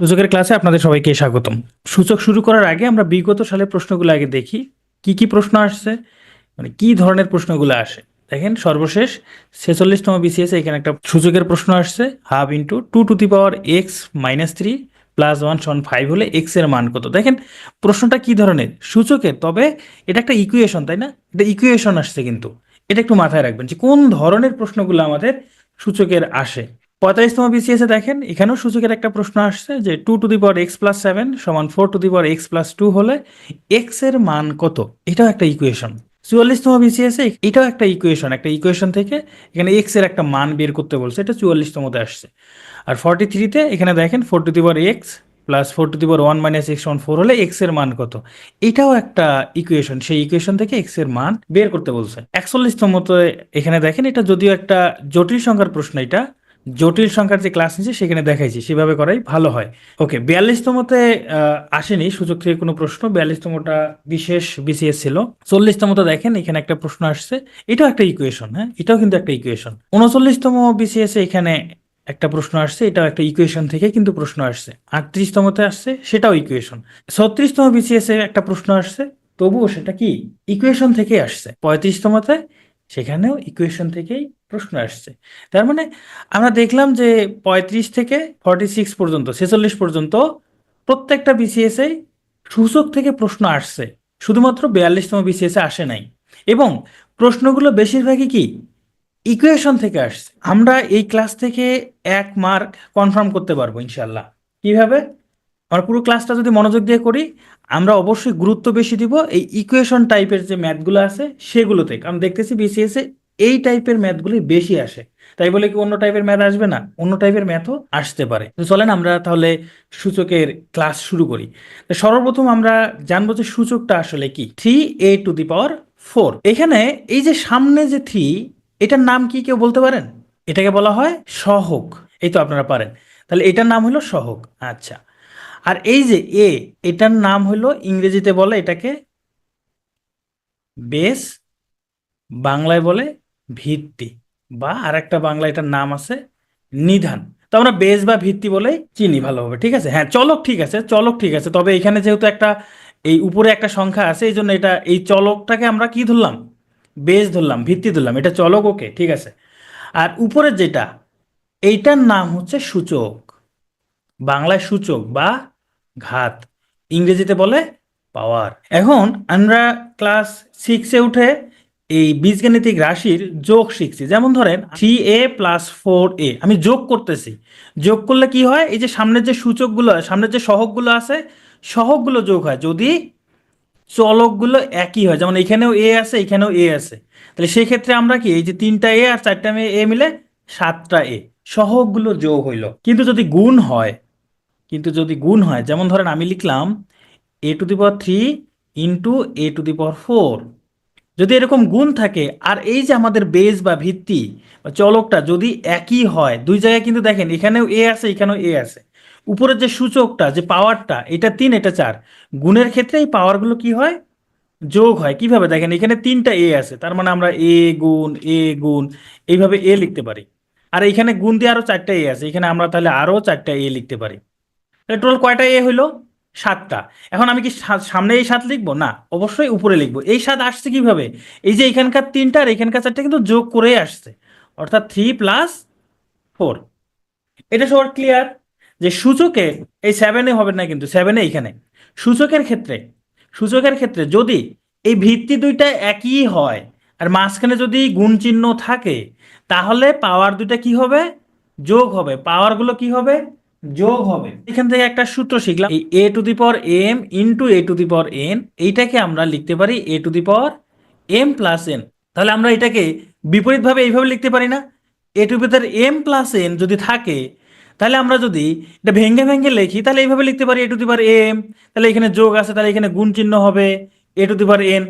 সূচকের ক্লাসে আপনাদের সবাইকে স্বাগতম। সূচক শুরু করার আগে আমরা বিগত সালের প্রশ্নগুলো আগে দেখি। কি কি প্রশ্ন আসছে, মানে কি ধরনের প্রশ্নগুলো আসে। দেখেন, সর্বশেষ 46তম বিসিএস এখানে একটা সূচকের প্রশ্ন আসছে। Half into 2 to the power x - 3 plus 1 = 5 হলে এক্স এর মান কত। দেখেন প্রশ্নটা কি ধরনের, সূচকের, তবে এটা একটা ইকুয়েশন, তাই না? এটা ইকুয়েশন আসছে, কিন্তু এটা একটু মাথায় রাখবেন যে কোন ধরনের প্রশ্নগুলো আমাদের সূচকের আসে। 45তম বিসিএস এ দেখেন এখানেও সূচকের একটা প্রশ্ন আসছে যে 2 to the power x + 7 = 4 two the power x + 2 হলে এক্স এর মান কত। এটাও একটা ইকুয়েশন। 44তম বিসিএস এ এটাও একটা ইকুয়েশন, একটা ইকুয়েশন থেকে এখানে এক্স এর একটা মান বের করতে বলছে, এটা 44তমতে আসছে। আর 43তে এখানে দেখেন 4 two the power x + 4 two the power 1 - x = 4 হলে এক্স এর মান কত। এটাও একটা ইকুয়েশন, সেই ইকুয়েশন থেকে এক্স এর মান বের করতে বলছে। 41তমতে এখানে দেখেন, এটা যদিও একটা জটিল সংখ্যার প্রশ্ন, এটা জটিল সংখ্যার যে ক্লাস নিচ্ছে সেখানে দেখাইছি, সেভাবে করাই ভালো হয়। ওকে, 42তমতে আসেনি সূচক থেকে কোনো প্রশ্ন, 42তমটা বিশেষ বিসিএস ছিল। 40তমতে দেখেন এখানে একটা প্রশ্ন আসছে, এটাও একটা ইকুয়েশন, হ্যাঁ এটাও কিন্তু একটা ইকুয়েশন। 39তম বিসিএস এ এখানে একটা প্রশ্ন আসছে, এটাও একটা ইকুয়েশন থেকে কিন্তু প্রশ্ন আসছে। 38তমতে আসছে, সেটাও ইকুয়েশন। 36তম বিসিএস এ একটা প্রশ্ন আসছে, তবুও সেটা কি ইকুয়েশন থেকে আসছে। 35তমতে সেখানেও ইকুয়েশন থেকেই প্রশ্ন আসছে। তার মানে আমরা দেখলাম যে 35 থেকে 46 পর্যন্ত, 46 পর্যন্ত প্রত্যেকটা বিসিএস এ সূচক থেকে প্রশ্ন আসছে, শুধুমাত্র 42তম বিসিএস এ আসে নাই। এবং প্রশ্নগুলো বেশিরভাগই কি ইকুয়েশন থেকে আসছে। আমরা এই ক্লাস থেকে 1 মার্ক কনফার্ম করতে পারবো ইনশাল্লাহ। কিভাবে? আমরা পুরো ক্লাসটা যদি মনোযোগ দিয়ে করি, আমরা অবশ্যই গুরুত্ব বেশি দিব এই ইকুয়েশন টাইপের যে ম্যাথগুলো আছে সেগুলোতে, কারণ দেখতেছি বিসিএস এ এই টাইপের ম্যাথগুলি বেশি আসে। তাই বলে কি অন্য টাইপের ম্যাথ আসবে না? অন্য টাইপের ম্যাথও আসতে পারে। তো চলেন আমরা তাহলে সূচকের ক্লাস শুরু করি। তো সর্বপ্রথম আমরা জানবো যে সূচকটা আসলে কি। 3a⁴ এখানে এই যে সামনে যে 3, এটার নাম কি কেউ বলতে পারেন? এটাকে বলা হয় সহগ। এই তো আপনারা পারেন। তাহলে এটার নাম হলো সহগ। আচ্ছা, আর এই যে এ, এটার নাম হলো, ইংরেজিতে বলে এটাকে বেস, বাংলায় বলে ভিত্তি, বা আরেকটা বাংলা এটার নাম আছে নিধান। তো আমরা বেস বা ভিত্তি বলে চিনি ভালোভাবে, ঠিক আছে? হ্যাঁ, চলক ঠিক আছে, চলক ঠিক আছে। তবে এখানে যেহেতু একটা এই উপরে একটা সংখ্যা আছে, এই জন্য এটা এই চলকটাকে আমরা কি ধরলাম? বেস ধরলাম, ভিত্তি ধরলাম, এটা চলক। ওকে, ঠিক আছে। আর উপরের যেটা, এইটার নাম হচ্ছে সূচক, বাংলায় সূচক বা ঘাত, ইংরেজিতে বলে পাওয়ার। এখন আমরা ক্লাস 6-এ উঠে এই বীজগাণিতিক রাশির যোগ শিখছি। যেমন ধরেন 3a + 4a, আমি যোগ করতেছি। যোগ করলে কি হয়? এই যে সামনের যে সূচকগুলো, সামনের যে সহগগুলো আছে, সহগগুলো যোগ হয় যদি চলকগুলো একই হয়। যেমন এখানেও এ আছে, এখানেও এ আছে। তাহলে সেই ক্ষেত্রে আমরা কি, এই যে 3টা এ আর 4টা এ মিলে 7টা এ, সহগগুলো যোগ হইল। কিন্তু যদি গুণ হয়, যেমন ধরেন আমি লিখলাম a⁴ a⁴, যদি এরকম গুণ থাকে, আর এই যে আমাদের বেস বা ভিত্তি বা চলকটা যদি একই হয়, দুই জায়গায় কিন্তু দেখেন এখানেও এ আছে, এখানেও এ আছে। উপরের যে সূচকটা, যে পাওয়ারটা, এটা 3, এটা 4, গুণের ক্ষেত্রে এই পাওয়ারগুলো কি হয়? যোগ হয়। কিভাবে? দেখেন এখানে 3টা এ আছে, তার মানে আমরা এ গুণ এইভাবে এ লিখতে পারি। আর এখানে গুণ দিয়ে আরো 4টা এ আছে, এখানে আমরা তাহলে আরো 4টা এ লিখতে পারি। টোটাল কয়টা এ হইলো? 7টা। এখন আমি কি সামনে এই 7 লিখবো? না, অবশ্যই উপরে লিখবো। এই 7 আসছে কিভাবে? এই যে এখানকার 3টা আর এখানকার 4টা কিন্তু যোগ করে আসছে, অর্থাৎ 3 + 4। এটা সবার ক্লিয়ার যে সূচকে এই 7-এ হবে না, কিন্তু 7-এ এইখানে সূচকের ক্ষেত্রে, যদি এই ভিত্তি দুইটা একই হয় আর মাঝখানে যদি গুণ চিহ্ন থাকে, তাহলে পাওয়ার দুইটা কি হবে? যোগ হবে। পাওয়ারগুলো কি হবে? যোগ হবে। এখান থেকে একটা সূত্র শিখলাম, এই a⁴m × a⁴n, এইটাকে আমরা লিখতে পারি a⁴m+n। তাহলে আমরা এটাকে বিপরীতভাবে এইভাবে লিখতে পারি না? a⁴m+n যদি থাকে, তাহলে আমরা যদি এটা ভেঙ্গে ভেঙ্গে লিখি, তাহলে এইভাবে লিখতে পারি a⁴m, তাহলে এখানে যোগ আছে, তাহলে এখানে গুণ চিহ্ন হবে a⁴n।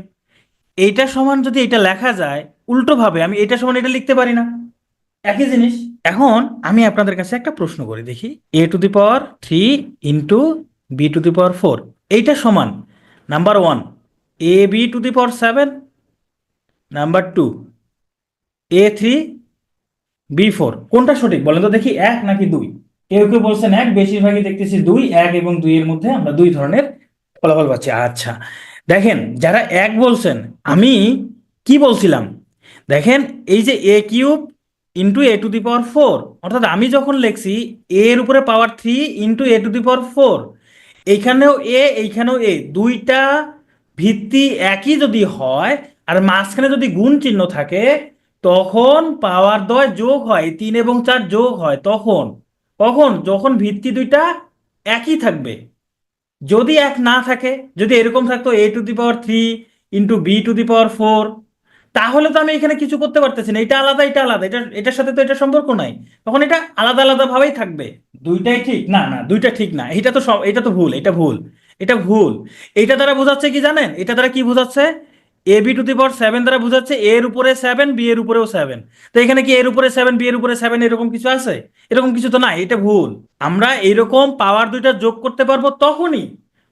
এইটা সমান যদি এটা লেখা যায় উল্টোভাবে, আমি এটা সমান এটা লিখতে পারি না? একই জিনিস। এখন আমি আপনাদের কাছে একটা প্রশ্ন করি, দেখি a⁴ এইটা সমান number 1 ab⁴ number 2 a3 b4, কোনটা সঠিক বলেন তো দেখি, 1 নাকি 2? কেউ কেউ বলছেন এক, বেশিরভাগই দেখতেছি দুই। এক এবং দুই এর মধ্যে আমরা দুই ধরনের ফলাফল পাচ্ছি। আচ্ছা, দেখেন যারা এক বলছেন, আমি কি বলছিলাম, দেখেন এই যে a cube into a to the power four, অর্থাৎ আমি যখন লিখছি এ এর উপরে power three into a to the power four, এইখানেও এ এইখানেও এ, দুইটা ভিত্তি একই যদি হয় আর মাঝখানে যদি গুণ চিহ্ন থাকে, তখন পাওয়ার দ্বয় যোগ হয়, তিন এবং চার যোগ হয়। তখন কখন? যখন ভিত্তি দুইটা একই থাকবে। যদি এক না থাকে, যদি এরকম থাকতো a to the power three into b to the power four, তাহলে তো আমি এখানে কিছু করতে পারতেছি না, এটা আলাদা এটা আলাদা, এটা এটার সাথে তো এটা সম্পর্ক নাই, তখন এটা আলাদা আলাদা ভাবেই থাকবে। দুইটাই ঠিক না, না দুইটা ঠিক না, এটা তো সব, এটা তো ভুল, এটা ভুল, এটা ভুল। এটা দ্বারা বোঝাচ্ছে কি জানেন? এটা দ্বারা কি বোঝাচ্ছে? A b to the power seven দ্বারা বোঝাচ্ছে এর উপরে সেভেন, বি এর উপরেও সেভেন। তো এখানে কি এর উপরে সেভেন বি এর উপরে সেভেন এরকম কিছু আছে? এরকম কিছু তো নাই, এটা ভুল। আমরা এরকম পাওয়ার দুইটা যোগ করতে পারবো তখনই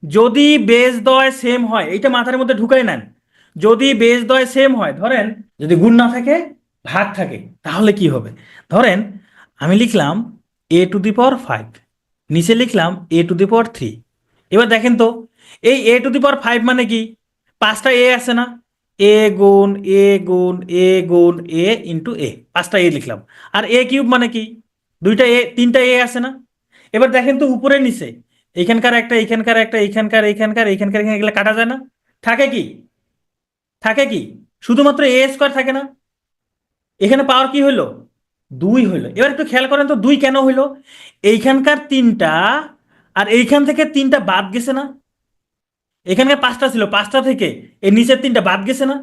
যদি বেস দ্বয় সেম হয়, এইটা মাথার মধ্যে ঢুকাই নেন। যদি বেস দ্বয় সেম হয়, ধরেন যদি গুণ না থাকে, ভাগ থাকে, তাহলে কি হবে? ধরেন আমি লিখলাম এ টু দি পাওয়ার ফাইভ, নিচে লিখলাম এ টু দি পাওয়ার থ্রি। এবার দেখেন তো, এই এ টু দি পাওয়ার ফাইভ মানে কি? পাঁচটা এ আছে না? এ গুণ এ গুণ এ গুণ এ ইন্টু এ, পাঁচটা এ লিখলাম। আর এ কিউব মানে কি? দুইটা এ, তিনটা এ আছে না? এবার দেখেন তো উপরে নিচে, এইখানকার একটা, এইখানকার একটা, এইখানকার এইখানকার এইখানকার এখানে, এগুলো কাটা যায় না? থাকে কি? থাকে কি? শুধুমাত্র এ স্কোয়ার থাকে না? এখানে পাওয়ার কি হইলো? দুই হইলো। এবার একটু খেয়াল করেন তো দুই কেন হইলো? এইখানকার তিনটা আর এইখান থেকে তিনটা বাদ গেছে না? এখানকার পাঁচটা ছিল, পাঁচটা থেকে এই নিচের তিনটা বাদ গেছে না?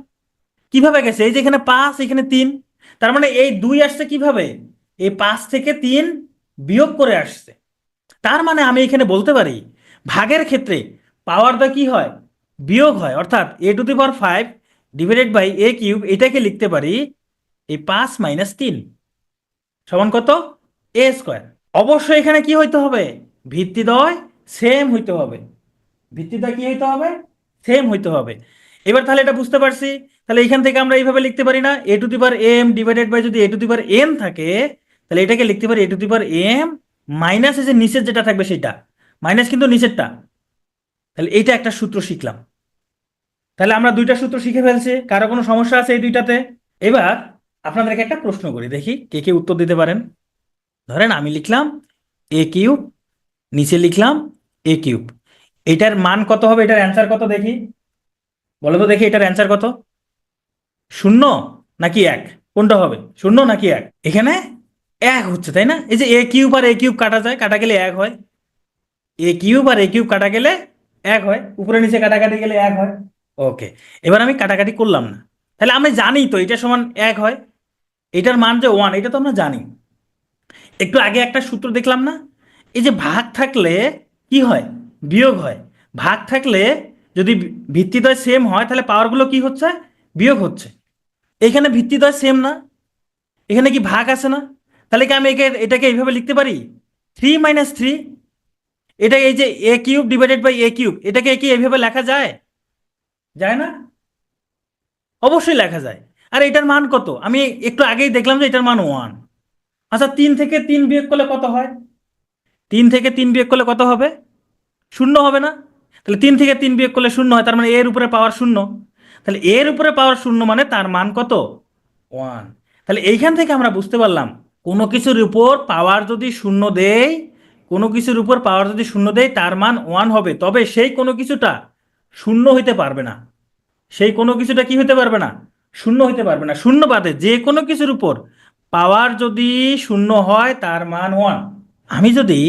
কিভাবে গেছে? এই যে এখানে পাঁচ এখানে তিন, তার মানে এই দুই আসছে কিভাবে? এই পাঁচ থেকে তিন বিয়োগ করে আসছে। তার মানে আমি এখানে বলতে পারি ভাগের ক্ষেত্রে পাওয়ার দা কি হয়? বিয়োগ হয়। অর্থাৎ a to the power five divided by a cube, এটাকে লিখতে পারি এই পাঁচ মাইনাস তিন সমান কত? A square. অবশ্যই এখানে কি হইতে হবে? ভিত্তিদ্বয় সেম হইতে হবে। ভিত্তিদ্বয় কি হইতে হবে? সেম হইতে হবে। এবার তাহলে এটা বুঝতে পারছি। তাহলে এখান থেকে আমরা এইভাবে লিখতে পারি না, a to the power m divided by, যদি a to the power N থাকে তাহলে এটাকে লিখতে পারি a to the power m minus এই যে নিচের যেটা থাকবে সেটা, মাইনাস কিন্তু নিচেরটা। তাহলে এইটা একটা সূত্র শিখলাম। তাহলে আমরা দুইটা সূত্র শিখে ফেলছি। কারো কোনো সমস্যা আছে এই দুইটাতে? এবার আপনাদেরকে একটা প্রশ্ন করি, দেখি কে কে উত্তর দিতে পারেন। ধরেন আমি লিখলাম এ কিউব, নিচে লিখলাম এ কিউব, এটার মান কত হবে? এটার অ্যান্সার কত দেখি? বলো তো দেখি এটার অ্যান্সার কত? শূন্য নাকি এক? কোনটা হবে, শূন্য নাকি এক? এখানে এক হচ্ছে, তাই না? এই যে a cube R A cube কাটা যায়, কাটা গেলে এক হয়। এ কিউব আর এ কিউব কাটা গেলে এক হয়, উপরে নিচে কাটাকাটি গেলে এক হয়। ওকে, এবার আমি কাটাকাটি করলাম না, তাহলে আমি জানি তো এটা সমান এক হয়। এটার মান যে ওয়ান, এটা তো আমরা জানি। একটু আগে একটা সূত্র দেখলাম না, এই যে ভাগ থাকলে কি হয়? বিয়োগ হয়। ভাগ থাকলে যদি ভিত্তিদ্বয় সেম হয় তাহলে পাওয়ারগুলো কি হচ্ছে? বিয়োগ হচ্ছে। এখানে ভিত্তিদ্বয় সেম না, এখানে কি ভাগ আছে না? তাহলে কি আমি এটাকে এইভাবে লিখতে পারি থ্রি মাইনাস থ্রি? এটা এই যে a cube divided by a cube, এটাকে কি এইভাবে লেখা যায়? যায় না? অবশ্যই লেখা যায়। আর এটার মান কত? আমি একটু আগেই দেখলাম যে এটার মান ওয়ান। আচ্ছা, তিন থেকে তিন বিয়োগ করলে কত হয়? তিন থেকে তিন বিয়োগ করলে কত হবে? শূন্য হবে না? তাহলে তিন থেকে তিন বিয়োগ করলে শূন্য হয়, তার মানে এর উপরে পাওয়ার শূন্য। তাহলে এর উপরে পাওয়ার শূন্য মানে তার মান কত? ওয়ান। তাহলে এইখান থেকে আমরা বুঝতে পারলাম কোনো কিছুর উপর পাওয়ার যদি শূন্য দেই, কোনো কিছুর উপর পাওয়ার যদি শূন্য দেই তার মান ওয়ান হবে, তবে সেই কোনো কিছুটা শূন্য হইতে পারবে না। সেই কোনো কিছুটা কি হইতে পারবে না? শূন্য হইতে পারবে না। শূন্য বাদে যে কোনো কিছুর উপর পাওয়ার যদি শূন্য হয় তার মান ওয়ান। আমি যদি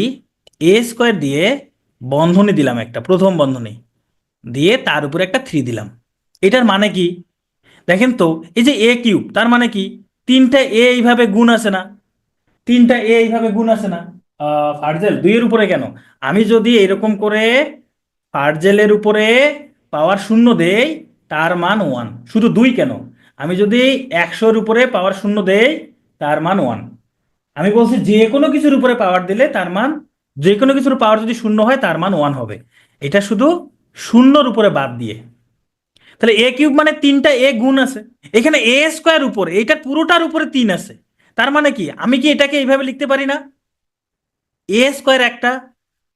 এ স্কোয়ার দিয়ে বন্ধনী দিলাম, একটা প্রথম বন্ধনী দিয়ে তার উপরে একটা থ্রি দিলাম, এটার মানে কি? দেখেন তো, এই যে এ কিউব তার মানে কি? তিনটা এ এইভাবে গুণ আছে না? তিনটা এ এইভাবে গুণ আছে না? ফার্জেল দুইয়ের উপরে কেন? আমি যদি এরকম করে ফার্জেলের উপরে পাওয়ার শূন্য দেই তার মান ওয়ান। শুধু দুই কেন, আমি যদি একশোর উপরে পাওয়ার শূন্য দেই তার মান ওয়ান। আমি বলছি যে কোনো কিছুর উপরে পাওয়ার দিলে তার মান, যে কোনো কিছুর পাওয়ার যদি শূন্য হয় তার মান ওয়ান হবে। এটা শুধু শূন্যর উপরে বাদ দিয়ে। তাহলে এ কিউব মানে তিনটা এ গুণ আছে, এখানে এ স্কোয়ার উপরে, এইটা পুরোটার উপরে তিন আছে। তার মানে কি আমি কি এটাকে এইভাবে লিখতে পারি না? এ স্কোয়ার একটা,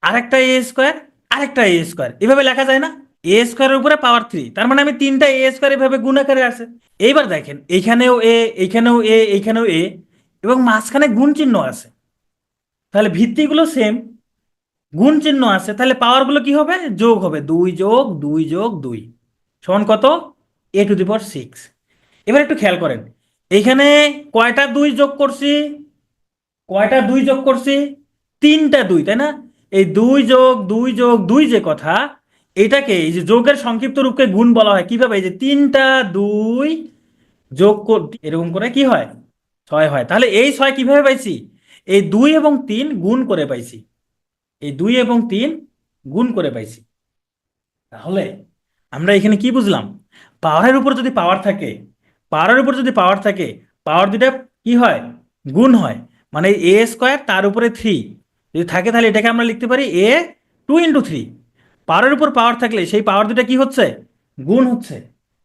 আরেকটা এ স্কোয়ার, আরেকটা এ স্কোয়ার, এভাবে লেখা যায় না? এ স্কোয়ারের উপরে পাওয়ার 3, তার মানে আমি তিনটা এ স্কোয়ার এভাবে গুণ আকারে আছে। এইবার দেখেন এইখানেও এ, এইখানেও এ, এইখানেও এ, এবং মাঝখানে গুণ চিহ্ন আছে, তাহলে ভিত্তিগুলো সেম, গুণ চিহ্ন আছে, তাহলে পাওয়ারগুলো কি হবে? যোগ হবে, 2 + 2 + 2 সমান কত? a⁶। এবার একটু খেয়াল করেন, এইখানে কয়টা 2 যোগ করছি? কয়টা 2 যোগ করছি? তিনটা 2, তাই না? এই 2 + 2 + 2 যে কথা, এটাকে এই যে যোগের সংক্ষিপ্ত রূপকে গুণ বলা হয় কিভাবে? এই যে তিনটা 2 যোগ এরকম করে কি হয়? 6 হয়। তাহলে এই 6 কিভাবে পাইছি? এই 2 এবং 3 গুণ করে পাইছি, এই 2 এবং 3 গুণ করে পাইছি। তাহলে আমরা এখানে কি বুঝলাম? পাওয়ারের উপর যদি পাওয়ার থাকে, পাওয়ারের উপর যদি পাওয়ার থাকে, পাওয়ার দুটা কি হয়? গুণ হয়। মানে এ স্কোয়ার তার উপরে 3 যদি থাকে, তাহলে এটাকে আমরা লিখতে পারি a2 × 3। পাওয়ারের উপর পাওয়ার থাকলে সেই পাওয়ার দুটা কি হচ্ছে? গুণ হচ্ছে।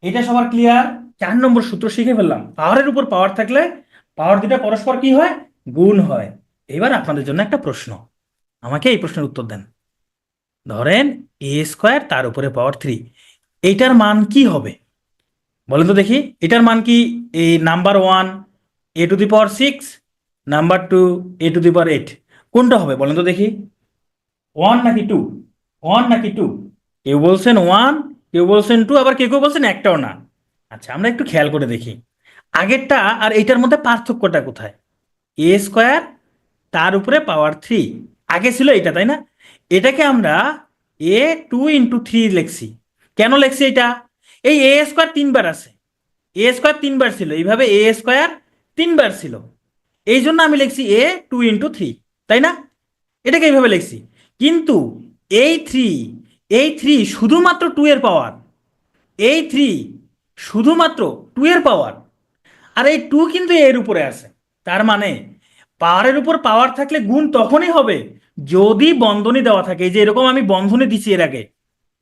এটা সবার ক্লিয়ার? 4 নম্বর সূত্র শিখে ফেললাম, পাওয়ারের উপর পাওয়ার থাকলে পাওয়ার দুটা পরস্পর কি হয়? গুণ হয়। এবার আপনাদের জন্য একটা প্রশ্ন, আমাকে এই প্রশ্নের উত্তর দেন। ধরেন এ স্কোয়ার তার উপরে পাওয়ার 3, এইটার মান কি হবে বলেন তো দেখি? এটার মান কি এই নাম্বার 1 a⁶, নাম্বার 2 a⁸, কোনটা হবে বলেন তো দেখি? 1 নাকি 2? 1 নাকি 2? কেউ বলছেন 1, কেউ বলছেন 2, আবার কেউ কেউ বলছেন একটাও না। আচ্ছা, আমরা একটু খেয়াল করে দেখি আগেরটা আর এইটার মধ্যে পার্থক্যটা কোথায়। এ স্কোয়ার তার উপরে পাওয়ার 3 আগে ছিল এটা, তাই না? এটাকে আমরা a2 × 3 লিখছি। কেন লিখছি এটা? এই এ স্কোয়ার 3 বার আছে, এ স্কোয়ার 3 বার ছিল, এইভাবে এ স্কোয়ার 3 বার ছিল, এই জন্য আমি লিখছি a2 × 3, তাই না? এটাকে এইভাবে লিখছি। কিন্তু এই 3, এই 3 শুধুমাত্র 2 এর পাওয়ার, এই 3 শুধুমাত্র 2 এর পাওয়ার, আর এই 2 কিন্তু এর উপরে আছে। তার মানে পাওয়ারের উপর পাওয়ার থাকলে গুণ তখনই হবে যদি বন্ধনী দেওয়া থাকে। এই যে এরকম আমি বন্ধনী দিছি, এর আগে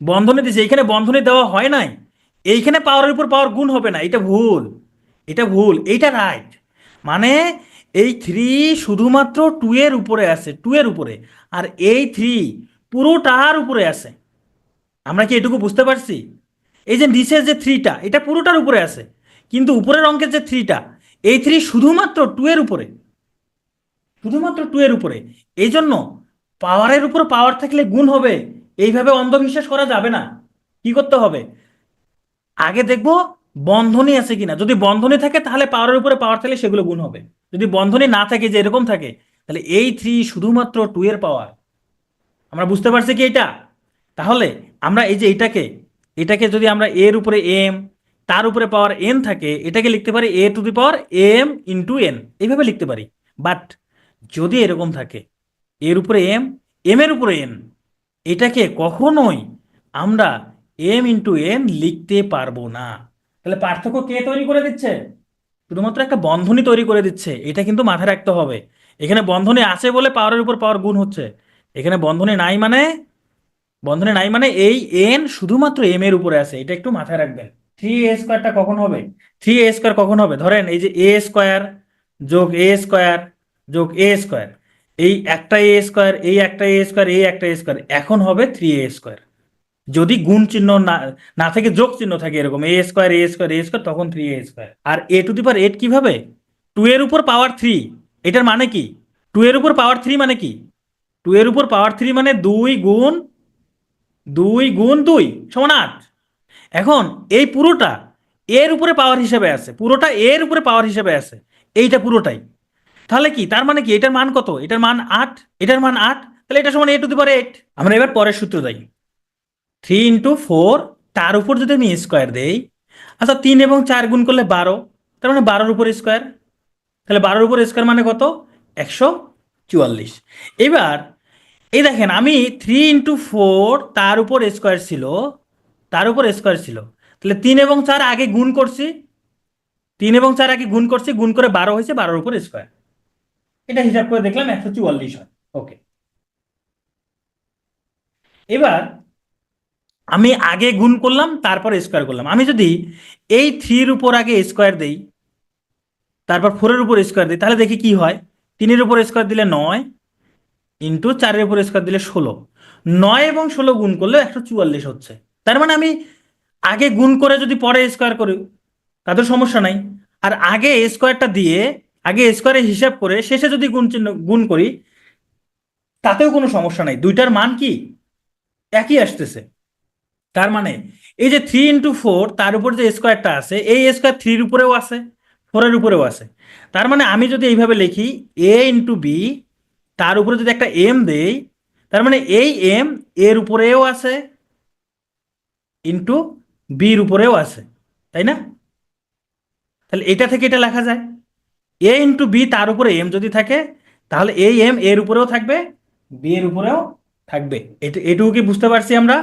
বন্ধনী দিছি, এইখানে বন্ধনী দেওয়া হয় নাই, এইখানে পাওয়ারের উপর পাওয়ার গুণ হবে না। এটা ভুল, এটা ভুল, এইটা রাইট। মানে এই 3 শুধুমাত্র 2 এর উপরে আছে, 2 এর উপরে, আর এই 3 পুরোটার উপরে আছে। আমরা কি এটুকু বুঝতে পারছি? এই যে নিচের যে 3টা, এটা পুরোটার উপরে আছে, কিন্তু উপরের অঙ্কের যে 3টা, এই 3 শুধুমাত্র 2 এর উপরে, শুধুমাত্র 2 এর উপরে। এই জন্য পাওয়ারের উপর পাওয়ার থাকলে গুণ হবে, এইভাবে অন্ধবিশ্বাস করা যাবে না। কি করতে হবে? আগে দেখবো বন্ধনী আছে কিনা, যদি বন্ধনী থাকে তাহলে পাওয়ারের উপরে পাওয়ার থাকলে সেগুলো গুণ হবে। যদি বন্ধনী না থাকে, যে এরকম থাকে, তাহলে এই 3 শুধুমাত্র 2 এর পাওয়ার। আমরা বুঝতে পারছি কি এটা? তাহলে আমরা এই যে এটাকে, এটাকে যদি আমরা এর উপরে এম, তার উপরে পাওয়ার এন থাকে, এটাকে লিখতে পারি a⁴ m × n, এইভাবে লিখতে পারি। বাট যদি এরকম থাকে এর উপরে এম, এম এর উপরে এন, এটাকে কখনোই আমরা m × n লিখতে পারবো না। তাহলে পার্থক্য কে তৈরি করে দিচ্ছে? শুধুমাত্র একটা বন্ধনী তৈরি করে দিচ্ছে, এটা কিন্তু মাথায় রাখতে হবে। এখানে বন্ধনী আছে বলে পাওয়ারের উপর পাওয়ার গুণ হচ্ছে, এখানে বন্ধনী নাই মানে, বন্ধনী নাই মানে এই এন শুধুমাত্র এম এর উপরে আছে, এটা একটু মাথায় রাখবেন। 3a² কখন হবে? 3a² কখন হবে? ধরেন এই যে a² যোগ a² যোগ a², এই একটা a², এই একটা a², এই একটা a², এখন হবে 3a²। যদি গুণ চিহ্ন না না থেকে যোগ চিহ্ন থাকে, এরকম a², তখন 3a²। আর a⁸ কিভাবে? 2 এর উপর পাওয়ার 3, এটার মানে কি? 2 এর উপর পাওয়ার 3 মানে কি? 2 এর উপর পাওয়ার 3 মানে 2 × 2 = 8। এখন এই পুরোটা এর উপরে পাওয়ার হিসেবে আছে, পুরোটা এর উপরে পাওয়ার হিসেবে আছে, এইটা পুরোটাই। তাহলে কি তার মানে কি? এটার মান কত? এটার মান 8, এটার মান 8, তাহলে এটা সমান a⁸ আমরা এবার পরের সূত্র যাই। 3 × 4 তার উপর যদি আমি স্কোয়ার দেই, আচ্ছা 3 এবং 4 গুণ করলে 12, তার মানে 12-র উপর স্কোয়ার, তাহলে 12-র উপর স্কোয়ার মানে কত? 144। এবার এই দেখেন আমি 3 × 4 তার উপর স্কোয়ার ছিল, তার উপর স্কোয়ার ছিল, তাহলে 3 এবং 4 আগে গুণ করছি, 3 এবং 4 আগে গুণ করছি, গুণ করে 12 হয়েছে, 12-র উপর স্কোয়ার, এটা হিসাব করে দেখলাম 144 হয়। ওকে, এবার আমি আগে গুণ করলাম, তারপর স্কোয়ার করলাম। আমি যদি এই 3-র উপর আগে স্কোয়ার দেই, তারপর 4-এর উপর স্কোয়ার দিই, তাহলে দেখি কি হয়। 3-এর উপর স্কোয়ার দিলে 9, ইন্টু 4 এর উপর স্কোয়ার দিলে 16, 9 এবং 16 গুণ করলে 144 হচ্ছে। তার মানে আমি আগে গুণ করে যদি পরে স্কোয়ার করি তাদের সমস্যা নাই, আর আগে স্কোয়ারটা দিয়ে আগে স্কোয়ারের হিসাব করে শেষে যদি গুণ চিহ্ন গুণ করি তাতেও কোনো সমস্যা নাই, দুইটার মান কি একই আসতেছে। তার মানে এই যে 3 × 4 তার উপর যে স্কোয়ারটা আছে এই স্কোয়ার 3-র উপরেও আছে, 4-এর উপরেও আছে। তার মানে আমি যদি এইভাবে লিখি a × b, তার উপরে যদি একটা m দেই, তার মানে এই m এর উপরেও আছে ইন্টু বির উপরেও আছে, তাই না? তাহলে এটা থেকে এটা লেখা যায় a × b, তার উপরে m যদি থাকে তাহলে এই m এর উপরেও থাকবে, বি এর উপরেও থাকবে। এটুকু কি বুঝতে পারছি আমরা?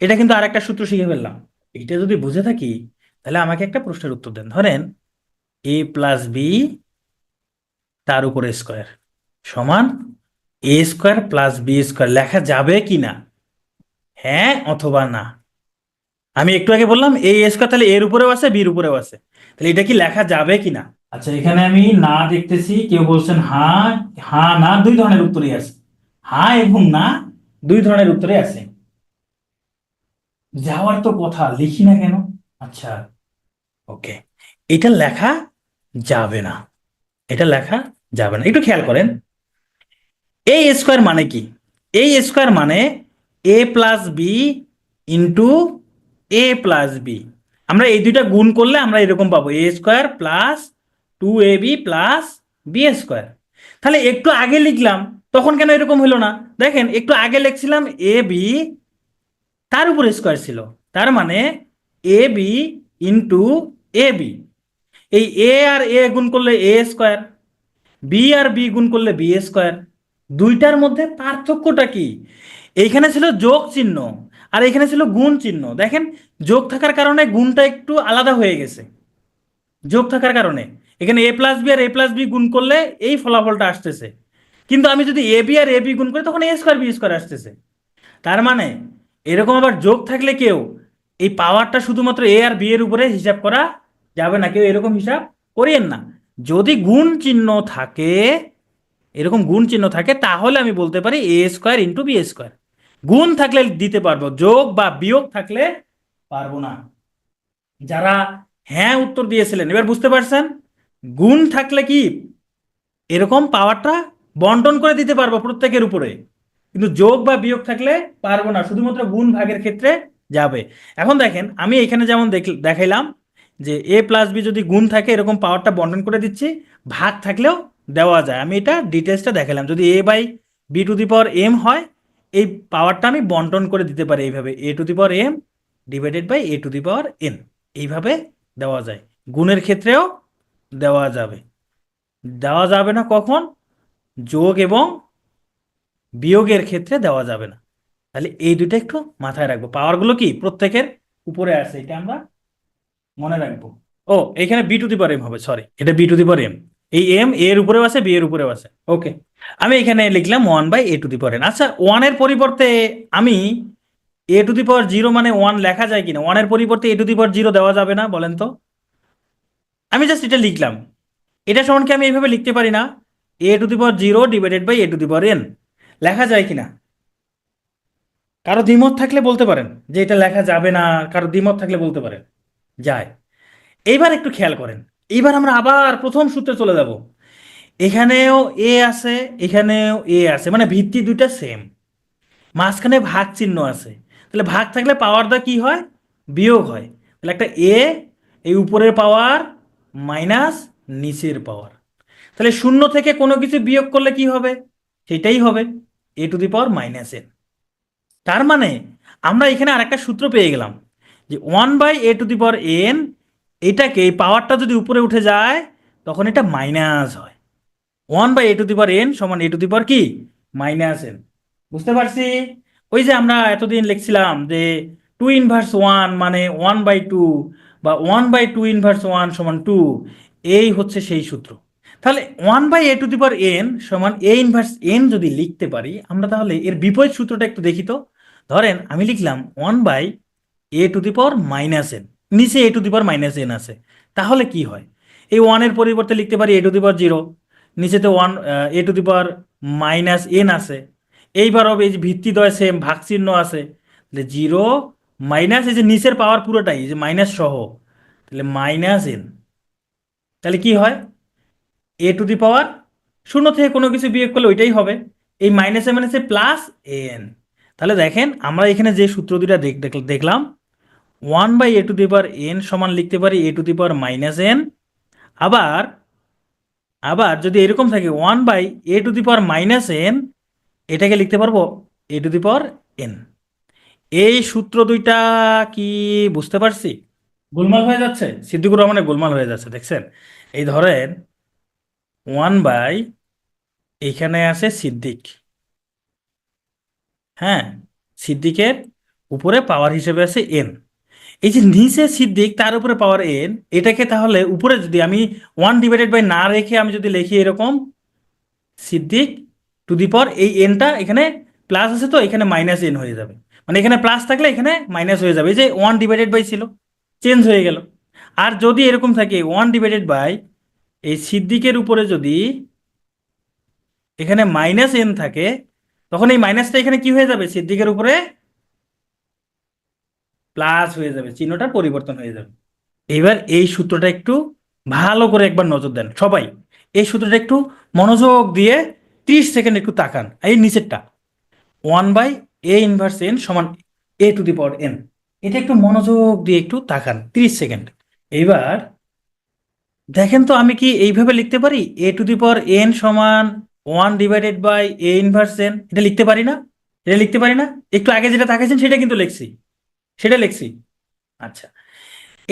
এটা কিন্তু আরেকটা সূত্র শিখে ফেললাম। এটা যদি বুঝে থাকি তাহলে আমাকে একটা প্রশ্নের উত্তর দেন। ধরেন a + b তার উপরে স্কোয়ার সমান a² + b² লেখা যাবে কি না? হ্যাঁ অথবা না? আমি একটু আগে বললাম এই স্কোয়ার তাহলে এর উপরেও আছে বির উপরেও আছে, তাহলে এটা কি লেখা যাবে কি না? আচ্ছা, এখানে আমি না দেখতেছি, কেউ বলছেন হ্যাঁ, হ্যাঁ না, দুই ধরনের উত্তরই আছে। হ্যাঁ এবং না দুই ধরনের উত্তরই আছে। যাওয়ার তো কথা, লিখি না কেন? আচ্ছা, ওকে, এটা লেখা যাবে না, এটা লেখা যাবে না। একটু খেয়াল করেন এই স্কোয়ার মানে কি? এই স্কোয়ার মানে a + b into a + b। আমরা এই দুইটা গুণ করলে আমরা এরকম পাবো a² + 2ab + b²। তাহলে একটু আগে লিখলাম তখন কেন এরকম হলো না? দেখেন একটু আগে লিখছিলাম ab, তার উপর স্কোয়ার ছিল, তার মানে ab ইন্টু ab। এই a আর a গুণ করলে a², বি আর বি গুণ করলে b²। দুইটার মধ্যে পার্থক্যটা কি? এইখানে ছিল যোগ চিহ্ন আর এখানে ছিল গুণ চিহ্ন। দেখেন যোগ থাকার কারণে গুণটা একটু আলাদা হয়ে গেছে, যোগ থাকার কারণে এখানে a + b R a + b গুণ করলে এই ফলাফলটা আসতেছে, কিন্তু আমি যদি A B R A B গুণ করি তখন a²b² আসতেছে। তার মানে এরকম আবার যোগ থাকলে কেউ এই পাওয়ারটা শুধুমাত্র এ আর বি এর উপরে হিসাব করা যাবে না, কেউ এরকম হিসাব করিয়েন না। যদি গুণ চিহ্ন থাকে, এরকম গুণ চিহ্ন থাকে, তাহলে আমি বলতে পারি a² × b²। গুণ থাকলে দিতে পারবো, যোগ বা বিয়োগ থাকলে পারবো না। যারা হ্যাঁ উত্তর দিয়েছিলেন এবার বুঝতে পারছেন, গুণ থাকলে কি এরকম পাওয়ারটা বন্টন করে দিতে পারবো প্রত্যেকের উপরে, কিন্তু যোগ বা বিয়োগ থাকলে পারবো না, শুধুমাত্র গুণ ভাগের ক্ষেত্রে যাবে। এখন দেখেন আমি এখানে যেমন দেখাইলাম যে a + b যদি গুণ থাকে এরকম পাওয়ারটা বন্টন করে দিচ্ছি, ভাগ থাকলেও দেওয়া যায়। আমি এটা ডিটেলসটা দেখালাম, যদি a/b⁴ হয় এই পাওয়ারটা আমি বন্টন করে দিতে পারি এইভাবে a⁴m / a⁴n, এইভাবে দেওয়া যায়। গুণের ক্ষেত্রেও দেওয়া যাবে। দেওয়া যাবে না কখন? যোগ এবং বিয়োগের ক্ষেত্রে দেওয়া যাবে না। তাহলে এই দুটো একটু মাথায় রাখবো, পাওয়ারগুলো কি প্রত্যেকের উপরে আছে এটা আমরা মনে রাখবো। ও এখানে b⁴m হবে, সরি, এটা b⁴m, এই m এর উপরেও আছে বি এর উপরেও আছে। ওকে, আমি এখানে লিখলাম 1/a⁴n। আচ্ছা, 1-এর পরিবর্তে আমি a⁴0 মানে 1 লেখা যায় কিনা? 1-এর পরিবর্তে a⁴0 দেওয়া যাবে না বলেন তো? আমি জাস্ট এটা লিখলাম, এটা সমান কি আমি এইভাবে লিখতে পারি না a⁴0 / a⁴n? লেখা যায় কিনা? কারো দ্বিমত থাকলে বলতে পারেন যে এটা লেখা যাবে না, কারো দ্বিমত থাকলে বলতে পারেন যায়। এইবার একটু খেয়াল করেন, এইবার আমরা আবার প্রথম সূত্রে চলে যাব। এখানেও এ আছে, এখানেও এ আছে, মানে ভিত্তি দুইটা সেম, মাঝখানে ভাগ চিহ্ন আছে। তাহলে ভাগ থাকলে পাওয়ারটা কি হয়? বিয়োগ হয়। তাহলে একটা এ, এই উপরের পাওয়ার মাইনাস নিচের পাওয়ার, তাহলে শূন্য থেকে কোনো কিছু বিয়োগ করলে কি হবে? সেটাই হবে a⁴ তার মানে আমরা এখানে আরেকটা সূত্র পেয়ে গেলাম যে 1/a⁴n, এটাকে এই পাওয়ারটা যদি উপরে উঠে যায় তখন এটা মাইনাস হয়। 1/a⁴n সমান a⁴ কি -n। বুঝতে পারছি? ওই যে আমরা এতদিন লিখছিলাম যে 2−1 মানে 1/2 বা 1/2−1 সমান 2, এই হচ্ছে সেই সূত্র। তাহলে 1/a⁴n সমান a−n যদি লিখতে পারি আমরা, তাহলে এর বিপরীত সূত্রটা একটু দেখি তো। ধরেন আমি লিখলাম 1/a⁻n, নিচে a⁻n আছে, তাহলে কি হয়? এই 1-এর পরিবর্তে লিখতে পারি a⁴0, নিচেতে 1 a⁻n আছে, এইবার হবে এই যে ভিত্তিদ্বয় সেম, ভাগ চিহ্ন আছে, তাহলে 0 মাইনাস এই যে নিচের পাওয়ার পুরোটাই এই যে মাইনাস সহ, তাহলে -n। তাহলে কি হয়, a টু দি পাওয়ার, শূন্য থেকে কোনো কিছু বিয়োগ করলে ওইটাই হবে, এই মাইনাসে মাইনাসে প্লাস n। তাহলে দেখেন আমরা এখানে যে সূত্র দুটা দেখলাম, 1/a two the power n সমান লিখতে পারি a to the power -n। আবার আবার যদি এরকম থাকে 1/a টু দি পাওয়ার-n, এটাকে লিখতে পারবো a to the power n। এই সূত্র দুইটা কি বুঝতে পারছি? গোলমাল হয়ে যাচ্ছে, সিদ্দিকুর রহমানের গোলমাল হয়ে যাচ্ছে, দেখছেন? এই ধরেন 1 বাই, এখানে আছে সিদ্দিক, হ্যাঁ, সিদ্দিকের উপরে পাওয়ার হিসেবে আছে n। এই যে নিচে সিদ্দিক তার উপরে পাওয়ার n, এটাকে তাহলে উপরে যদি আমি 1/বাই না রেখে আমি যদি লিখি এরকম, সিদ্দিক টু দি পাওয়ার, এই এনটা এখানে প্লাস আছে তো এখানে -n হয়ে যাবে, মানে এখানে প্লাস থাকলে এখানে মাইনাস হয়ে যাবে, এই যে 1/বাই ছিল, চেঞ্জ হয়ে গেল। আর যদি এরকম থাকে 1/বাই, এই সিদ্দিকের উপরে যদি এখানে -n থাকে, তখন এই মাইনাসটা এখানে কি হয়ে যাবে, সিদ্দিকের উপরে প্লাস হয়ে যাবে, চিহ্নটা পরিবর্তন হয়ে যাবে। এবার এই সূত্রটা একটু ভালো করে একবার নজর দেন সবাই, এই সূত্রটা একটু মনোযোগ দিয়ে 30 সেকেন্ড একটু তাকান, এই নিচেরটা 1/a−n সমান a to the power n, এটা একটু মনোযোগ দিয়ে একটু তাকান 30 সেকেন্ড। এইবার দেখেন তো আমি কি এইভাবে লিখতে পারি a to the power n সমান 1/a−n, এটা লিখতে পারি না? এটা লিখতে পারি না? একটু আগে যেটা তাকাইছেন সেটা কিন্তু লিখছি, সেটা লিখছি। আচ্ছা,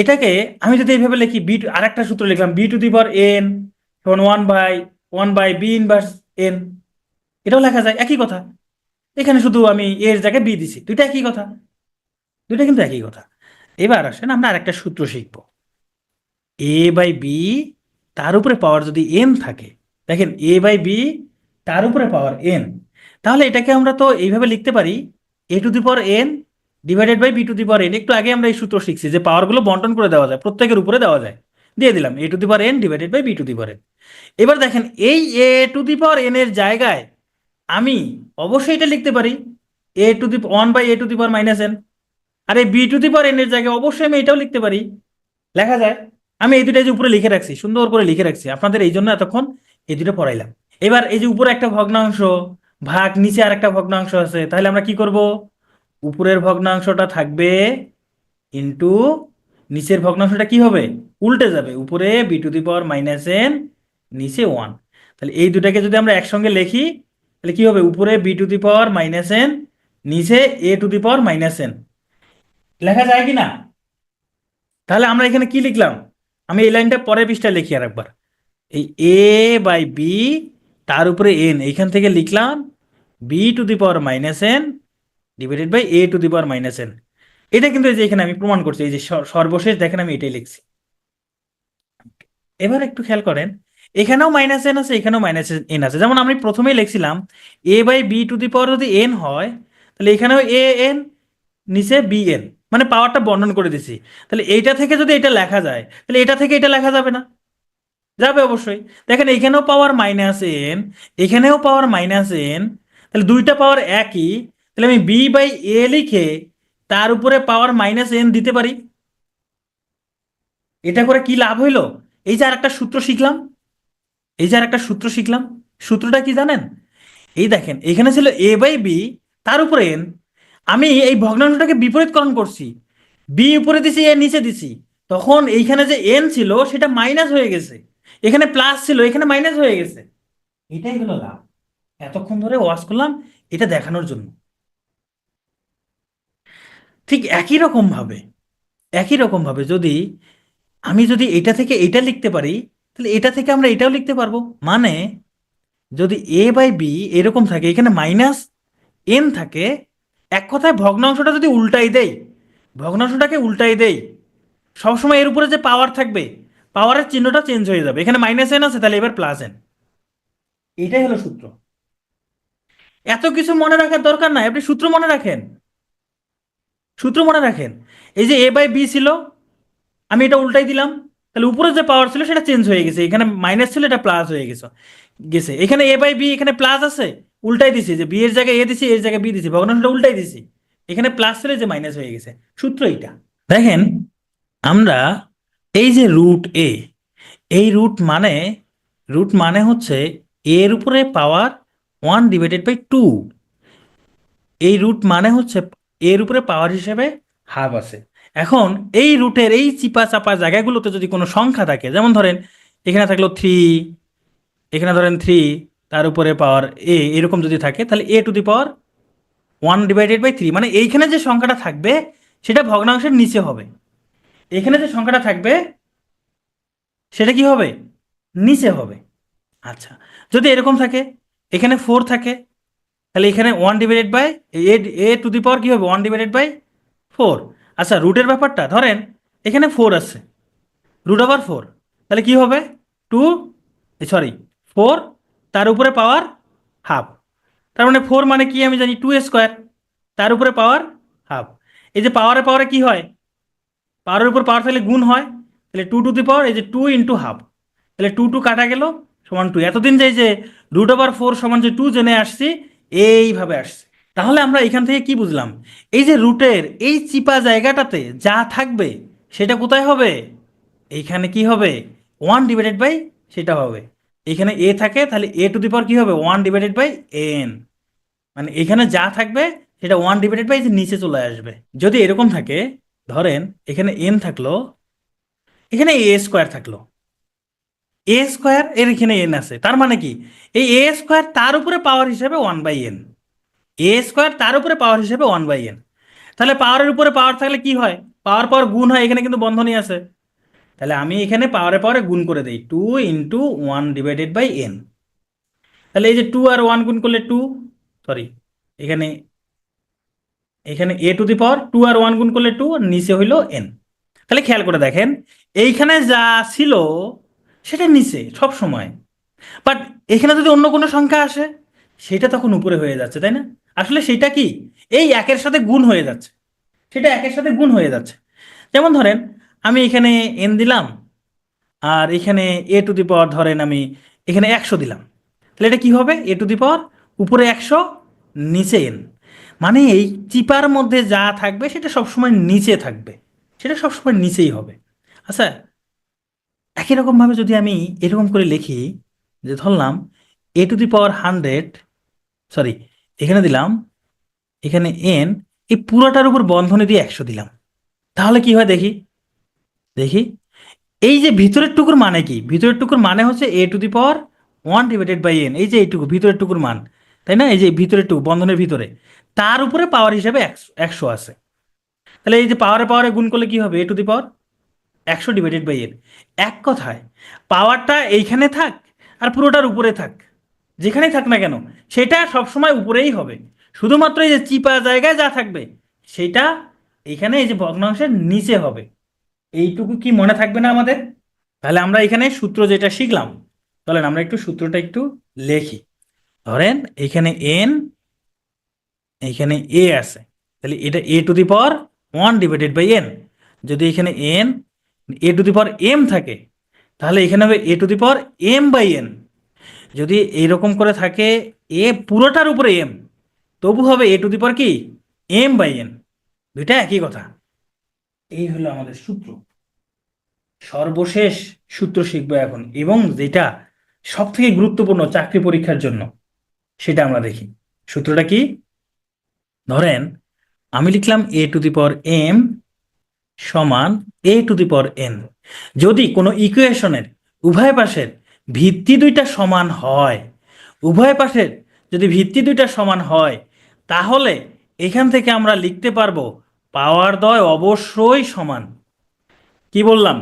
এটাকে আমি যদি এইভাবে লিখি, আর একটা সূত্র লিখলাম b to the power n সমান 1/b−n, এটাও লেখা যায়, একই কথা। এখানে শুধু আমি এর জায়গায় বি দিছি, দুইটা একই কথা, দুইটা কিন্তু একই কথা। এবার আসেন আমরা আরেকটা সূত্র শিখবো, a/b তার উপরে পাওয়ার যদি n থাকে, দেখেন a/b তার উপরে পাওয়ার n, তাহলে এটাকে আমরা তো এইভাবে লিখতে পারি a to the power n divided by b to the power n। একটু আগে আমরা এই সূত্র শিখছি যে পাওয়ারগুলো বন্টন করে দেওয়া যায়, প্রত্যেকের উপরে দেওয়া যায়, দিয়ে দিলাম a to the power n divided by b to the power n। এবার দেখেন এই a to the power n এর জায়গায় আমি অবশ্যই এটা লিখতে পারি 1/a টু দি পাওয়ার-n। আর এই b to the power n এর জায়গায় অবশ্যই আমি এটাও লিখতে পারি, লেখা যায়। আমি এই দুটো যে উপরে লিখে রাখছি, সুন্দর করে লিখে রাখছি, আপনাদের এই জন্য এতক্ষণ এই দুটো পড়াইলাম। এবার এই যে উপরে একটা ভগ্নাংশ ভাগ নিচে আর একটা ভগ্নাংশ আছে, তাহলে আমরা কি করব, উপরের ভগ্নাংশটা থাকবে ইন্টু নিচের ভগ্নাংশটা কি হবে, উল্টে যাবে, উপরে b টু দি পাওয়ার-n, নিচে 1। তাহলে এই দুটাকে যদি আমরা একসঙ্গে লিখি, তাহলে কি হবে, উপরে b টু দি পাওয়ার-n, নিচে a টু দি পাওয়ার-n, লেখা যায় কি না? তাহলে আমরা এখানে কি লিখলাম, আমি এই লাইনটা পরের পৃষ্ঠায় লিখি আর একবার, এই a/b তার উপরে n, এইখান থেকে লিখলাম b to the power divided by a to the power. এটা কিন্তু এই যে এখানে আমি প্রমাণ করছি, এই যে সর্বশেষ দেখেন আমি এটাই লিখছি। এবার একটু খেয়াল করেন, এখানেও -n আছে, এখানেও -n আছে, যেমন আমি প্রথমেই লিখছিলাম a/b টু দি পাওয়ার যদি n হয়, তাহলে এখানেও an, নিচে bn, মানে পাওয়ারটা বর্ণন করে দিছি। তাহলে এইটা থেকে যদি এটা লেখা যায়, তাহলে এটা থেকে এটা লেখা যাবে না? যাবে অবশ্যই। দেখেন এখানেও পাওয়ার -n, এখানেও পাওয়ার -n, তাহলে দুইটা পাওয়ার একই, তাহলে আমি b/a লিখে তার উপরে পাওয়ার -n দিতে পারি। এটা করে কি লাভ হইলো, এই যে আরেকটা সূত্র শিখলাম, এই যে আরেকটা সূত্র শিখলাম, সূত্রটা কি জানেন? এই দেখেন এখানে ছিল a/b তার উপরে n, আমি এই ভগ্নাংশটাকে বিপরীতকরণ করছি, বি উপরে দিছি এ নিচে দিছি, তখন এইখানে যে এন ছিল সেটা মাইনাস হয়ে গেছে, এখানে প্লাস ছিল এখানে মাইনাস হয়ে গেছে। এটাই হলো লাভ, এতক্ষণ ধরে ওয়াজ করলাম এটা দেখানোর জন্য। ঠিক একই রকম ভাবে যদি যদি এটা থেকে এটা লিখতে পারি, তাহলে এটা থেকে আমরা এটাও লিখতে পারবো। মানে যদি a/b এরকম থাকে, এখানে -n থাকে, এক কথায় ভগ্নাংশটা যদি উল্টাই দেই, ভগ্নাংশটাকে উল্টাই দেই, সবসময় এর উপরে যে পাওয়ার থাকবে, পাওয়ারের চিহ্নটা চেঞ্জ হয়ে যাবে, এখানে -n আছে তাহলে এবার +n। এটাই হলো সূত্র, এত কিছু মনে রাখার দরকার নাই, আপনি সূত্র মনে রাখেন, সূত্র মনে রাখেন। এই যে a/b ছিল, আমি এটা উল্টাই দিলাম, তাহলে উপরে যে পাওয়ার ছিল সেটা চেঞ্জ হয়ে গেছে, এখানে মাইনাস ছিল এটা প্লাস হয়ে গেছে গেছে, এখানে a/b এখানে প্লাস আছে, উল্টাই দিছি, যে বি এর জায়গায় এ দিছি, এর জায়গায় বি দিছি, ভগ্নাংশটা উল্টাই দিছি। এখানে প্লাস ছিল, যে মাইনাস হয়ে গেছে। সূত্র এইটা। দেখেন আমরা এই যে রুট এ, এই রুট মানে হচ্ছে এর উপরে পাওয়ার 1/2। এই রুট মানে হচ্ছে এর উপরে পাওয়ার হিসেবে হাফ আছে। এখন এই রুটের এই চিপা চাপা জায়গাগুলোতে যদি কোনো সংখ্যা থাকে, যেমন ধরেন এখানে থাকলো 3, এখানে ধরেন 3, তার উপরে পাওয়ার এরকম যদি থাকে, তাহলে A⁴ 1/3, মানে এইখানে যে সংখ্যাটা থাকবে সেটা ভগ্নাংশের নিচে হবে। এখানে যে সংখ্যাটা থাকবে সেটা কি হবে? নিচে হবে। আচ্ছা, যদি এরকম থাকে, এখানে 4 থাকে, তাহলে এখানে 1/, A⁴ কি হবে? 1/4। আচ্ছা, রুটের ব্যাপারটা ধরেন এখানে 4 আছে, √4, তাহলে কি হবে? 2, সরি 4, তার উপরে পাওয়ার হাফ। তার মানে 4 মানে কি আমি জানি 2² তার উপরে পাওয়ার হাফ। এই যে পাওয়ারে পাওয়ারে কি হয়? পাওয়ারের উপর পাওয়ার থাকলে গুণ হয়, তাহলে 2 এই যে 2 × ½ তাহলে 2 কাটা গেল সমান 2। এতদিন যে √4 সমান যে 2 জেনে আসছি, এইভাবে আসছে। তাহলে আমরা এখান থেকে কি বুঝলাম? এই যে রুটের এই চিপা জায়গাটাতে যা থাকবে সেটা কোথায় হবে? এইখানে কি হবে? 1/, সেটা হবে। এখানে এ থাকে, তাহলে A⁴ কি হবে? 1/n। মানে এখানে যা থাকবে সেটা 1/, যে নিচে চলে আসবে। যদি এরকম থাকে, ধরেন এখানে n থাকলো, এখানে A² থাকলো, A² এর এখানে n আছে, তার মানে কি এই A² তার উপরে পাওয়ার হিসেবে 1/n, A² তার উপরে পাওয়ার হিসেবে 1/n। তাহলে পাওয়ারের উপরে পাওয়ার থাকলে কি হয়? পাওয়ার পাওয়ার গুণ হয়, এখানে কিন্তু বন্ধনী আছে। তাহলে আমি এখানে পাওয়ারে পাওয়ারে গুণ করে দিই, 2 × 1/n। তাহলে এই যে 2 আর 1 গুণ করলে 2, সরি, এখানে এখানে A⁴ 2 আর 1 গুণ করলে 2, আর নিচে হইল n। তাহলে খেয়াল করে দেখেন, এইখানে যা ছিল সেটা নিচে সব সময়, বাট এখানে যদি অন্য কোনো সংখ্যা আসে সেটা তখন উপরে হয়ে যাচ্ছে, তাই না? আসলে সেটা কি? এই একের সাথে গুণ হয়ে যাচ্ছে, সেটা একের সাথে গুণ হয়ে যাচ্ছে। যেমন ধরেন আমি এখানে n দিলাম, আর এখানে A⁴ ধরেন আমি এখানে 100 দিলাম, তাহলে এটা কি হবে? A⁴ উপরে 100, নিচে n। মানে এই চিপার মধ্যে যা থাকবে সেটা সবসময় নিচে থাকবে, সেটা সবসময় নিচেই হবে। আচ্ছা, একই রকমভাবে যদি আমি এরকম করে লিখি, যে ধরলাম A⁴ 100, সরি, এখানে দিলাম, এখানে n, এই পুরোটার উপর বন্ধনী দিয়ে 100 দিলাম, তাহলে কি হয় দেখি? দেখি, এই যে ভিতরের টুকুর মানে কি? ভিতরের টুকুর মানে হচ্ছে A⁴ 1/n, এই যে এইটুকু ভিতরের টুকুর মান, তাই না? এই যে ভিতরের টুকু বন্ধনের ভিতরে, তার উপরে পাওয়ার হিসাবে 100 আছে। তাহলে এই যে পাওয়ারে পাওয়ারে গুণ করলে কি হবে? A⁴ 100/n। এক কথায় পাওয়ারটা এইখানে থাক আর পুরোটার উপরে থাক, যেখানেই থাক না কেন সেটা সবসময় উপরেই হবে। শুধুমাত্র এই যে চিপা জায়গায় যা থাকবে সেটা এইখানে এই যে ভগ্নাংশের নিচে হবে। এইটুকু কি মনে থাকবে না আমাদের? তাহলে আমরা এখানে সূত্র যেটা শিখলাম, চলেন আমরা একটু সূত্রটা একটু লেখি। ধরেন এখানে n, এখানে a আছে, তাহলে এটা A⁴ 1/n। যদি এখানে A⁴m থাকে, তাহলে এখানে হবে A⁴m/n। যদি এইরকম করে থাকে পুরোটার উপরে m, তবু হবে A⁴ কি? m/n। দুইটা একই কথা। এই হলো আমাদের সূত্র। সর্বশেষ সূত্র শিখবো এখন, এবং যেটা সব থেকে গুরুত্বপূর্ণ চাকরি পরীক্ষার জন্য, সেটা আমরা দেখি। সূত্রটা কি? ধরেন আমি লিখলাম A⁴m সমান A⁴n। যদি কোনো ইকুয়েশনের উভয় পাশের ভিত্তি দুইটা সমান হয়, উভয় পাশের যদি ভিত্তি দুইটা সমান হয়, তাহলে এখান থেকে আমরা লিখতে পারবো পাওয়ার দ্বয় অবশ্যই সমান। কি বললাম?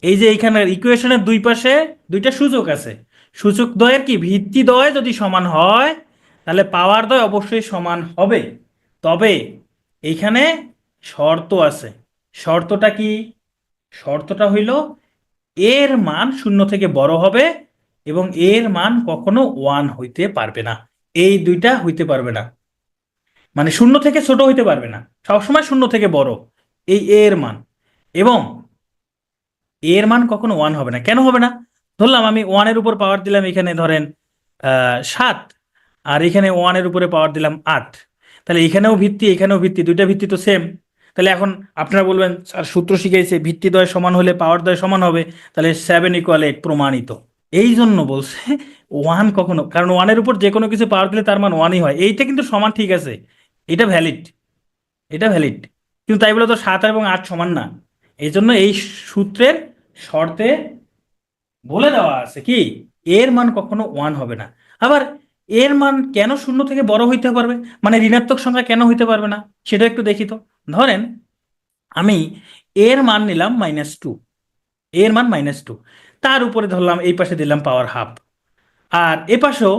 এই যে এইখানের ইকুয়েশনের দুই পাশে দুইটা সূচক আছে, সূচক দ্বয়ের কি ভিত্তি দ্বয় যদি সমান হয়, তাহলে পাওয়ার দ্বয় অবশ্যই সমান হবে। তবে এইখানে শর্ত আছে। শর্তটা কি? শর্তটা হইল এর মান 0 থেকে বড় হবে, এবং এর মান কখনো 1 হইতে পারবে না। এই দুইটা হইতে পারবে না, মানে 0 থেকে ছোট হইতে পারবে না, সবসময় 0 থেকে বড় এই এর মান। এবং এর মান কখনো 1 হবে না। কেন হবে না? ধরলাম আমি 1 এর উপর পাওয়ার দিলাম, এখানে ধরেন 7, আর এখানে 1-এর উপরে পাওয়ার দিলাম 8, তাহলে এখানেও ভিত্তি এখানেও ভিত্তি, দুইটা ভিত্তি তো সেম। তাহলে এখন আপনারা বলবেন স্যার সূত্র শিখাইছে ভিত্তি দ্বয় সমান হলে পাওয়ার দ্বয় সমান হবে, তাহলে 7 = 8 প্রমাণিত। এই জন্য বলছে ওয়ান কখনো, কারণ 1-এর উপর যে কোনো কিছু পাওয়ার দিলে তার মান 1-ই হয়, এইটা কিন্তু সমান, ঠিক আছে, এটা ভ্যালিড, এটা ভ্যালিড, কিন্তু তাই বলে তো 7 এবং 8 সমান না। এই জন্য এই সূত্রের শর্তে বলে দেওয়া আছে কি এর মান কখনো 1 হবে না। আবার এর মান কেন শূন্য থেকে বড় হইতে পারবে, মানে ঋণাত্মক সংখ্যা কেন হইতে পারবে না, সেটা একটু দেখি তো। ধরেন আমি এর মান নিলাম -2, এর মান -2, তার উপরে ধরলাম এই পাশে দিলাম পাওয়ার হাফ, আর এ পাশেও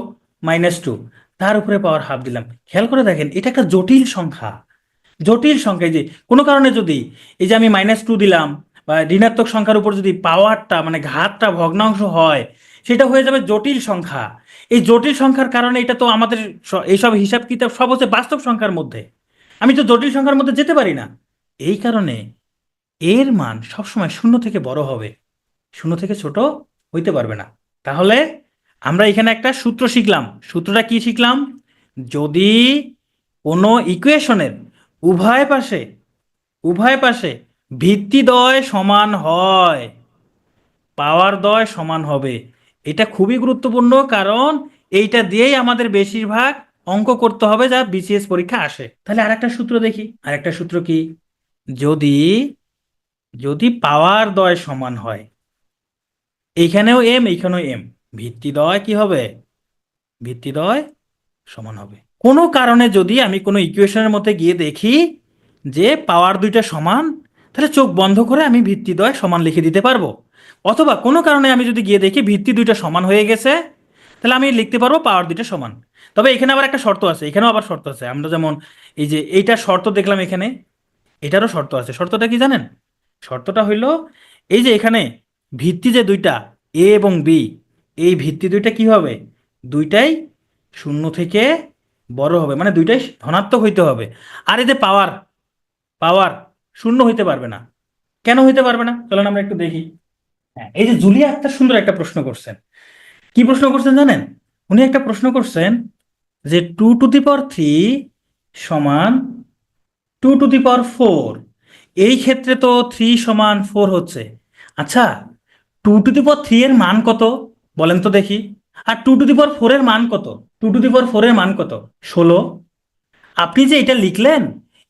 -2, তার উপরে পাওয়ার হাফ দিলাম। খেয়াল করে দেখেন এটা একটা জটিল সংখ্যা, জটিল সংখ্যা। এই যে কোনো কারণে যদি এই যে আমি -2 দিলাম, বা ঋণাত্মক সংখ্যার উপর যদি পাওয়ারটা মানে ঘাতটা ভগ্নাংশ হয়, সেটা হয়ে যাবে জটিল সংখ্যা। এই জটিল সংখ্যার কারণে এটা তো আমাদের এইসব হিসাব কিতাব সব হচ্ছে বাস্তব সংখ্যার মধ্যে, আমি তো জটিল সংখ্যার মধ্যে যেতে পারি না। এই কারণে এর মান সবসময় শূন্য থেকে বড় হবে, শূন্য থেকে ছোট হইতে পারবে না। তাহলে আমরা এখানে একটা সূত্র শিখলাম। সূত্রটা কি শিখলাম? যদি কোনো ইকুয়েশনের উভয় পাশে উভয় পাশে ভিত্তিদ্বয় সমান হয়, পাওয়ার দ্বয় সমান হবে। এটা খুবই গুরুত্বপূর্ণ, কারণ এইটা দিয়েই আমাদের বেশিরভাগ অঙ্ক করতে হবে যা বিসিএস পরীক্ষা আসে। তাহলে আরেকটা সূত্র দেখি, আরেকটা সূত্র কি, যদি যদি পাওয়ার দ্বয় সমান হয়, এইখানেও এম এইখানেও এম, ভিত্তিদ্বয় কি হবে? ভিত্তিদ্বয় সমান হবে। কোনো কারণে যদি আমি কোনো ইকুয়েশনের মধ্যে গিয়ে দেখি যে পাওয়ার দুইটা সমান, তাহলে চোখ বন্ধ করে আমি ভিত্তিদ্বয় সমান লিখে দিতে পারবো। অথবা কোনো কারণে আমি যদি গিয়ে দেখি ভিত্তি দুইটা সমান হয়ে গেছে, তাহলে আমি লিখতে পারবো পাওয়ার দুইটা সমান। তবে এখানে আবার একটা শর্ত আছে, এখানেও আবার শর্ত আছে। আমরা যেমন এই যে এইটা শর্ত দেখলাম, এখানে এটারও শর্ত আছে। শর্তটা কি জানেন? শর্তটা হইল এই যে এখানে ভিত্তি যে দুইটা এ এবং বি, এই ভিত্তি দুইটা কি হবে? দুইটাই শূন্য থেকে বড় হবে, মানে দুইটাই ধনাত্মক হইতে হবে। আর এই যে পাওয়ার, পাওয়ার শূন্য হইতে পারবে না। কেন হইতে পারবে না চলেন আমরা একটু দেখি। হ্যাঁ, এই যে জুলিয়া একটা সুন্দর একটা প্রশ্ন করছেন। কি প্রশ্ন করছেন জানেন? উনি একটা প্রশ্ন করছেন যে 2^3 সমান 2^4, এই ক্ষেত্রে তো 3 = 4 হচ্ছে। আচ্ছা, 2^3 এর মান কত বলেন তো দেখি? আর 2^4 এর মান কত? 2^4 এর মান কত? 16। আপনি যে এটা লিখলেন,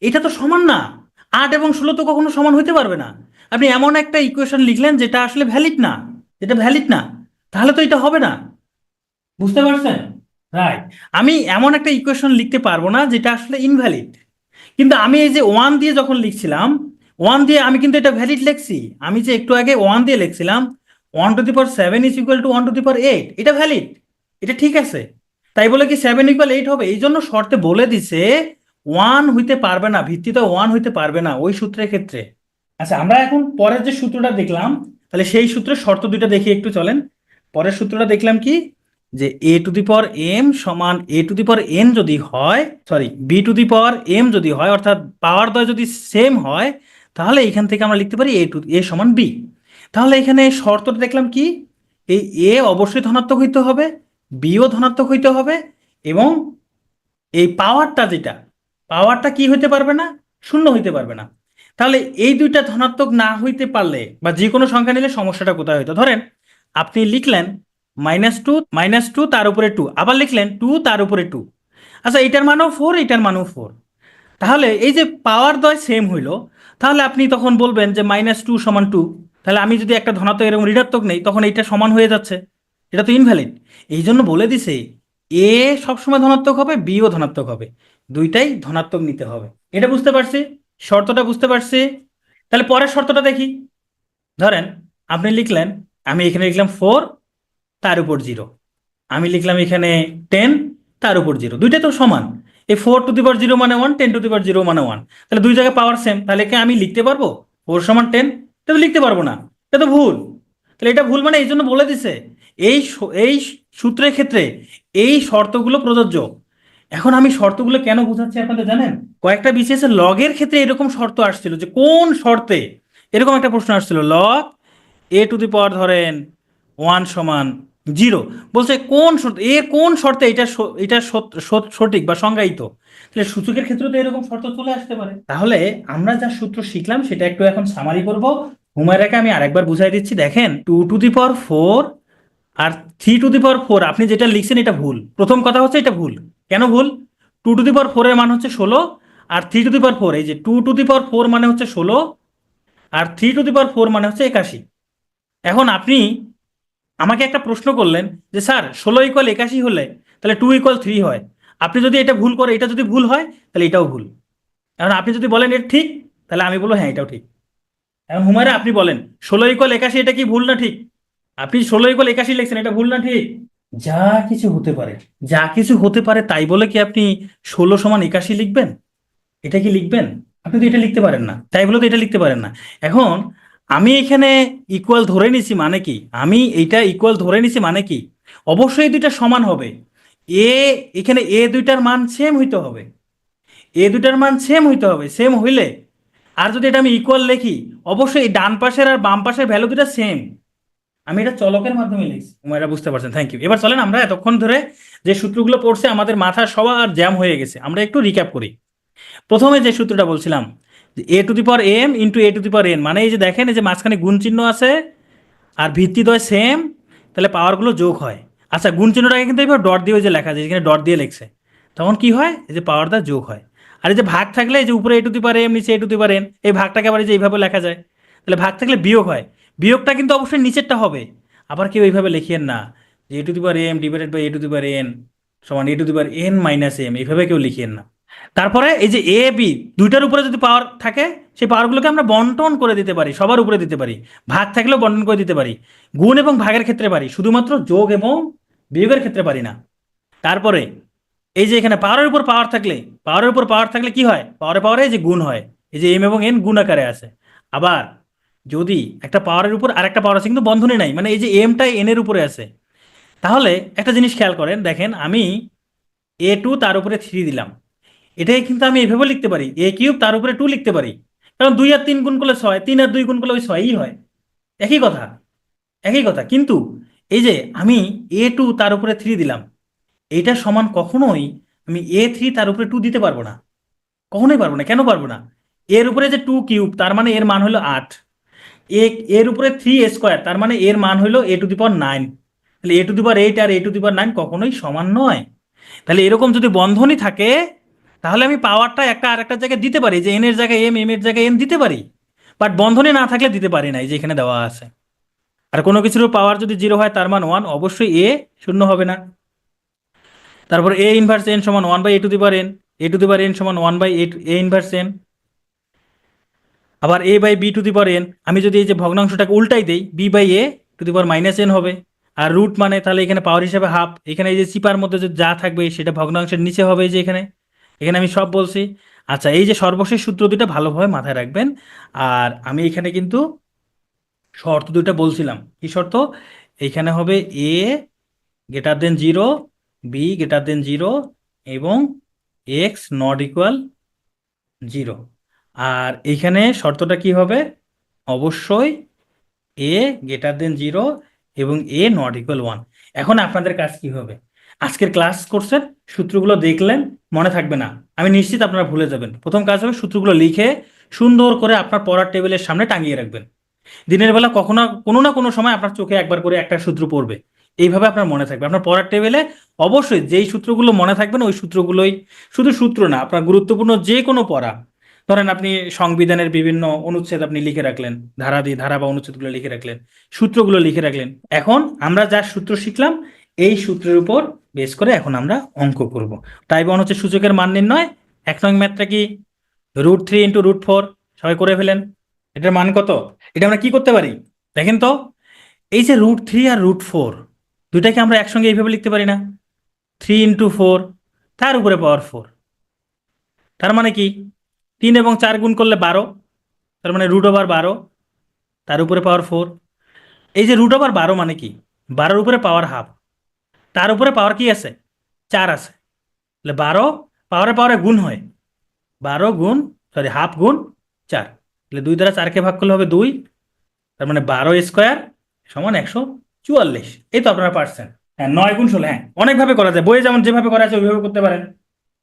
এটা তো সমান না। 8 এবং 16 তো কখনো সমান হইতে পারবে না। আপনি এমন একটা ইকুয়েশন লিখলেন যেটা আসলে ভ্যালিড না, যেটা ভ্যালিড না, তাহলে তো এটা হবে না। বুঝতে পারছেন? রাইট। আমি এমন একটা ইকুয়েশন লিখতে পারবো না যেটা আসলে ইনভ্যালিড। কিন্তু আমি এই যে 1 দিয়ে যখন লিখছিলাম, 1 দিয়ে আমি কিন্তু এটা ভ্যালিড লিখছি। আমি যে একটু আগে 1 দিয়ে লিখছিলাম 1^7 = 1^8, এটা ভ্যালিড, এটা ঠিক আছে। তাই বলে কি 7 = 8 হবে? এই জন্য শর্তে বলে দিছে 1 হইতে পারবে না, ভিত্তিতে 1 হইতে পারবে না ওই সূত্রের ক্ষেত্রে। আচ্ছা, আমরা এখন পরের যে সূত্রটা দেখলাম, তাহলে সেই সূত্রের শর্ত দুইটা দেখি একটু চলেন। পরের সূত্রটা দেখলাম কি, যে a⁴m সমান a⁴n যদি হয়, সরি b⁴m যদি হয়, অর্থাৎ পাওয়ার দ্বয় যদি সেম হয়, তাহলে এখান থেকে আমরা লিখতে পারি a সমান b। তাহলে এখানে শর্তটা দেখলাম কি, এই a অবশ্যই ধনাত্মক হইতে হবে, বিও ধনাত্মক হইতে হবে, এবং এই পাওয়ারটা যেটা, পাওয়ারটা কি হইতে পারবে না? শূন্য হইতে পারবে না। তাহলে এই দুইটা ধনাত্মক না হইতে পারলে, বা যে কোনো সংখ্যা নিলে সমস্যাটা কোথায় হইতো? ধরেন আপনি লিখলেন -2 তার উপরে 2, আবার লিখলেন 2 তার উপরে 2। আচ্ছা, এটার মানও 4, এটার মানও 4, তাহলে এই যে পাওয়ার দ্বয় সেম হইলো, তাহলে আপনি তখন বলবেন যে -2 = 2। তাহলে আমি যদি একটা ধনাত্মক এরকম ঋণাত্মক নেই, তখন এটা সমান হয়ে যাচ্ছে, এটা তো ইনভ্যালিড। এই জন্য বলে দিছে এ সবসময় ধনাত্মক হবে, বিও ধনাত্মক হবে, দুইটাই ধনাত্মক নিতে হবে। এটা বুঝতে পারছি, শর্তটা বুঝতে পারছি। তাহলে পরের শর্তটা দেখি। ধরেন আপনি লিখলেন, আমি এখানে লিখলাম 4 তার উপর 0, আমি লিখলাম এখানে 10 তার উপর 0, দুইটা তো সমান। এই 4^0 মানে 1, 10^0 মানে 1, তাহলে দুই জায়গায় পাওয়ার সেম, তাহলে কি আমি লিখতে পারবো 4 = 10? এটা তো লিখতে পারবো না, এটা তো ভুল। তাহলে এটা ভুল, মানে এই জন্য বলে দিছে এই সূত্রের ক্ষেত্রে এই শর্তগুলো প্রযোজ্য। এখন আমি শর্তগুলো কেন বোঝাচ্ছি আপনাদের জানেন? কয়েকটা বিসিএস এর লগের ক্ষেত্রে এরকম শর্ত আসছিল, যে কোন শর্তে এরকম একটা প্রশ্ন আসছিল, লগ a⁴ ধরেন 1 সমান জিরো। বলছে কোন শর্ত, কোন শর্তে এটা সঠিক বা সংজ্ঞায়িত। তাহলে সূচকের ক্ষেত্রে তো এরকম শর্ত চলে আসতে পারে। তাহলে আমরা যা সূত্র শিখলাম সেটা একটু এখন সামারি করব। হুমায়রাকে আমি আরেকবার বুঝাই দিচ্ছি। দেখেন 2^4 আর 3^4 আপনি যেটা লিখছেন এটা ভুল। প্রথম কথা হচ্ছে এটা ভুল। কেন ভুল? 2^4 এর মান হচ্ছে 16, আর 3^4, এই যে 2^4 মানে হচ্ছে 16, আর 3^4 মানে হচ্ছে 81। এখন আপনি আমাকে একটা প্রশ্ন করলেন যে স্যার 16 = 81 হলে তাহলে 2 = 3 হয়। আপনি যদি এটা ভুল করে, এটা যদি ভুল হয় তাহলে এটাও ভুল। এখন আপনি যদি বলেন এটা ঠিক, তাহলে আমি বলবো হ্যাঁ এটাও ঠিক। এখন হুমায়রা আপনি বলেন 16 = 81 এটা কি ভুল না ঠিক? আপনি 16 = 81 লিখছেন, এটা ভুল না ঠিক? যা কিছু হতে পারে, যা কিছু হতে পারে তাই বলে কি আপনি 16 = 81 লিখবেন? এটা কি লিখবেন? আপনি তো এটা লিখতে পারেন না, তাই বলে তো এটা লিখতে পারেন না। এখন আমি এখানে ইকুয়াল ধরে নিছি মানে কি, আমি এইটা ইকুয়াল ধরে নিছি মানে কি, অবশ্যই দুইটা সমান হবে। এ, এখানে দুইটার মান সেম হইতে হবে। দুইটার মান সেম হইতে হবে। সেম হইলে, আর যদি এটা আমি ইকুয়াল লিখি, অবশ্যই এই ডান পাশের আর বাম পাশের ভ্যালু দুটা সেম। আমি এটা চলকের মাধ্যমে লিখছি। তোমরা বুঝতে পারছেন, থ্যাংক ইউ। এবার চলেন আমরা এতক্ষণ ধরে যে সূত্রগুলো পড়ছে আমাদের মাথা সবার জ্যাম হয়ে গেছে, আমরা একটু রিক্যাপ করি। প্রথমে যে সূত্রটা বলছিলাম, a⁴m × a⁴n, মানে এই যে দেখেন এই যে মাঝখানে গুণ চিহ্ন আছে আর ভিত্তিদ্বয় সেম, তাহলে পাওয়ারগুলো যোগ হয়। আচ্ছা, গুণ চিহ্নটাকে কিন্তু এইভাবে ডট দিয়ে ওই যে লেখা যায়, এখানে ডট দিয়ে লেখছে, তখন কি হয়, এই যে পাওয়ারটা যোগ হয়। আর এই যে ভাগ থাকলে, এই যে উপরে a⁴m নিচে a⁴n, এই ভাগটাকে আবার এই যে এইভাবে লেখা যায়। তাহলে ভাগ থাকলে বিয়োগ হয়, বিয়োগটা কিন্তু অবশ্যই নিচেরটা হবে। আবার কেউ এইভাবে লিখিয়েন না যে a⁴m/a⁴n সমান a⁴n - m, এইভাবে কেউ লিখিয়েন না। তারপরে এই যে এ বি দুইটার উপরে যদি পাওয়ার থাকে, সেই পাওয়ারগুলোকে আমরা বন্টন করে দিতে পারি, সবার উপরে দিতে পারি। ভাগ থাকলেও বন্টন করে দিতে পারি। গুণ এবং ভাগের ক্ষেত্রে পারি, শুধুমাত্র যোগ এবং বিয়োগের ক্ষেত্রে পারি না। তারপরে এই যে এখানে পাওয়ারের উপর পাওয়ার থাকলে কি হয়, পাওয়ারে পাওয়ারে এই যে গুণ হয়, এই যে এম এবং এন গুণ আকারে আছে। আবার যদি একটা পাওয়ারের উপর আর একটা পাওয়ার আছে কিন্তু বন্ধনী নাই, মানে এই যে এমটা এন এর উপরে আছে, তাহলে একটা জিনিস খেয়াল করেন, দেখেন আমি a2 তার উপরে 3 দিলাম, এটাই কিন্তু আমি এভাবে লিখতে পারি a³ তার উপরে 2 লিখতে পারি। কারণ 2 আর 3 গুণ করলে 6, 3 আর 2 গুণ করলে ওই 6ই হয়। একই কথা, একই কথা। কিন্তু এই যে আমি a2 তার উপরে 3 দিলাম, এইটা সমান কখনোই আমি a3 তার উপরে 2 দিতে পারবো না। কখনোই পারবো না। কেন পারবো না? এর উপরে যে 2³ তার মানে এর মান হলো 8, এর উপরে 3² তার মানে এর মান হলো a⁹ তাহলে a⁸ আর a⁹ কখনোই সমান নয়। তাহলে এরকম যদি বন্ধনী থাকে, তাহলে আমি পাওয়ারটা একটা আরেকটা জায়গায় দিতে পারি, যে এন এর জায়গায় এম, এম এর জায়গায় এন দিতে পারি। বাট বন্ধনী না থাকলে দিতে পারি না, এই যে এখানে দেওয়া আছে। আর কোনো কিছুর পাওয়ার যদি 0 হয় তার মান 1, অবশ্যই এ শূন্য হবে না। তারপর a−n সমান 1/a⁴n, a⁴n সমান 1/a⁴n। আবার a/b⁴n, আমি যদি এই যে ভগ্নাংশটাকে উল্টাই দেই, b/a⁻n হবে। আর রুট মানে তাহলে এখানে পাওয়ার হিসাবে হাফ, এখানে এই যে চিপার মধ্যে যে যা থাকবে সেটা ভগ্নাংশের নিচে হবে, এই যে এখানে, এখানে আমি সব বলছি। আচ্ছা, এই যে সর্বশেষ সূত্র দুটো ভালোভাবে মাথায় রাখবেন। আর আমি এখানে কিন্তু শর্ত দুটো বলছিলাম, কি শর্ত? এইখানে হবে a>0, b>0 এবং x ≠ 0। আর এইখানে শর্তটা কি হবে? অবশ্যই a>0 এবং a ≠ 1। এখন আপনাদের কাজ কি হবে? আজকের ক্লাস করছেন, সূত্রগুলো দেখলেন, মনে থাকবে না, আমি নিশ্চিত আপনারা ভুলে যাবেন। প্রথম কাজ হবে সূত্রগুলো লিখে সুন্দর করে আপনার পড়ার টেবিলের সামনে টাঙিয়ে রাখবেন। দিনের বেলা কখনো কোনো না কোনো সময় আপনার চোখে একবার করে একটা সূত্র পড়বে, এইভাবে আপনার মনে থাকবে। আপনার পড়ার টেবিলে অবশ্যই যেই সূত্রগুলো মনে থাকবেন ওই সূত্রগুলোই, শুধু সূত্র না, আপনার গুরুত্বপূর্ণ যে কোনো পড়া, ধরেন আপনি সংবিধানের বিভিন্ন অনুচ্ছেদ আপনি লিখে রাখলেন, ধারা বা অনুচ্ছেদগুলো লিখে রাখলেন, সূত্রগুলো লিখে রাখলেন। এখন আমরা যা সূত্র শিখলাম, এই সূত্রের উপর বেস করে এখন আমরা অঙ্ক করব। টাইপ 1 হচ্ছে সূচকের মান নির্ণয়। 1 নং ম্যাথটা কি? √3 × √4, সবাই করে ফেলেন। এটার মান কত? এটা আমরা কি করতে পারি দেখেন তো, এই যে √3 আর √4 দুইটাকে আমরা একসঙ্গে এইভাবে লিখতে পারি না? 3 × 4 তার উপরে পাওয়ার 4, তার মানে কি 3 এবং 4 গুণ করলে 12, তার মানে √12 তার উপরে পাওয়ার 4। এই যে √12 মানে কি, 12-র উপরে পাওয়ার হাফ, তার উপরে পাওয়ার কি আছে? 4 আছে। তাহলে 12 পাওয়ারে পাওয়ারে গুণ হয়, হাফ গুণ 4, তাহলে 2 দ্বারা 4কে ভাগ করলে হবে 2, তার মানে 12² সমান 104। 44। এই তো আপনারা পারছেন। হ্যাঁ, 9 গুণ 16, হ্যাঁ অনেকভাবে করা যায়, বইয়ে যেমন যেভাবে করা আছে ওইভাবে করতে পারেন,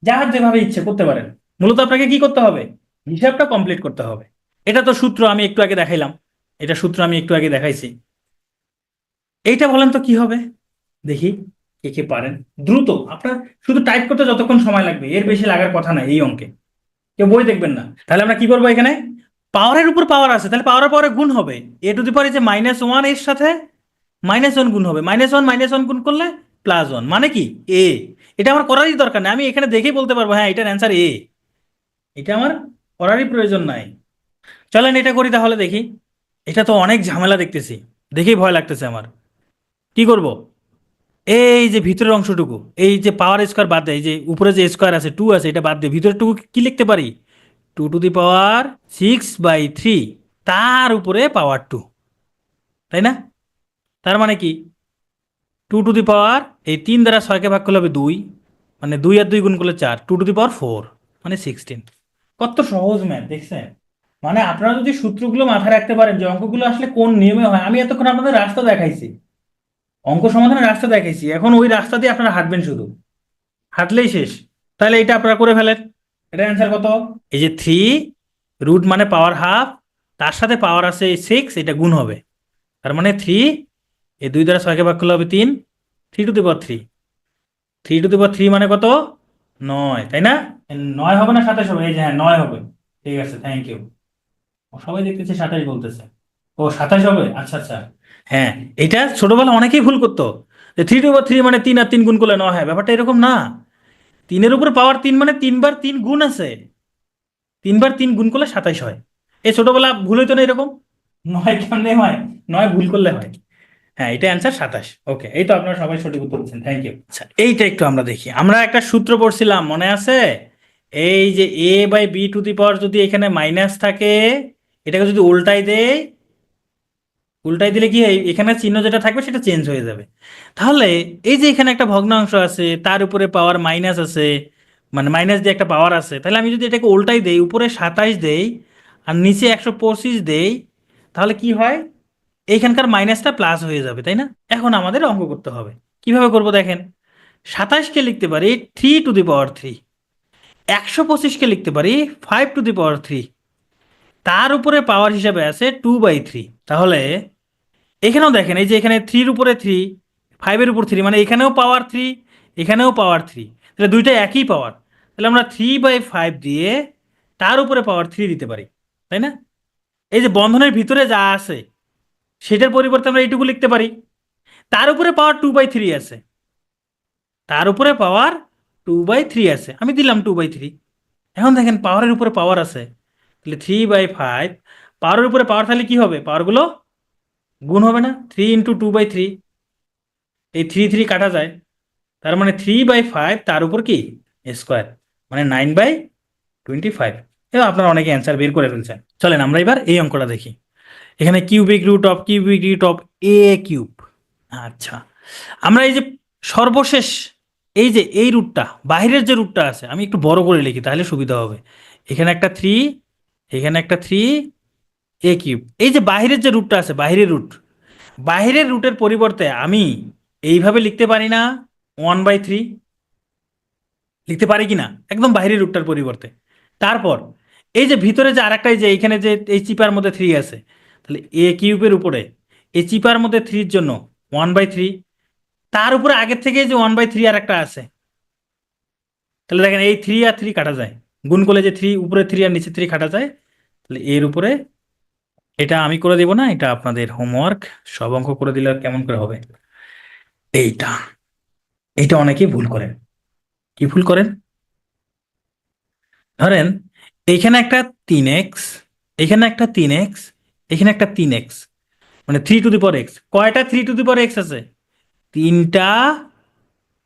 যার যেভাবে ইচ্ছে করতে পারেন। মূলত আপনাকে কি করতে হবে, হিসাবটা কমপ্লিট করতে হবে। এটা তো সূত্র আমি একটু আগে দেখাইলাম, এটা সূত্র আমি একটু আগে দেখাইছি। এইটা বলেন তো কি হবে, দেখি কে কে পারেন দ্রুত। আপনার শুধু টাইপ করতে যতক্ষণ সময় লাগবে এর বেশি লাগার কথা না এই অঙ্কে। কেউ বই দেখবেন না। তাহলে আমরা কি করবো, এখানে পাওয়ারের উপর পাওয়ার আছে, তাহলে পাওয়ারের পরে গুণ হবে। এ টু দি পাওয়ার যে -1 এর সাথে -1 গুণ হবে, -1 গুণ করলে +1 মানে কি এ। এটা আমার করারই দরকার নেই, আমি এখানে দেখেই বলতে পারবো হ্যাঁ এটার অ্যান্সার এ। এটা আমার করারই প্রয়োজন নাই। চলেন এটা করি তাহলে দেখি। এটা তো অনেক ঝামেলা দেখতেছি, দেখেই ভয় লাগতেছে আমার। কি করব, এই যে ভিতরের অংশটুকু, এই যে পাওয়ার স্কোয়ার বাদ দেয়, এই যে উপরে যে স্কোয়ার আছে 2 আছে, এটা বাদ দিয়ে ভিতরেরটুকু কি লিখতে পারি, 2⁶/6 তার উপরে পাওয়ার 2, তাই না? তার মানে কি 2 এই 3 দ্বারা 6কে ভাগ করলে হবে 2, মানে 2 আর 2 গুণ করলে 4, 2⁴ মানে 16। কত সহজ ম্যাথ দেখছেন। মানে আপনারা যদি সূত্রগুলো মাথায় রাখতে পারেন যে অঙ্কগুলো আসলে কোন নিয়মে হয়, আমি এতক্ষণ আপনাদের রাস্তা দেখাইছি, অঙ্ক সমাধানের রাস্তা দেখাইছি, এখন ওই রাস্তা দিয়ে আপনারা হাঁটবেন, শুধু হাঁটলেই শেষ। তাহলে এটা আপনারা করে ফেলেন। এটা অ্যান্সার কত, এই যে 3 মানে পাওয়ার হাফ, তার সাথে পাওয়ার আছে 6, এটা গুণ হবে, তার মানে 3, এই 2 দ্বারা 6কে ভাগ করলে হবে 3, 3⁻³ 3⁻³ মানে কত, 9, তাই না? 9 হবে না 27 হবে, এই যে হ্যাঁ 9 হবে। ঠিক আছে, থ্যাংক ইউ। সবাই দেখতেছি 27 বলতেছে। ও 27 হবে, আচ্ছা আচ্ছা। হ্যাঁ, এটা ছোটবেলা অনেকেই ভুল করতো, যে 3⁻³ মানে 3 আর 3 গুণ করলে 9 হয়, ব্যাপারটা এরকম না। 3-এর উপর পাওয়ার 3 মানে 3 বার 3 গুণ আছে, 3 বার 3 গুণ করলে 27 হয়। এই ছোটবেলা ভুল হইতো না এরকম, 9 কেমনে হয়, 9 ভুল করলে হয়। হ্যাঁ, এটা অ্যান্সার 27। ওকে, এই তো আপনারা সবাই সঠিক উত্তর দিচ্ছেন, থ্যাংক ইউ। আচ্ছা, এইটা একটু আমরা দেখি। আমরা একটা সূত্র পড়ছিলাম মনে আছে, এই যে a/b² যদি এখানে মাইনাস থাকে, এটাকে যদি উল্টাই দেয়, উল্টাই দিলে কি হয়, এখানে চিহ্ন যেটা থাকবে সেটা চেঞ্জ হয়ে যাবে। তাহলে এই যে এখানে একটা ভগ্নাংশ আছে, তার উপরে পাওয়ার মাইনাস আছে, মানে মাইনাস দিয়ে একটা পাওয়ার আছে, তাহলে আমি যদি এটাকে উল্টাই দেই, উপরে 27 দেই আর নিচে 125 দেই, তাহলে কি হয়, এইখানকার মাইনাসটা প্লাস হয়ে যাবে, তাই না? এখন আমাদের অঙ্ক করতে হবে, কিভাবে করব দেখেন। 27কে লিখতে পারি 3⁻³, 125কে লিখতে পারি 5⁻³, তার উপরে পাওয়ার হিসাবে আছে 2/3। তাহলে এখানেও দেখেন, এই যে এখানে 3-এর উপরে 3, 5-এর উপর 3, মানে এখানেও পাওয়ার 3, এখানেও পাওয়ার 3, তাহলে দুইটা একই পাওয়ার। তাহলে আমরা 3/5 দিয়ে তার উপরে পাওয়ার 3 দিতে পারি, তাই না? এই যে বন্ধনের ভিতরে যা আছে সেটার পরিবর্তে আমরা এইটুকু লিখতে পারি, তার উপরে পাওয়ার 2/3 আছে, তার উপরে পাওয়ার 2/3 আছে, আমি দিলাম 2/3। এখন দেখেন পাওয়ারের উপরে পাওয়ার আছে, তাহলে 3/5, পাওয়ারের উপরে পাওয়ার থাকলে কি হবে, পাওয়ারগুলো গুণ হবে না, 3 × 2/3, এই 3 কাটা যায়, তার মানে 3/5 তার উপর কি স্কোয়ার, মানে 9/25। এবার আপনারা অনেকে অ্যান্সার বের করে ফেলছেন। চলেন আমরা এবার এই অঙ্কটা দেখি। এখানে cubic root of a cube. আচ্ছা, আমরা এই যে সর্বশেষ, এই যে এই রুটটা, বাইরের যে রুটটা আছে, আমি একটু বড় করে লিখি তাহলে সুবিধা হবে। এখানে একটা 3, এখানে একটা 3a কিউব, এই যে বাইরের যে রুটটা আছে, বাইরের রুট, বাইরের রুটের পরিবর্তে আমি এইভাবে লিখতে পারি না, 1/3 লিখতে পারি কি না, একদম বাইরের রুটটার পরিবর্তে। তারপর এই যে ভিতরে যে আরেকটা, এই যে এখানে যে এই চিপার মধ্যে 3 আছে, তাহলে a কিউবের উপরে এই চিপার মধ্যে 3-এর জন্য 1/3, তার উপরে আগের থেকে যে 1/3 আর একটা আছে, তাহলে দেখেন এই 3 আর 3 কাটা যায়, গুণ করলে যে 3 উপরে 3 আর নিচে 3 কাটা যায়, তাহলে এর উপরে, এটা আমি করে দেব না, এটা আপনাদের হোমওয়ার্ক, সব অঙ্ক করে দিলে আর কেমন করে হবে। এইটা, এইটা অনেকেই ভুল করেন। কি ভুল করেন, ধরেন এইখানে একটা 3x, এখানে একটা 3x, এখানে একটা 3x, মানে 3⁴x, কয়টা 3⁴x আছে, 3টা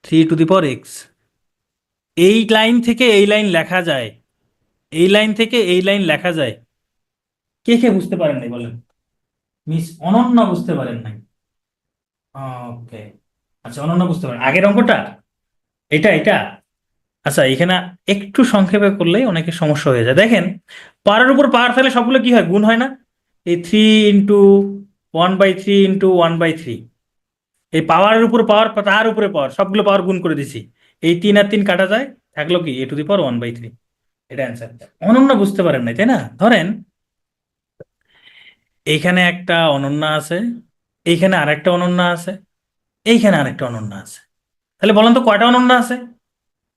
3⁴x। এই লাইন থেকে এই লাইন লেখা যায়, এই লাইন থেকে এই লাইন লেখা যায়। কে কে বুঝতে পারেন নাই বলেন, মিস অনন্য বুঝতে পারেন নাই, ওকে। আচ্ছা, অনন্য বুঝতে পারেন আগের অঙ্কটা, এটা এটা। আচ্ছা, এখানে একটু সংক্ষেপে করলেই অনেকের সমস্যা হয়ে যায়। দেখেন পাওয়ারের উপর পাওয়ার ফেলে সবগুলো কি হয়, গুণ হয় না, এই 3 × 1/3 × 1/3, এই পাওয়ারের উপর পাওয়ার, তার উপরে পাওয়ার, সবগুলো পাওয়ার গুণ করে দিছি। এই 3 আর 3 কাটা যায়, থাকলো কি a⁴ 1/3। এটা অ্যান্সার। অনন্য বুঝতে পারেন নাই তাই না? ধরেন এইখানে একটা অনন্য আছে, এইখানে আরেকটা অনন্য আছে, এইখানে আরেকটা অনন্য আছে। তাহলে বলেন তো কয়টা অনন্য আছে?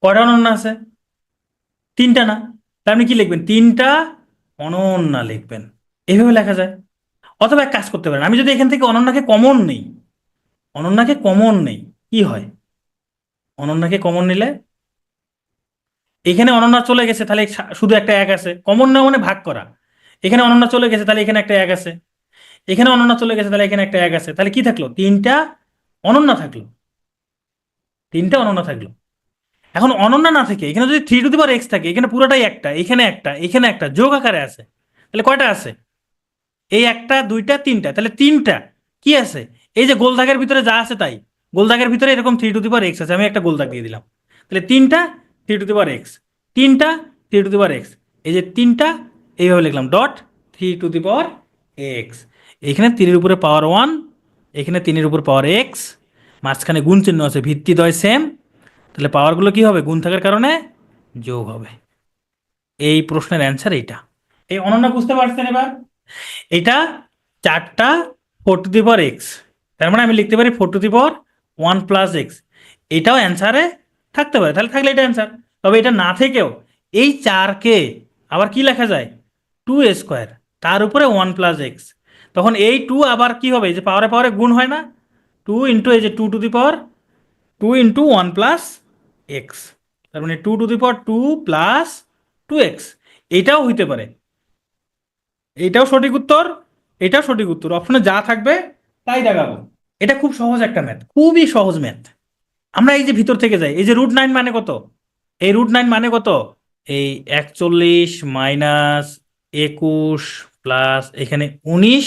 কয়টা অনন্য আছে? 3টা না? তাহলে আপনি কি লিখবেন? 3টা অনন্য লিখবেন। এইভাবে লেখা যায়। অথবা এক কাজ করতে পারেন, আমি যদি এখান থেকে অনন্যাকে কমন নেই, অনন্যাকে কমন নেই, কি হয়? অনন্যাকে কমন নিলে এখানে অনন্যা চলে গেছে, তাহলে শুধু একটা এক আছে। কমন নেওয়া মানে ভাগ করা। এখানে অনন্যা চলে গেছে, তাহলে এখানে একটা এক আছে। এখানে অনন্যা চলে গেছে, তাহলে এখানে একটা এক আছে। তাহলে কি থাকলো? 3টা অনন্যা থাকলো। 3টা অনন্যা থাকলো। এখন অনন্যা না থেকে এখানে যদি three two the power x থাকে, এখানে পুরোটাই একটা, এখানে একটা, এখানে একটা, যোগ আকারে আছে। তাহলে কয়টা আছে? এই একটা, দুইটা, 3টা। তাহলে 3টা কি আছে? এই যে গোল দাগের ভিতরে যা আছে তাই। গোল দাগের ভিতরে এরকম three two the power x আছে, আমি একটা গোল দাগ দিয়ে দিলাম। তাহলে 3টা three two the power x, 3টা three two the power x, এই যে 3টা, এইভাবে লিখলাম dot three two the power x। এখানে 3-এর উপরে পাওয়ার 1, এখানে 3-এর উপর পাওয়ার x, মাঝখানে গুণ চিহ্ন আছে, ভিত্তিদ্বয় সেম। তাহলে পাওয়ারগুলো কি হবে? গুণ থাকার কারণে যোগ হবে। এই প্রশ্নের অ্যান্সার এইটা। এই অনন্য বুঝতে পারছেন এবার? এটা 4টা 4 টু দি পাওয়ার x, তার মানে আমি লিখতে পারি 4 টু দি পাওয়ার 1 + x। এটাও অ্যান্সারে থাকতে পারে, তাহলে থাকলে এটা অ্যান্সার। তবে এটা না থেকেও এই 4কে আবার কি লেখা যায়? 2 স্কোয়ার, তার উপরে 1 + x। তখন এই 2 আবার কি হবে? এই যে পাওয়ারে পাওয়ারে গুণ হয় না? 2 ইন্টু এই যে 2 টু দি পাওয়ার 2 × 1 + x, তার মানে 2 টু দি পাওয়ার 2 + 2x। এইটাও হইতে পারে। এইটাও সঠিক উত্তর, এটাও সঠিক উত্তর। অপশনে যা থাকবে তাই দেখাবো। এটা খুব সহজ একটা ম্যাথ, খুবই সহজ ম্যাথ। আমরা এই যে ভিতর থেকে যাই, এই যে √9 মানে কত? এই √9 মানে কত? এই 41 মাইনাস 21 প্লাস এখানে 19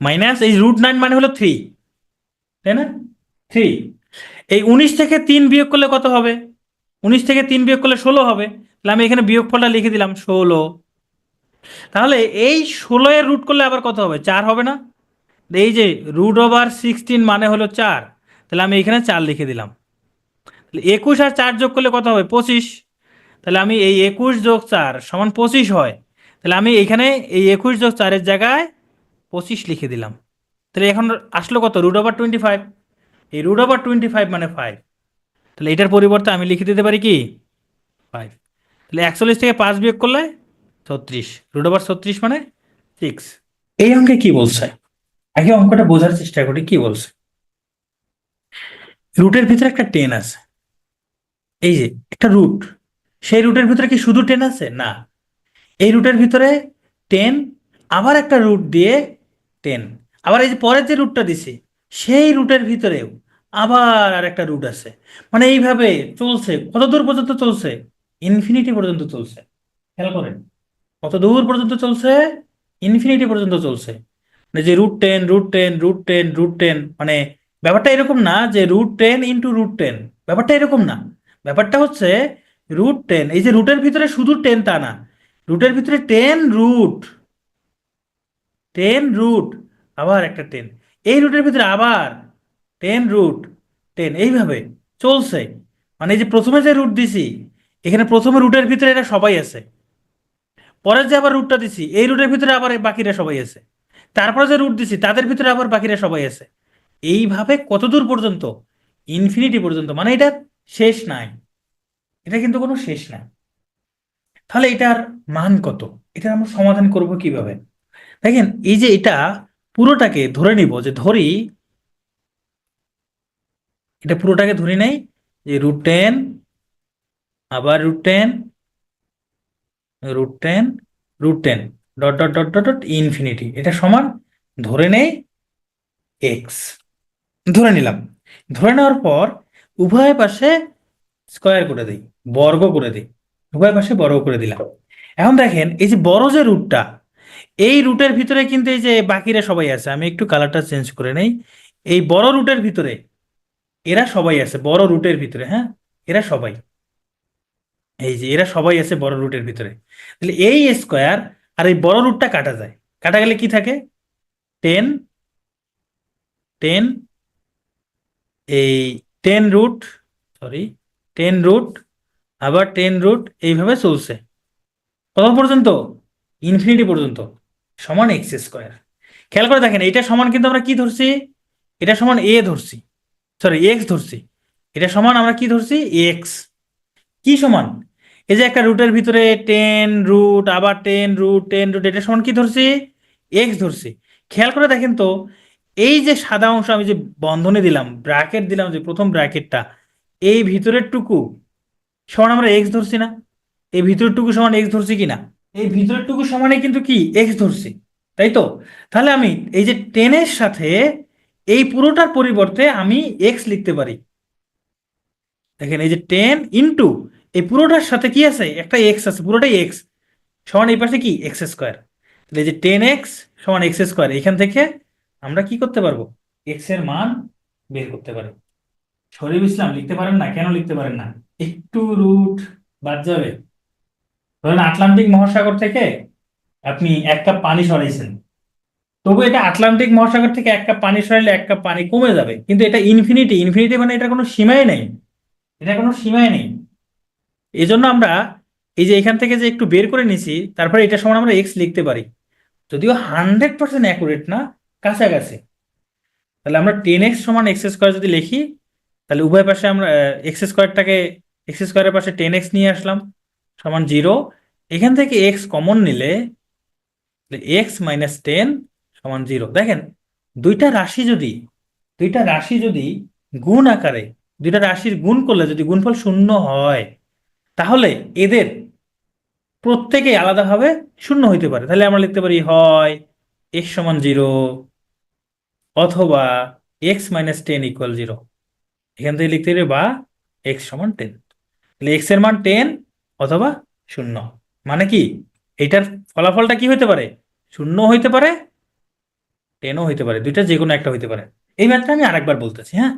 মাইনাস এই √9 মানে হলো 3, তাই না? 3। এই 19 থেকে 3 বিয়োগ করলে কত হবে? 19 থেকে 3 বিয়োগ করলে 16 হবে। তাহলে আমি এখানে বিয়োগফলটা লিখে দিলাম 16। তাহলে এই 16 এর রুট করলে আবার কত হবে? 4 হবে না? এই যে √16 মানে হলো 4, তাহলে আমি এখানে 4 লিখে দিলাম। তাহলে 21 আর 4 যোগ করলে কত হবে? 25। তাহলে আমি এই 21 যোগ 4 সমান 25 হয়। তাহলে আমি এখানে এই 21 যোগ 4-এর জায়গায় 25 লিখে দিলাম। তাহলে এখন আসলো কত? √25। এই √25 মানে 5। তাহলে এটার পরিবর্তে আমি লিখে দিতে পারি কি? 5। তাহলে 41 থেকে 5 বিয়োগ করলে 36, √36 মানে 6। এই অঙ্কে কি বলছে? আগে অঙ্কটা বোঝার চেষ্টা করি কি বলছে। রুটের ভিতরে একটা 10 আছে, এই যে একটা রুট, সেই রুটের ভিতরে কি শুধু 10 আছে? না, এই রুটের ভিতরে 10, আবার একটা রুট দিয়ে 10, আবার এই যে পরের যে রুটটা দিছি সেই রুটের ভিতরেও আবার আর একটা রুট আছে। মানে এইভাবে চলছে। কত দূর পর্যন্ত চলছে? ইনফিনিটি পর্যন্ত চলছে। খেয়াল করেন কত দূর পর্যন্ত চলছে? ইনফিনিটি পর্যন্ত চলছে। মানে যে √10 √10 √10 √10, মানে ব্যাপারটা এরকম না যে √10 ইন্টু √10, ব্যাপারটা এরকম না। ব্যাপারটা হচ্ছে √10, এই যে রুটের ভিতরে শুধু 10 তা না, রুটের ভিতরে 10 রুট, 10 রুট, আবার একটা 10, এই রুটের ভিতরে আবার 10 রুট 10, এইভাবে চলছে। মানে এই যে প্রথমে যে রুট দিছি, এখানে প্রথমে রুটের ভিতরে এটা সবাই আছে। পরের যে আবার রুটটা দিছি এই রুটের ভিতরে আবার এই বাকিরা সবাই আছে। তারপরে যে রুট দিছি তাদের ভিতরে আবার বাকিরা সবাই আছে। এইভাবে কত দূর পর্যন্ত? ইনফিনিটি পর্যন্ত। মানে এটা শেষ নাই, এটা কিন্তু কোনো শেষ নাই। তাহলে এটার মান কত? এটা আমরা সমাধান করব কিভাবে? দেখেন এই যে এটা পুরোটাকে ধরে নিব, যে ধরি এটা পুরোটাকে ধরে নেই যে √10, আবার √10, √10, √10, dot dot dot dot dot infinity, এটা সমান ধরে নেই এক্স। ধরে নিলাম। ধরে নেওয়ার পর উভয় পাশে স্কয়ার করে দিই, বর্গ করে দিই। উভয় পাশে বর্গ করে দিলাম। এখন দেখেন এই যে বড় যে রুটটা, এই রুটের ভিতরে কিন্তু এই যে বাকিরা সবাই আছে। আমি একটু কালারটা চেঞ্জ করে নেই। এই বড় রুটের ভিতরে এরা সবাই আছে, বড় রুটের ভিতরে, হ্যাঁ, এরা সবাই, এই যে এরা সবাই আছে বড় রুটের ভিতরে। তাহলে এই স্কয়ার আর এই বড় রুটটা কাটা যায়। কাটা গেলে কি থাকে? 10, 10, এই 10 রুট, সরি 10 রুট, আবার 10 রুট, এইভাবে চলছে কত পর্যন্ত? ইনফিনিটি পর্যন্ত, সমান এক্স স্কোয়ার। খেয়াল করে দেখেন, এটা সমান কিন্তু আমরা কি ধরছি? এটা সমান এ ধরছি, সরি এক্স ধরছি। এটা সমান আমরা কি ধরছি? এক্স। কি সমান? এই যে একটা রুটের ভিতরে 10 রুট, আবার 10 রুট, 10 রুট, এটা সমান কি ধরছি? এক্স ধরছি। খেয়াল করে দেখেন তো, এই যে সাদা অংশ আমি যে বন্ধনী দিলাম, ব্র্যাকেট দিলাম, যে প্রথম ব্র্যাকেটটা, এই ভিতরের টুকু সমান আমরা এক্স ধরছি না? এই ভিতরের টুকু সমান এক্স ধরছি কি না? এই ভিতরের টুকু সমানে কিন্তু কি এক্স ধরছি, তাই তো? তাহলে আমি এই যে 10-এর সাথে এই পুরোটার পরিবর্তে আমি এক্স লিখতে পারি। দেখেন এই যে 10 ইন্টু এই পুরোটার সাথে কি আছে? একটা এক্স আছে, পুরোটাই এক্স, সমান এই পাশে কি এক্স স্কোয়ার। তাহলে এই যে 10x সমান এক্স স্কোয়ার, এখান থেকে আমরা কি করতে পারবো? এক্স এর মান বের করতে পারি। শরীফ ইসলাম লিখতে পারেন না? কেন লিখতে পারেন না? একটু রুট বাদ যাবে। ধরেন আটলান্টিক মহাসাগর থেকে আপনি 1 কাপ পানি সরাইছেন, তবু এটা আটলান্টিক মহাসাগর থেকে 1 কাপ পানি সরাইলে 1 কাপ পানি কমে যাবে, কিন্তু এটা ইনফিনিটি। ইনফিনিটি মানে এটা কোনো সীমাই নেই, এটা কোনো সীমাই নেই। এই জন্য আমরা এই যে এখান থেকে যে একটু বের করে নিছি, তারপরে এটা সমান আমরা এক্স লিখতে পারি, যদিও 100% অ্যাকুরেট না, কাছাকাছি। তাহলে আমরা 10x সমান এক্স স্কোয়ার যদি লিখি, তাহলে উভয় পাশে আমরা এক্স স্কোয়ারটাকে, এক্স স্কোয়ারের পাশে 10x নিয়ে আসলাম, সমান 0। এখান থেকে এক্স কমন নিলে এক্স মাইনাস 10 সমান 0। দেখেন, দুইটা রাশি যদি, দুইটা রাশি যদি গুণ আকারে, দুইটা রাশির গুণ করলে যদি গুণফল 0 হয়, তাহলে এদের প্রত্যেকেই আলাদাভাবে 0 হইতে পারে। তাহলে আমরা লিখতে পারি হয় এক্স সমান 0, অথবা x-10 = 0। এখান থেকে লিখতে পারি বা এক্স সমান 10। তাহলে এক্স এর মান 10 অথবা 0। মানে কি, এটার ফলাফলটা কি হইতে পারে? 0 হইতে পারে, 10ও হইতে পারে, দুইটা যে কোনো একটা হইতে পারে। এই ম্যাথটা আমি আরেকবার বলতেছি, হ্যাঁ,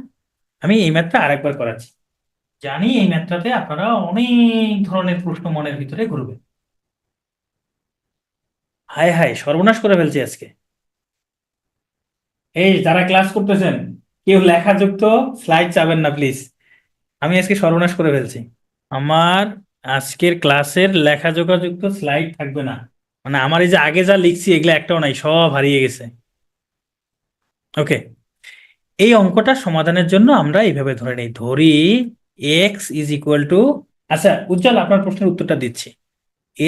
আমি এই ম্যাথটা আরেকবার করাচ্ছি। জানি এই ম্যাথটাতে আপনারা অনেক ধরনের প্রশ্ন মনের ভিতরে ঘুরবে। হায় হায়, সর্বনাশ করে ফেলছি আজকে। এই যারা ক্লাস করতেছেন, কেউ লেখাযুক্ত স্লাইড চাবেন না প্লিজ, আমি আজকে সর্বনাশ করে ফেলছি। আমার আজকের ক্লাসের লেখাজোখাযুক্ত স্লাইড থাকবে না, মানে আমার এই যে আগে যা লিখছি এগুলো একটাও নাই, সব হারিয়ে গেছে। ওকে, এই অঙ্কটা সমাধানের জন্য আমরা এইভাবে ধরে নিই, ধরি x = আচ্ছা উজ্জ্বল, আপনার প্রশ্নের উত্তরটা দিচ্ছি।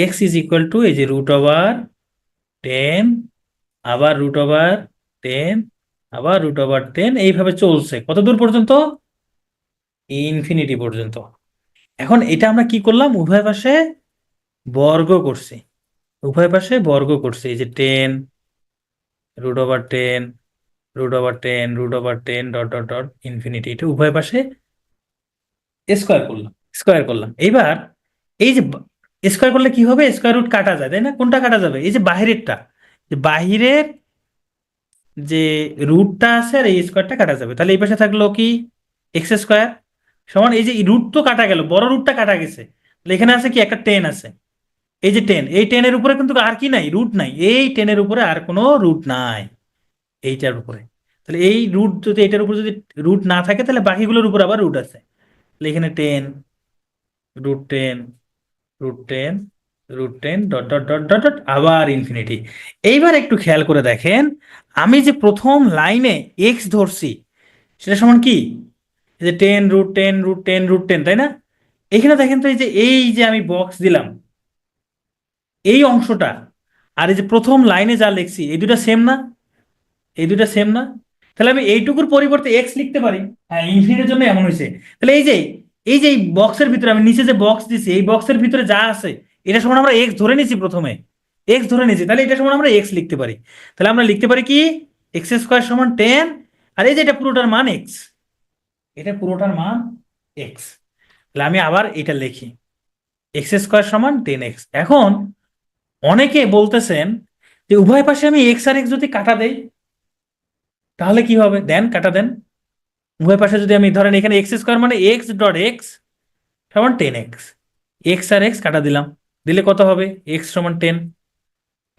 x = এই যে √10, আবার √10, আবার √10, এইভাবে চলছে কত দূর পর্যন্ত? ইনফিনিটি পর্যন্ত। এখন এটা আমরা কি করলাম? উভয় পাশে বর্গ করছি, উভয় পাশে বর্গ করছি। এই যে 10, √10, √10, √10, ডট ডট ডট ইনফিনিটি, এটা উভয় পাশে স্কোয়ার করলাম, স্কোয়ার করলাম। এইবার এই যে স্কোয়ার করলে কি হবে? স্কোয়ার রুট কাটা যায়, তাই না? কোনটা কাটা যাবে? এই যে বাহিরেরটা, যে বাহিরের যে রুটটা আছে আর এই স্কোয়ারটা কাটা যাবে। তাহলে এই পাশে থাকলো কি? এক্স স্কোয়ার, সমান এই যে রুট তো কাটা গেল, বড় রুটটা কাটা গেছে, তাহলে এখানে আছে কি? একটা 10 আছে। এই যে 10, এই 10-এর উপরে কিন্তু আর কি নাই? রুট নাই। এই 10-এর উপরে আর কোনো রুট নাই, এইটার উপরে। তাহলে এই রুট যদি, এটার উপরে যদি রুট না থাকে, তাহলে বাকিগুলোর উপর আবার রুট আছে। তাহলে এখানে 10, √10, √10, √10, dot dot dot dot dot, আবার ইনফিনিটি। এইবার একটু খেয়াল করে দেখেন, আমি যে প্রথম লাইনে এক্স ধরছি, সেটা সমান কি? এই যে 10 √10, √10, √10, তাই না? এখানে দেখেন তো, এই যে আমি বক্স দিলাম, এই অংশটা আর এই যে প্রথম লাইনে যা লিখছি, এই দুটা সেম না? এই দুটা সেম না? তাহলে আমি এইটুকুর পরিবর্তে এক্স লিখতে পারি। হ্যাঁ, ইনফিনিটির জন্য এমন হয়েছে। তাহলে এই যে এই বক্সের ভিতরে আমি নিচে যে বক্স দিছি, এই বক্সের ভিতরে যা আছে, এটা সমান আমরা এক্স ধরে নিছি, প্রথমে এক্স ধরে নিছি, তাহলে এটা সমান আমরা এক্স লিখতে পারি। তাহলে আমরা লিখতে পারি কি? x² সমান 10, আর এই যে এটা পুরোটার মান এক্স, এটা পুরোটার মান এক্স। তাহলে আমি আবার এটা লিখি, x² সমান 10x। এখন অনেকে বলতেছেন যে উভয় পাশে আমি এক্স আর এক্স যদি কাটা দেই, তাহলে কি হবে? দেন, কাটা দেন। উভয় পাশে যদি আমি ধরেন, এখানে x² মানে x.x সমান 10x, এক্স আর এক্স কাটা দিলাম, দিলে কত হবে? এক্স সমান 10।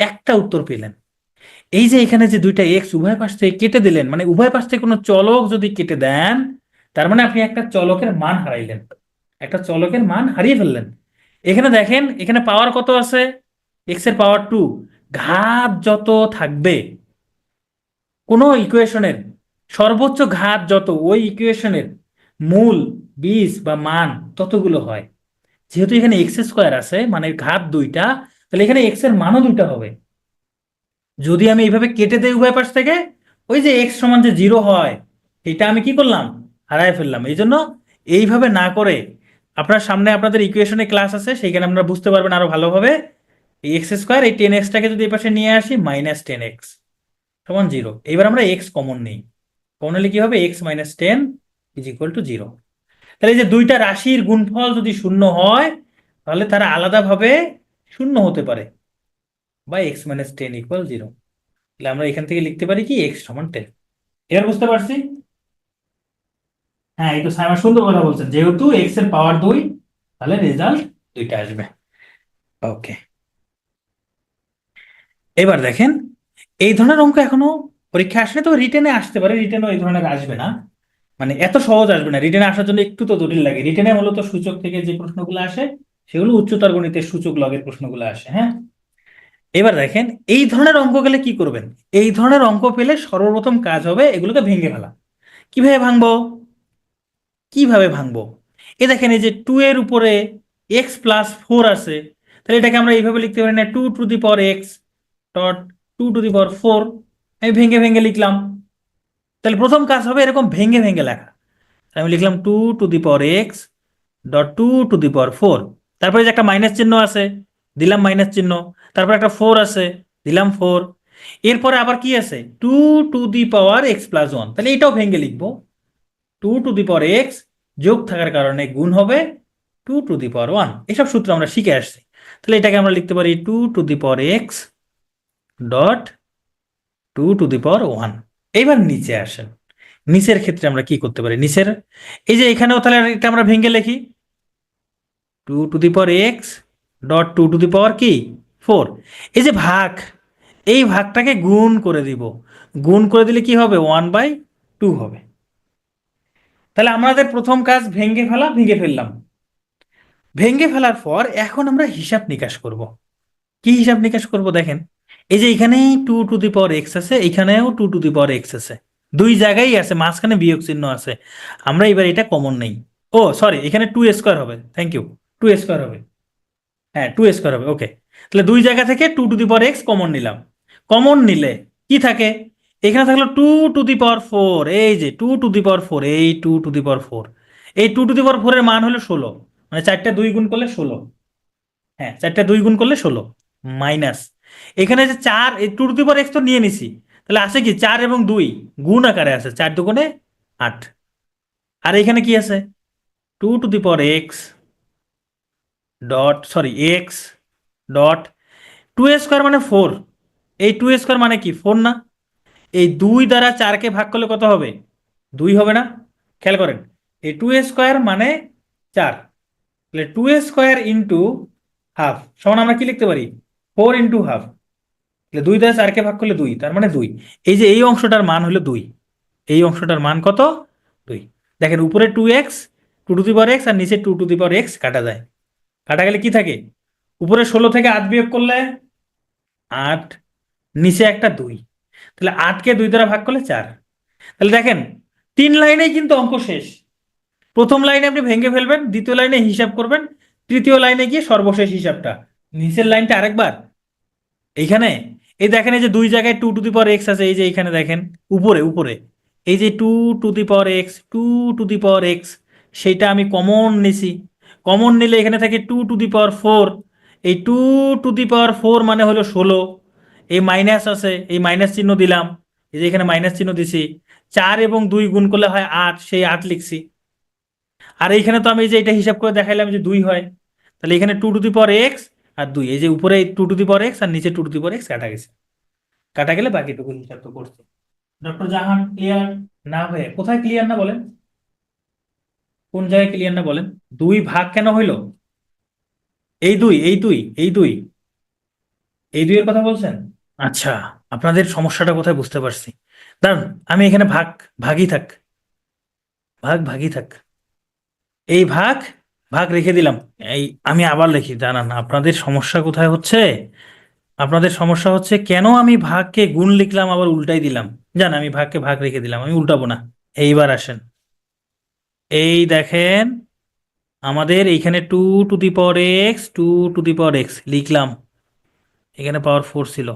একটা উত্তর পেলেন। এই যে এখানে যে দুইটা এক্স উভয় পাশ থেকে কেটে দিলেন, মানে উভয় পাশ থেকে কোনো চলক যদি কেটে দেন, তার মানে আপনি একটা চলকের মান হারাইলেন, একটা চলকের মান হারিয়ে ফেললেন। এখানে দেখেন, এখানে পাওয়ার কত আছে, এক্স এর পাওয়ার 2। ঘাত যত থাকবে কোনো ইকুয়েশনের, সর্বোচ্চ ঘাত যত ওই ইকুয়েশনের মূল, বীজ বা মান ততগুলো হয়। যেহেতু এখানে এক্স স্কোয়ার আছে মানে ঘাত দুইটা, তাহলে এখানে এক্স এর মানও দুইটা হবে। যদি আমি এইভাবে কেটে দেই উভয় পাশ থেকে, ওই যে এক্স সমান যে 0 হয়, এটা আমি কি করলাম, হারায় ফেললাম। এই জন্য এইভাবে না করে, আপনার সামনে আপনাদের ইকুয়েশনে ক্লাস আছে, সেইখানে আপনারা বুঝতে পারবেন আরো ভালোভাবে। এই এক্স স্কোয়ার, এই 10x-টাকে যদি এই পাশে নিয়ে আসি, -10x সমান 0। এবার আমরা এক্স কমন নিই, কমন হলে কি হবে, x-10 = 0। তাহলে এই যে দুইটা রাশির গুণফল যদি শূন্য হয়, তাহলে তারা আলাদাভাবে শূন্য হতে পারে, বা x-10 = 0। তাহলে আমরা এখান থেকে লিখতে পারি কি, x = 10। এবার বুঝতে পারছি? হ্যাঁ, এই তো সাইমা সুন্দর কথা বলছেন, যেহেতু এক্স এর পাওয়ার 2, তাহলে রেজাল্ট দুইটা আসবে। ওকে, এবার দেখেন, এই ধরনের অঙ্ক এখনো পরীক্ষা আসলে তো রিটেনে আসতে পারে, রিটেনও এই ধরনের আসবে না, মানে এত সহজ আসবে না। রিটেনে আসার জন্য একটু তো জটিল লাগে। রিটেনে মূলত সূচক থেকে যে প্রশ্নগুলো আসে, সেগুলো উচ্চতর গণিতের সূচক লগের প্রশ্নগুলো আসে। হ্যাঁ, এবার দেখেন, এই ধরনের অঙ্ক গেলে কি করবেন। এই ধরনের অঙ্ক পেলে সর্বপ্রথম কাজ হবে এগুলোকে ভেঙে ফেলা। কিভাবে ভাঙবো, কিভাবে ভাঙবো? দেখেন, এই যে 2 এর উপরে x+4 আছে, তাহলে এটাকে আমরা এইভাবে লিখতে পারি না, 2 to the power x dot 2 to the power 4। আমি ভেঙে ভেঙে লিখলাম। তাহলে প্রথম কাজ হবে এরকম ভেঙে ভেঙে লেখা। আমি লিখলাম 2 to the power x dot 2 to the power 4। তারপরে যে একটা মাইনাস চিহ্ন আছে, দিলাম মাইনাস চিহ্ন। তারপর একটা 4 আছে, দিলাম 4। এরপরে আবার কি আছে, 2 টু দি পাওয়ার x+1। তাহলে এটাও ভেঙে লিখবো, 2 টু দি পাওয়ার x যোগ থাকার কারণে গুণ হবে 2 টু দি পাওয়ার 1। এসব সূত্র আমরা শিখে আসছি। তাহলে এটাকে আমরা লিখতে পারি 2 to the power x dot 2 to the power 1। এইবার নিচে আসেন, নিচের ক্ষেত্রে আমরা কি করতে পারি, নিচের এই যে এখানেও তাহলে এটা আমরা ভেঙে লিখি, 2 to the power x dot 2 to the power কি 4। এই যে ভাগ, এই ভাগটাকে গুণ করে দিব, গুণ করে দিলে কি হবে, 1/2 হবে। তাহলে আমাদের প্রথম কাজ ভেঙে ফেলা, ভেঙে ফেললাম। ভেঙে ফেলার পর এখন আমরা হিসাব নিকাশ করব। কি হিসাব নিকাশ করব, দেখেন, এই যে এখানে 2 টু দি পাওয়ার x আছে, এখানেও 2 টু দি পাওয়ার x আছে, দুই জায়গায় আছে, মাঝখানে বিয়োগ চিহ্ন আছে। আমরা এবার এটা কমন নেই। ও সরি, এখানে 2 স্কোয়ার হবে, থ্যাংক ইউ, 2 স্কোয়ার হবে। হ্যাঁ, 2 স্কোয়ার হবে, ওকে। তাহলে দুই জায়গা থেকে 2 to the power x common নিলাম। কমন নিলে কি থাকে, এখানে থাকলো 2 টু দি পাওয়ার 4। এই যে 2 টু দি পাওয়ার 4, এই 2 টু দি পাওয়ার 4, এই 2 টু দি পাওয়ার 4 এর মান হলো 16, মানে চারটা 2 গুণ করলে 16। হ্যাঁ, চারটা 2 গুণ করলে 16, মাইনাস এখানে যে 4, এই 2 টু দি পাওয়ার x তো নিয়ে নিছি, তাহলে আছে কি 4 এবং 2 গুণ আকারে আছে, 4 দুগুণে 8। আর এখানে কি আছে, 2 to the power x dot sorry x dot 2 square মানে 4। এই 2 স্কোয়ার মানে কি 4 না? এই 2 দ্বারা 4কে ভাগ করলে কত হবে, 2 হবে না? খেয়াল করেন, এই 2 স্কোয়ার মানে 4, তাহলে 2 স্কোয়ার ইন্টু হাফ সমান আমরা কি লিখতে পারি, 4 × ½ তাহলে 2 দ্বারা 4কে ভাগ করলে 2, তার মানে 2। এই যে এই অংশটার মান হলো 2, এই অংশটার মান কত, 2। দেখেন উপরে 2x, 2 to the power x, আর নিচে 2 টু দি পাওয়ার x কাটা যায়, কাটা গেলে কি থাকে, উপরে 16 থেকে 8 বিয়োগ করলে 8, নিচে একটা 2, তাহলে 8কে 2 দ্বারা ভাগ করলে 4। তাহলে দেখেন, 3 লাইনেই কিন্তু অঙ্ক শেষ। প্রথম লাইনে আপনি ভেঙে ফেলবেন, দ্বিতীয় লাইনে হিসাব করবেন, তৃতীয় লাইনে গিয়ে সর্বশেষ হিসাবটা। নিচের লাইনটা আরেকবার, এইখানে এই দেখেন, এই যে দুই জায়গায় 2 টু দি পাওয়ার x আছে, এই যে এইখানে দেখেন উপরে উপরে, এই যে 2 টু দি পাওয়ার x সেইটা আমি কমন নিছি। কমন নিলে এখানে থাকে 2 টু দি পাওয়ার 4। এই 2 টু দি পাওয়ার 4 মানে হলো 16। এই মাইনাস আছে, এই মাইনাস চিহ্ন দিলাম, এই যে এখানে মাইনাস চিহ্ন দিছি। 4 এবং 2 গুণ করলে হয় 8, সেই 8 লিখছি। আর এইখানে তো আমি এই যে এটা হিসাব করে দেখাইলাম যে 2 হয়। তাহলে এখানে 2 টু দি পাওয়ার x আর 2, এই যে উপরে 2 টু দি পাওয়ার x আর নিচে 2 টু দি পাওয়ার x কাটা গেছে। কাটা গেলে বাকিটুকু হিসাব তো করছে। ডক্টর জাহান ক্লিয়ার না হয়ে কোথায় ক্লিয়ার না বলেন, কোন জায়গায় ক্লিয়ার না বলেন? 2 ভাগ কেন হইলো, এই দুই এর কথা বলছেন? আচ্ছা, আপনাদের সমস্যাটা কোথায় বুঝতে পারছি। দাঁড়ান, আমি এখানে ভাগই থাক, ভাগ ভাগই থাক। এই ভাগ ভাগ রেখে দিলাম। এই আমি আবার লিখি, জানান আপনাদের সমস্যা কোথায় হচ্ছে। আপনাদের সমস্যা হচ্ছে কেন আমি ভাগকে গুণ লিখলাম আবার উল্টাই দিলাম। জান, আমি ভাগকে ভাগ রেখে দিলাম, আমি উল্টাবো না। এইবার আসেন, এই দেখেন আমাদের এইখানে 2 to the power x, 2 to the power x লিখলাম, এখানে পাওয়ার 4 ছিল,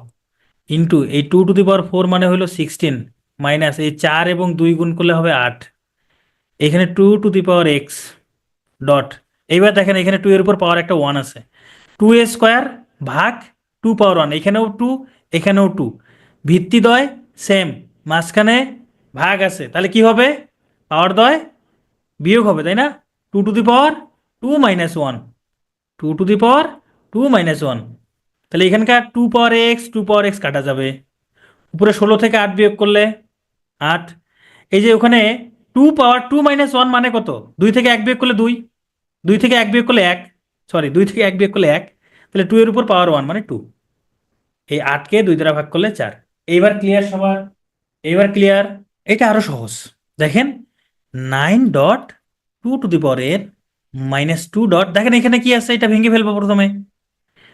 ইন্টু এই 2 টু দি পাওয়ার 4 মানে হলো 16, মাইনাস এই 4 এবং 2 গুণ করলে হবে 8, এখানে 2 to the power x dot. এইবার দেখেন এখানে 2 এর উপর পাওয়ার একটা 1 আছে, 2 a স্কোয়ার ভাগ 2 পাওয়ার 1, এখানেও 2, এখানেও 2, ভিত্তি দ্বয় সেম, মাঝখানে ভাগ আছে, তাহলে কি হবে, পাওয়ার দ্বয় বিয়োগ হবে, তাই না। 2 to the power 2 - 1, 2 to the পাওয়ার 2 - 1, তাহলে এখানকার 2 পাওয়ার এক্স 2 পাওয়ার এক্স কাটা যাবে, উপরে 16 থেকে 8 বিয়োগ করলে 8, এই যে ওখানে 2 পাওয়ার 2 - 1 মানে কত, 2 থেকে 1 বিয়োগ করলে 2, 2 থেকে 1 বিয়োগ করলে 1, সরি 2 থেকে 1 বিয়োগ করলে 1, তাহলে 2 এর উপর পাওয়ার 1 মানে 2, এই 8কে 2 দ্বারা ভাগ করলে 4। এইবার ক্লিয়ার সবার, এইবার ক্লিয়ার। এটা আরো সহজ, দেখেন 9 dot 2 to the power N - 2 dot, দেখেন এখানে কি আছে, এটা ভেঙে ফেলবো প্রথমে।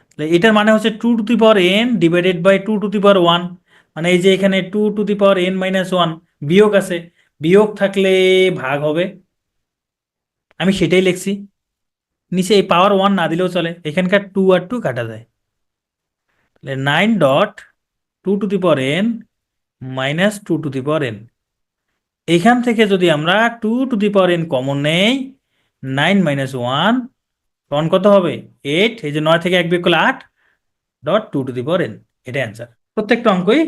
তাহলে এটার মানে হচ্ছে 2 to the power n divided by 2 to the power 1, মানে এই যে এখানে 2 টু দি পাওয়ার n - 1 বিয়োগ আছে, বিয়োগ থাকলে ভাগ হবে, আমি সেটাই লিখছি। নিচে এই পাওয়ার 1 না দিলেও চলে, এখানকার 2 আর 2 কাটা যায়, তাহলে 9 dot 2 to the power n - 2 to the power n, এখান থেকে যদি আমরা 2 to the power n common নেই, 9 - 1 তখন কত হবে 8, এই যে 9 থেকে 1 বিয়োগ করলে 8 dot 2 to the power n, এটা অ্যান্সার। প্রত্যেকটা অঙ্কই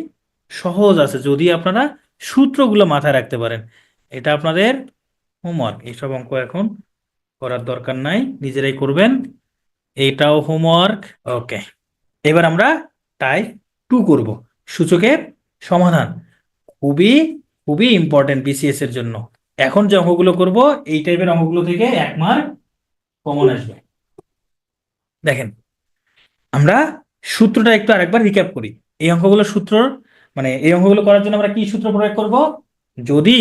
সহজ আছে যদি আপনারা সূত্রগুলো মাথায় রাখতে পারেন। এটা আপনাদের হোমওয়ার্ক, এইসব অঙ্ক এখন করার দরকার নাই, নিজেরাই করবেন, এইটাও হোমওয়ার্ক। ওকে, এবার আমরা টাইপ 2 করব, সূচকের সমাধান, খুবই খুবই ইম্পর্টেন্ট বিসিএস এর জন্য। এখন যে অঙ্কগুলো করব এই টাইপের অঙ্কগুলো থেকে 1 মার্ক কমন আসবে। দেখেন আমরা সূত্রটা একটু আরেকবার রিক্যাপ করি। এই অঙ্কগুলো সূত্র, মানে এই অঙ্কগুলো করার জন্য আমরা কি সূত্র প্রয়োগ করব, যদি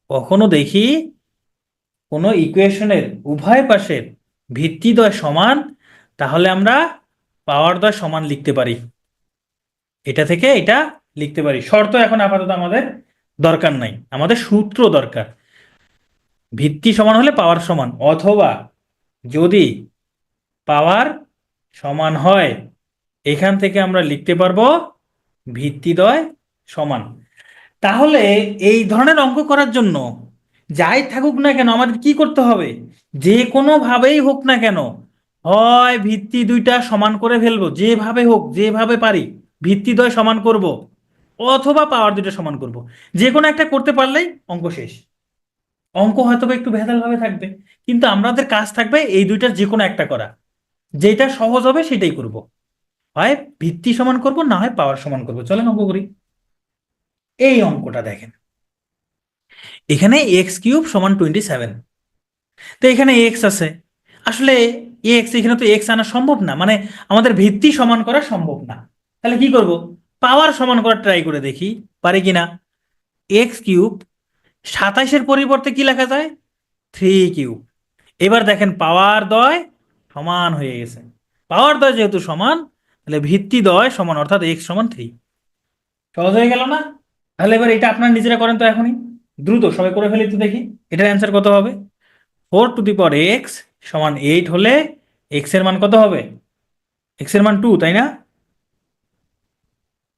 কখনো দেখি কোনো ইকুয়েশনের উভয় পাশের ভিত্তিদ্বয় সমান, তাহলে আমরা পাওয়ার দ্বয় সমান লিখতে পারি, এটা থেকে এটা লিখতে পারি। শর্ত এখন আপাতত আমাদের দরকার নাই, আমাদের সূত্র দরকার। ভিত্তি সমান হলে পাওয়ার সমান, অথবা যদি পাওয়ার সমান হয় এখান থেকে আমরা লিখতে পারবো ভিত্তিদ্বয় সমান। তাহলে এই ধরনের অঙ্ক করার জন্য যাই থাকুক না কেন আমাদের কি করতে হবে, যে কোনো ভাবেই হোক না কেন, হয় ভিত্তি দুইটা সমান করে ফেলবো, যেভাবে হোক যেভাবে পারি ভিত্তিদ্বয় সমান করব, অথবা পাওয়ার দুইটা সমান করব, যে কোনো একটা করতে পারলেই অঙ্ক শেষ। অঙ্ক হয়তো বা একটু ভেজাল ভাবে থাকবে, কিন্তু আমাদের কাজ থাকবে এই দুইটার যে কোনো একটা করা, যেটা সহজ হবে সেটাই করব, হয় ভিত্তি সমান করব না হয় পাওয়ার সমান করব। চলেন অঙ্ক করি। এই অঙ্কটা দেখেন, এখানে x³ = 27, তো এখানে এক্স আছে, আসলে এক্স, এখানে তো এক্স আনা সম্ভব না, মানে আমাদের ভিত্তি সমান করা সম্ভব না, তাহলে কি করব, পাওয়ার সমান করার ট্রাই করে দেখি পারি কিনা। x³ 27-এর পরিবর্তে কি লেখা যায়, 3³ এবার দেখেন পাওয়ার দ্বয় সমান হয়ে গেছে, পাওয়ার দ্বয় যেহেতু সমান তাহলে ভিত্তি দ্বয় সমান, অর্থাৎ x = 3। সহজ হয়ে গেল না। তাহলে এবার এটা আপনারা নিজেরা করেন তো এখনই, দ্রুত সবাই করে ফেলি তো দেখি এটার অ্যান্সার কত হবে। 4 টু দি পাওয়ার x = 8 হলে এক্স এর মান কত হবে, এক্স এর মান 2, তাই না।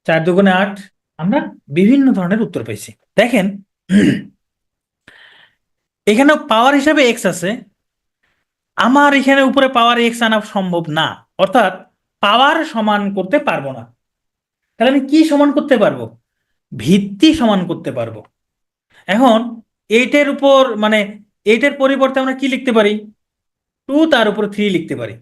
4 × 2 = 8, আমরা বিভিন্ন ধরনের উত্তর পাইছি। দেখেন এখানে পাওয়ার হিসাবে এক্স আছে, আমার এখানে উপরে পাওয়ার এক্স আনা সম্ভব না, অর্থাৎ পাওয়ার সমান করতে পারবো না, তাহলে আমি কি সমান করতে পারবো, ভিত্তি সমান করতে পারবো। এখন 8-এর উপর মানে 8-এর পরিবর্তে আমরা কি লিখতে পারি, 2 তার উপর 3 লিখতে পারি,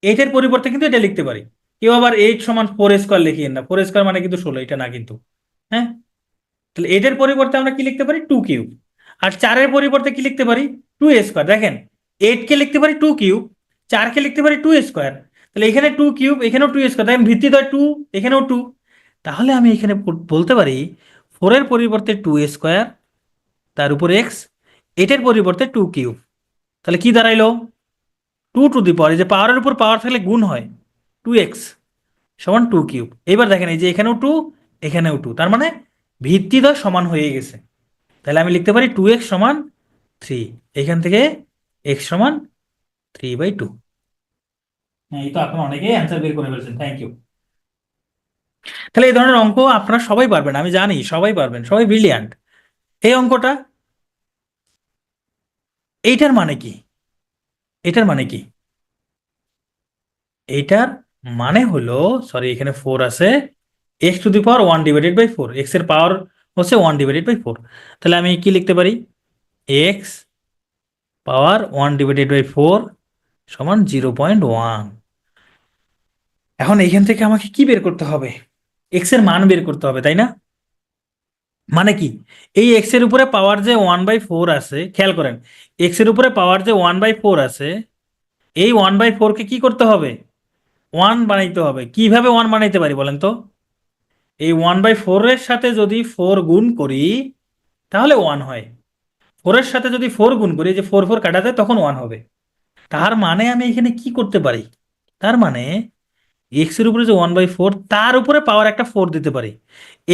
8-এর পরিবর্তে কিন্তু এটা লিখতে পারি। কেউ আবার 8 = 4 স্কোয়ার লিখিয়েন না, 4 স্কোয়ার মানে কিন্তু 16, এটা না কিন্তু। হ্যাঁ, তাহলে 8-এর পরিবর্তে আমরা কি লিখতে পারি, 2³ আর 4-এর পরিবর্তে কি লিখতে পারি, 2 স্কোয়ার। দেখেন 8-কে লিখতে পারি 2³, 4-কে লিখতে পারি 2 স্কোয়ার, তাহলে এখানে 2³ এখানেও 2 স্কোয়ার, দেখেন ভিত্তি দ্বয় 2, এখানেও 2, তাহলে আমি এখানে বলতে পারি 4-এর পরিবর্তে 2 স্কোয়ার তার উপর এক্স, এটার পরিবর্তে 2 কিউব, তাহলে কি দাঁড়াইলো 2 টু দি পাওয়ার, এই যে পাওয়ারের উপর পাওয়ার থাকলে গুণ হয়, 2x সমান 2 কিউব। এবার দেখেন এই যে এখানেও 2, এখানেও 2, তার মানে ভিত্তিদ্বয় সমান হয়ে গেছে। তাহলে আমি লিখতে পারি 2x সমান 3, এখান থেকে x সমান 3/2। হ্যাঁ, এই তো আপনারা অনেকেই অ্যান্সার বের করে ফেলছেন, থ্যাংক ইউ। তাহলে এই ধরনের অঙ্ক আপনারা সবাই পারবেন, আমি জানি সবাই পারবেন, সবাই ব্রিলিয়ান্ট। এই অঙ্কটা, এইটার মানে কি, এটার মানে কি, এইটার মানে হলো, সরি এখানে 4 আছে, x⁴ এক্স এর পাওয়ার হচ্ছে 1/4। তাহলে আমি কি লিখতে পারি, এক্স পাওয়ার 1/4 সমান 0.1। এখন এইখান থেকে আমাকে কি বের করতে হবে, এক্স এর মান বের করতে হবে, তাই না? মানে কি, এই এক্স এর উপরে পাওয়ার যে 1/4 আছে, খেয়াল করেন, এক্স এর উপরে পাওয়ার যে 1/4 আছে, এই 1/4 কে কি করতে হবে, 1 বানাইতে হবে। কিভাবে 1 বানাইতে পারি বলেন তো, এই 1/4 এর সাথে যদি 4 গুণ করি তাহলে 1 হয়, 4 এর সাথে যদি 4 গুণ করি, যে 4 4 কাটা যায় তখন 1 হবে। তার মানে আমি এখানে কি করতে পারি, তার মানে এক্স এর উপরে যে 1/4 তার উপরে পাওয়ার একটা 4 দিতে পারি।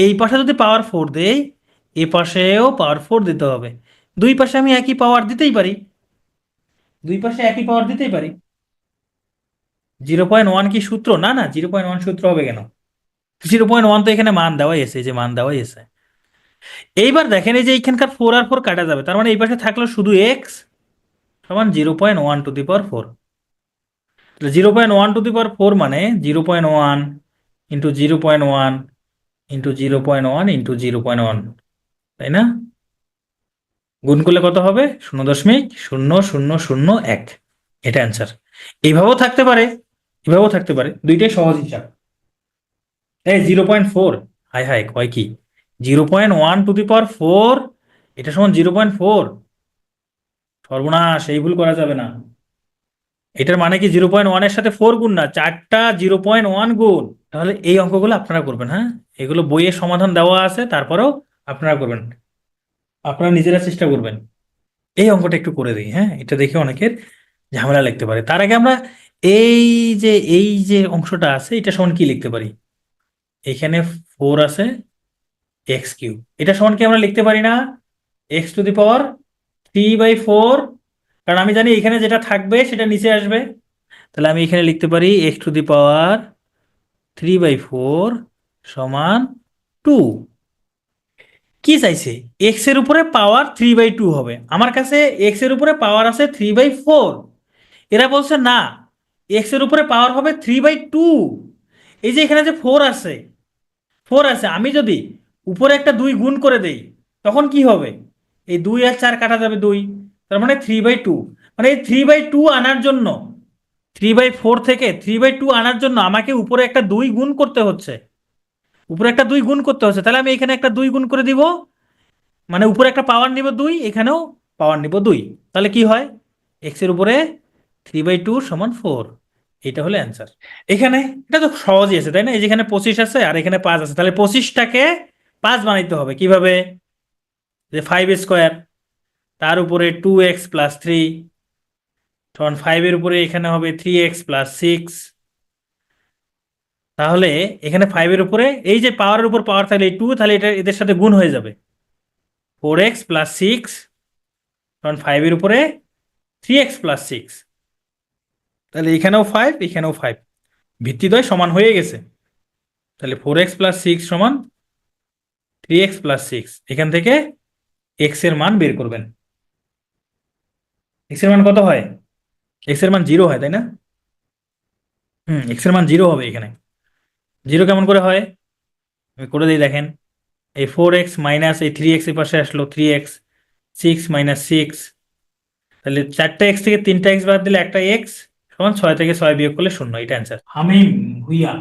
এই পাশে যদি পাওয়ার 4 দেই, এ পাশেও পাওয়ার 4 দিতে হবে। দুই পাশে আমি একই পাওয়ার দিতেই পারি, দুই পাশে একই পাওয়ার দিতেই পারি। 0.1 কি সূত্র? না না, 0.1 সূত্র হবে কেন, 0.1 তো এখানে মান দেওয়াই আছে, এই যে মান দেওয়াই আছে। এইবার দেখেন এই যে এইখানকার 4 আর 4 কাটা যাবে, তার মানে এই পাশে থাকলো শুধু এক্স সমান 0.1 two the power 4। 0.1 two the power 4 মানে 0.1 ইন্টু 0.1 ইন্টু 0.1 ইন্টু 0.1, তাই না? গুণ করলে কত হবে, 0.0001। এটা অ্যান্সার। এইভাবেও থাকতে পারে, এভাবেও থাকতে পারে, দুইটাই সহজ হিসাব। এই 0.4, হাই হাই কয় কি, 0.1 টু দি পাওয়ার 4 এটা সমান 0.4, সর্বনাশ, এই ভুল করা যাবে না। এটার মানে কি 0.1 এর সাথে 4 গুণ না, 4টা 0.1 গুণ। তাহলে এই অঙ্কগুলো আপনারা করবেন, হ্যাঁ, এগুলো বইয়ের সমাধান দেওয়া আছে, তারপরেও আপনারা করবেন, আপনারা নিজেরা চেষ্টা করবেন। এই অঙ্কটা একটু করে দিই, হ্যাঁ, এটা দেখে অনেকের ঝামেলা লিখতে পারে। তার আগে আমরা এই যে এই যে অংশটা আছে এটা সমান কি লিখতে পারি, এখানে 4 আছে, x কিউব, এটা সমান কি আমরা লিখতে পারি না, x⁴, কারণ আমি জানি এখানে যেটা থাকবে সেটা নিচে আসবে। তাহলে আমি এখানে লিখতে পারি x⁴ সমান 2। কি চাইছে, এক্স এর উপরে পাওয়ার 3/2 হবে, আমার কাছে এক্স এর উপরে পাওয়ার আছে 3/4, এরা বলছে না, এক্স এর উপরে পাওয়ার হবে 3/2। এই যে এখানে যে 4 আছে, 4 আছে, আমি যদি উপরে একটা 2 গুণ করে দেই তখন কি হবে, এই 2 আর 4 কাটা যাবে 2, তার মানে 3/2। মানে এই 3/2 আনার জন্য, 3/4 থেকে 3/2 আনার জন্য আমাকে উপরে একটা 2 গুণ করতে হচ্ছে, উপরে একটা 2 গুণ করতে হচ্ছে। তাহলে আমি এখানে একটা 2 গুণ করে দিব, মানে উপরে একটা পাওয়ার নিব 2, এখানেও পাওয়ার নিব 2, তাহলে কি হয়, এক্স এর উপরে 3/2 সমান 4। এটা হলো অ্যান্সার। এখানে এটা তো সহজই আছে, তাই না? এই যেখানে 25 আছে আর এখানে 5 আছে, তাহলে 25টাকে 5 বানাইতে হবে কিভাবে, যে 5 স্কোয়ার, তার উপরে 2x+3 তখন 5 এর উপরে এখানে হবে 3x+6। তাহলে এখানে 5 এর উপরে এই যে পাওয়ারের উপর পাওয়ার থাকলে এই 2, তাহলে এটা এদের সাথে গুণ হয়ে যাবে, 4x+6 তখন 5 এর উপরে 3x+6, তাহলে এখানেও 5 এখানেও 5, ভিত্তিদ্বয় সমান হয়ে গেছে। তাহলে 4x+6 সমান 3x+6, এখান থেকে x এর মান বের করবেন। x এর মান কত হয়, x এর মান 0 হয়, তাই না? x এর মান 0 হবে এখানে। 0 কেমন করে হয়, আমি করে দিই, দেখেন, এই 4x মাইনাস এই 3x এর পাশে আসলো 3x, 6 মাইনাস 6, তাহলে 4টা x থেকে 3টা x বাদ দিলে একটা x সমান 6 থেকে 6 বিয়োগ করলে 0, এটা অ্যান্সার। হামিম ভুইয়া,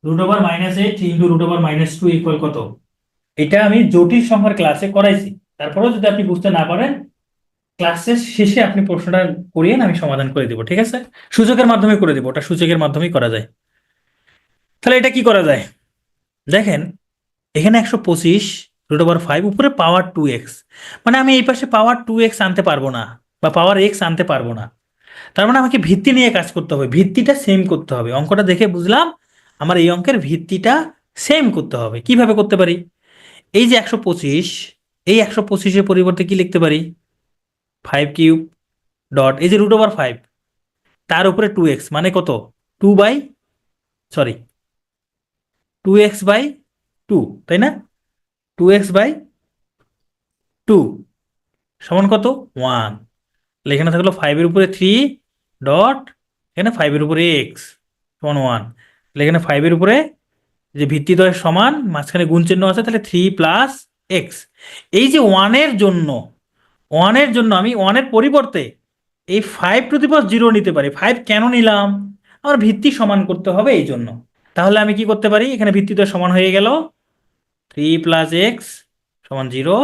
√-8 ইন্টু √-2 ইকুয়াল কত? এটা আমি জটিল সংখ্যার ক্লাসে করাইছি, তারপরেও যদি আপনি বুঝতে না পারেন ক্লাসের শেষে আপনি প্রশ্নটা করিয়েন, আমি সমাধান করে দিব, ঠিক আছে? সূচকের মাধ্যমে করে দিব, ওটা সূচকের মাধ্যমেই করা যায়। তাহলে এটা কি করা যায়, দেখেন, এখানে 125 √5 উপরে পাওয়ার 2x, মানে আমি এই পাশে পাওয়ার 2x আনতে পারবো না, বা পাওয়ার x আনতে পারবো না। তার মানে আমাকে ভিত্তি নিয়ে কাজ করতে হবে, ভিত্তিটা সেম করতে হবে। অঙ্কটা দেখে বুঝলাম আমার এই অঙ্কের ভিত্তিটা সেম করতে হবে। কিভাবে করতে পারি? এই যে 125, এই 125-এর পরিবর্তে কি লিখতে পারি? 5³ ডট এই যে √5, তার উপরে 2x, মানে কত? 2 বাই, সরি, 2x/2, তাই না? 2x/2 সমান কত? 1। তাহলে এখানে থাকলো 5-এর উপরে 3 ডট, এখানে 5-এর উপরে x সমান 1। তাহলে এখানে 5-এর উপরে যে ভিত্তিদ্বয় সমান, মাঝখানে গুণ চিহ্ন আছে, তাহলে 3 প্লাস এক্স। এই যে ওয়ানের জন্য আমি ওয়ানের পরিবর্তে এই 5⁻0 নিতে পারি। 5 কেন নিলাম? আমার ভিত্তি সমান করতে হবে এই জন্য। তাহলে আমি কি করতে পারি? এখানে ভিত্তিদ্বয় সমান হয়ে গেল, 3 প্লাস এক্স সমান 0।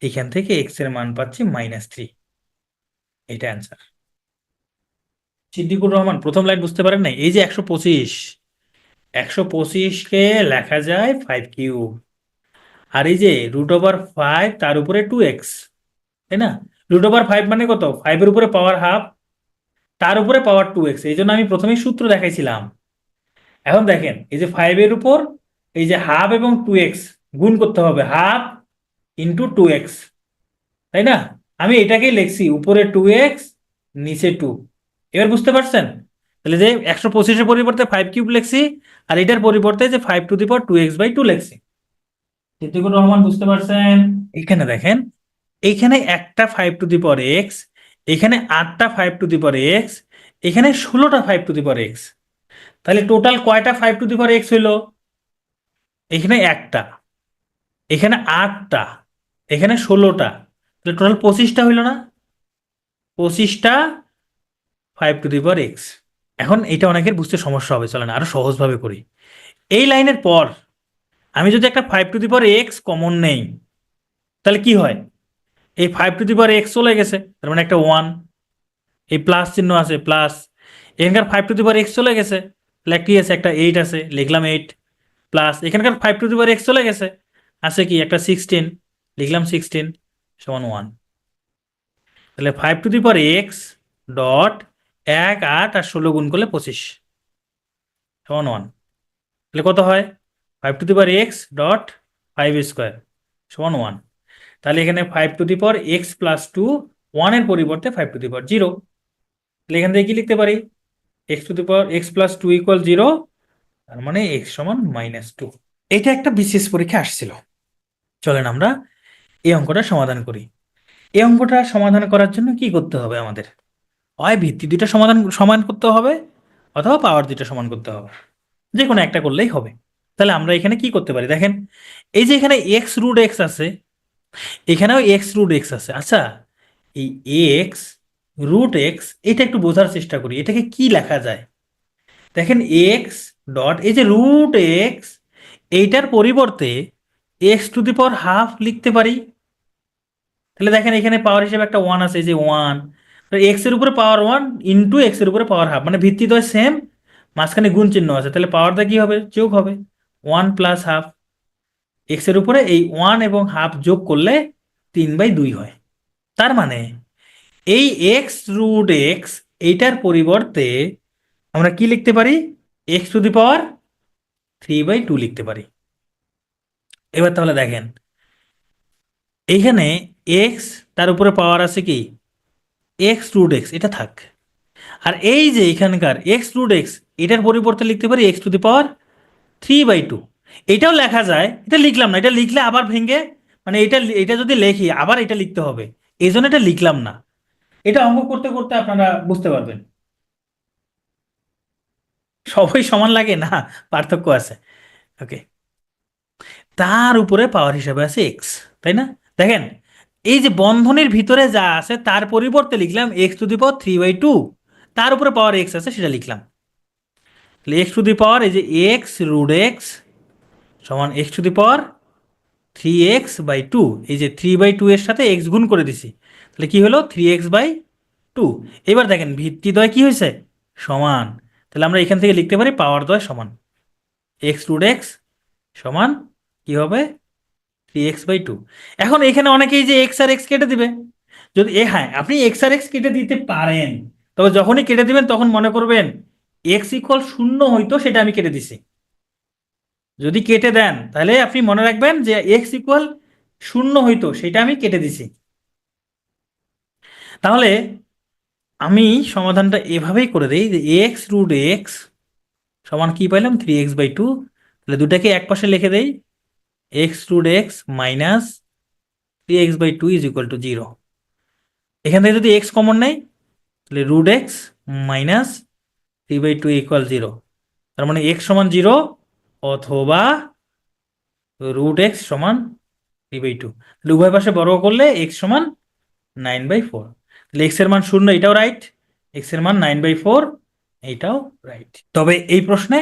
এখান থেকে এক্স এর মান পাচ্ছি -3। এটা অ্যান্সার। সিদ্দিকুর রহমান, প্রথম লাইন বুঝতে পারেন নাই? এই যে 125কে লেখা যায় 5³ আর এই যে √5 তার উপরে 2x, তাই না? √5 মানে কত? 5-এর উপরে পাওয়ার হাফ, তার উপরে পাওয়ার 2x। এই জন্য আমি প্রথমেই সূত্র দেখাইছিলাম। এখন দেখেন, এই যে 5-এর উপর এই যে হাফ এবং 2x গুণ করতে হবে, হাফ ইন্টু 2x, তাই না? আমি এটাকেই লিখছি উপরে 2x, নিচে 2। এবার বুঝতে পারছেন? তাহলে যে 125-এর পরিবর্তে 5³ লিখছি, আর এটার পরিবর্তে যে 5⁻2x/2 লিখছি। সিদ্দিকুর রহমান, বুঝতে পারছেন? এখানে দেখেন, এইখানে একটা 5⁻x, এখানে 8টা 5⁻x, এখানে 16টা 5⁻x। তাহলে টোটাল কয়টা 5⁻x হইলো? এখানে একটা, এখানে 8টা, এখানে 16টা, তাহলে টোটাল 25টা হইলো না? 25টা 5⁻x। এখন এটা অনেকের বুঝতে সমস্যা হবে, চলেন আরো সহজভাবে করি। এই লাইনের পর আমি যদি একটা 5⁻x কমন নেই, তাহলে কি হয়? এই 5⁻x চলে গেছে, তার মানে একটা 1, এই প্লাস চিহ্ন আছে প্লাস, এখানকার 5⁻x চলে গেছে, তাহলে কি আছে? একটা 8 আছে, লিখলাম 8 প্লাস, এখানকার 5⁻x চলে গেছে, আছে কি? একটা 16, লিখলাম 16 সমান 1। তাহলে 5⁻x ডট 1, 8 আর 16 গুণ করলে 25 সমান 1। তাহলে কত হয়? 5⁻x ডট 5² সমান 1। তাহলে এখানে 5⁻x+2, 1 এর পরিবর্তে 5⁻0। তাহলে এখান থেকে কি লিখতে পারি? x+2 = 0, তার মানে x সমান -2। এটা একটা বিশেষ পরীক্ষা আসছিল। চলেন আমরা এই অঙ্কটা সমাধান করি। এই অঙ্কটা সমাধান করার জন্য কি করতে হবে আমাদের? হয় ভিত্তি দুইটা সমান করতে হবে, অথবা পাওয়ার দুইটা সমান করতে হবে। যে কোনো একটা করলেই হবে। তাহলে আমরা এখানে কি করতে পারি? দেখেন, এই যে এখানে x√x আছে, এখানেও x√x আছে। আচ্ছা, এই x√x এটা একটু বোঝার চেষ্টা করি, এটাকে কি লেখা যায়? দেখেন, এক্স ডট এই যে √x, এইটার পরিবর্তে x⁻½ লিখতে পারি। তাহলে দেখেন, এখানে পাওয়ার হিসেবে একটা 1 আছে, এই যে 1, এক্স এর উপরে পাওয়ার 1 ইন্টু এক্স এর উপরে পাওয়ার হাফ, মানে ভিত্তি তো সেম, মাঝখানে গুণ চিহ্ন আছে, তাহলে পাওয়ারটা কি হবে? যোগ হবে, 1 প্লাস হাফ। এক্স এর উপরে এই 1 এবং হাফ যোগ করলে 3/2 হয়। তার মানে এই x√x এইটার পরিবর্তে আমরা কি লিখতে পারি? x⁻3/2 লিখতে পারি। এবার তাহলে দেখেন, এইখানে এক্স, তার উপরে পাওয়ার আছে কি? x√x, এটা থাক। আর এই যে এখানকার x√x, এটার পরিবর্তে লিখতে পারি x⁻3/2। এটাও লেখা যায়, এটা লিখলাম না, এটা লিখলে আবার ভেঙে, মানে এটা যদি লিখি আবার এটা লিখতে হবে, এই জন্য এটা লিখলাম না। এটা অঙ্ক করতে করতে আপনারা বুঝতে পারবেন। সবই সমান লাগে না, পার্থক্য আছে। ওকে, তার উপরে পাওয়ার হিসাবে আছে এক্স, তাই না? দেখেন, এই যে বন্ধনীর ভিতরে যা আছে তার পরিবর্তে লিখলাম x⁻3/2, তার উপরে পাওয়ার এক্স আছে সেটা লিখলাম। তাহলে x⁻, এই যে x√x সমান x⁻3x/2, এই যে 3/2 এর সাথে x গুণ করে দিছি, তাহলে কি হলো? 3x/2। এবার দেখেন, ভিত্তিদ্বয় কি হয়েছে? সমান। তাহলে আমরা এখান থেকে লিখতে পারি পাওয়ার দ্বয় সমান, x√x সমান কি হবে? 3x/2। এখন এখানে অনেকেই যে এক্স আর এক্স কেটে দিবে, যদি হ্যাঁ আপনি এক্স আর এক্স কেটে দিতে পারেন, তবে যখনই কেটে দিবেন তখন মনে করবেন এক্স ইকুয়াল 0 হইতো সেটা আমি কেটে দিছি। যদি কেটে দেন তাহলে আপনি মনে রাখবেন যে এক্স ইকুয়াল 0 হইতো সেটা আমি কেটে দিছি। তাহলে আমি সমাধানটা এভাবেই করে দিই যে x√x সমান কি পাইলাম 3x/2। তাহলে দুটাকে এক পাশে লিখে দেই, x√x minus 3x/2 is equal to 0। এখান থেকে যদি এক্স কমন নেই তাহলে √x মাইনাস 3/2 ইকুয়াল 0। তার মানে এক্স সমান 0 অথবা √x সমান 3/2। তাহলে উভয় পাশে বর্গ করলে এক্স সমান 9/4। তাহলে এক্স এর মান 0, এটাও রাইট। এক্স এর মান 9/4, এইটাও রাইট। তবে এই প্রশ্নে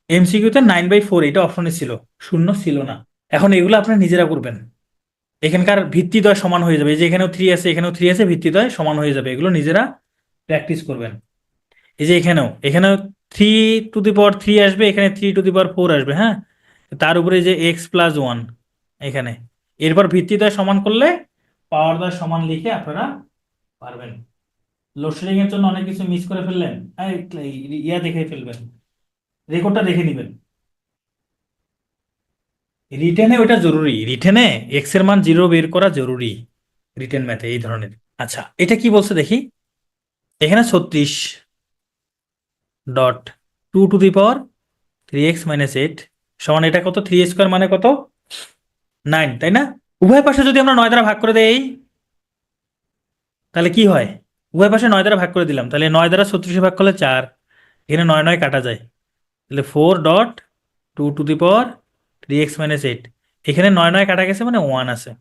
এমসিকিউতে 9/4 এটা অপশনে ছিল, 0 ছিল না। এখন এগুলো আপনারা নিজেরা করবেন। এখানকার ভিত্তিদ্বয় সমান হয়ে যাবে, এই যে এখানেও 3 আছে এখানেও 3 আছে, ভিত্তিদ্বয় সমান হয়ে যাবে, এগুলো নিজেরা প্র্যাকটিস করবেন। এই যে এখানেও 3^3 আসবে, এখানে 3^4 আসবে, হ্যাঁ। তার উপরে যে x+1 এখানে, এরপর ভিত্তিদ্বয় সমান করলে পাওয়ার দ্বয় সমান লিখে আপনারা পারবেন। লোডশেডিং এর জন্য অনেক কিছু মিস করে ফেললেন, ইয়া দেখে ফেলবেন, রেকর্ডটা দেখে নেবেন। রিটেনে ওটা জরুরি, রিটেনে এক্স এর মান 0 বের করা জরুরি রিটেন ম্যাথে এই ধরনের। আচ্ছা এটা কি বলছে দেখি, এখানে 36.2^3x - 8 সমান এটা কত, 3 স্কোয়ার মানে কত 9, তাই না? উভয় পাশে যদি আমরা 9 দ্বারা ভাগ করে দেই তাহলে কি হয়, উভয় পাশে 9 দ্বারা ভাগ করে দিলাম, তাহলে 9 দ্বারা 36 ভাগ করলে 4, এখানে 9 9 কাটা যায়, তাহলে 4.2^3x - 8, এখানে 9 9 কাটা গেছে মানে 1 আছে।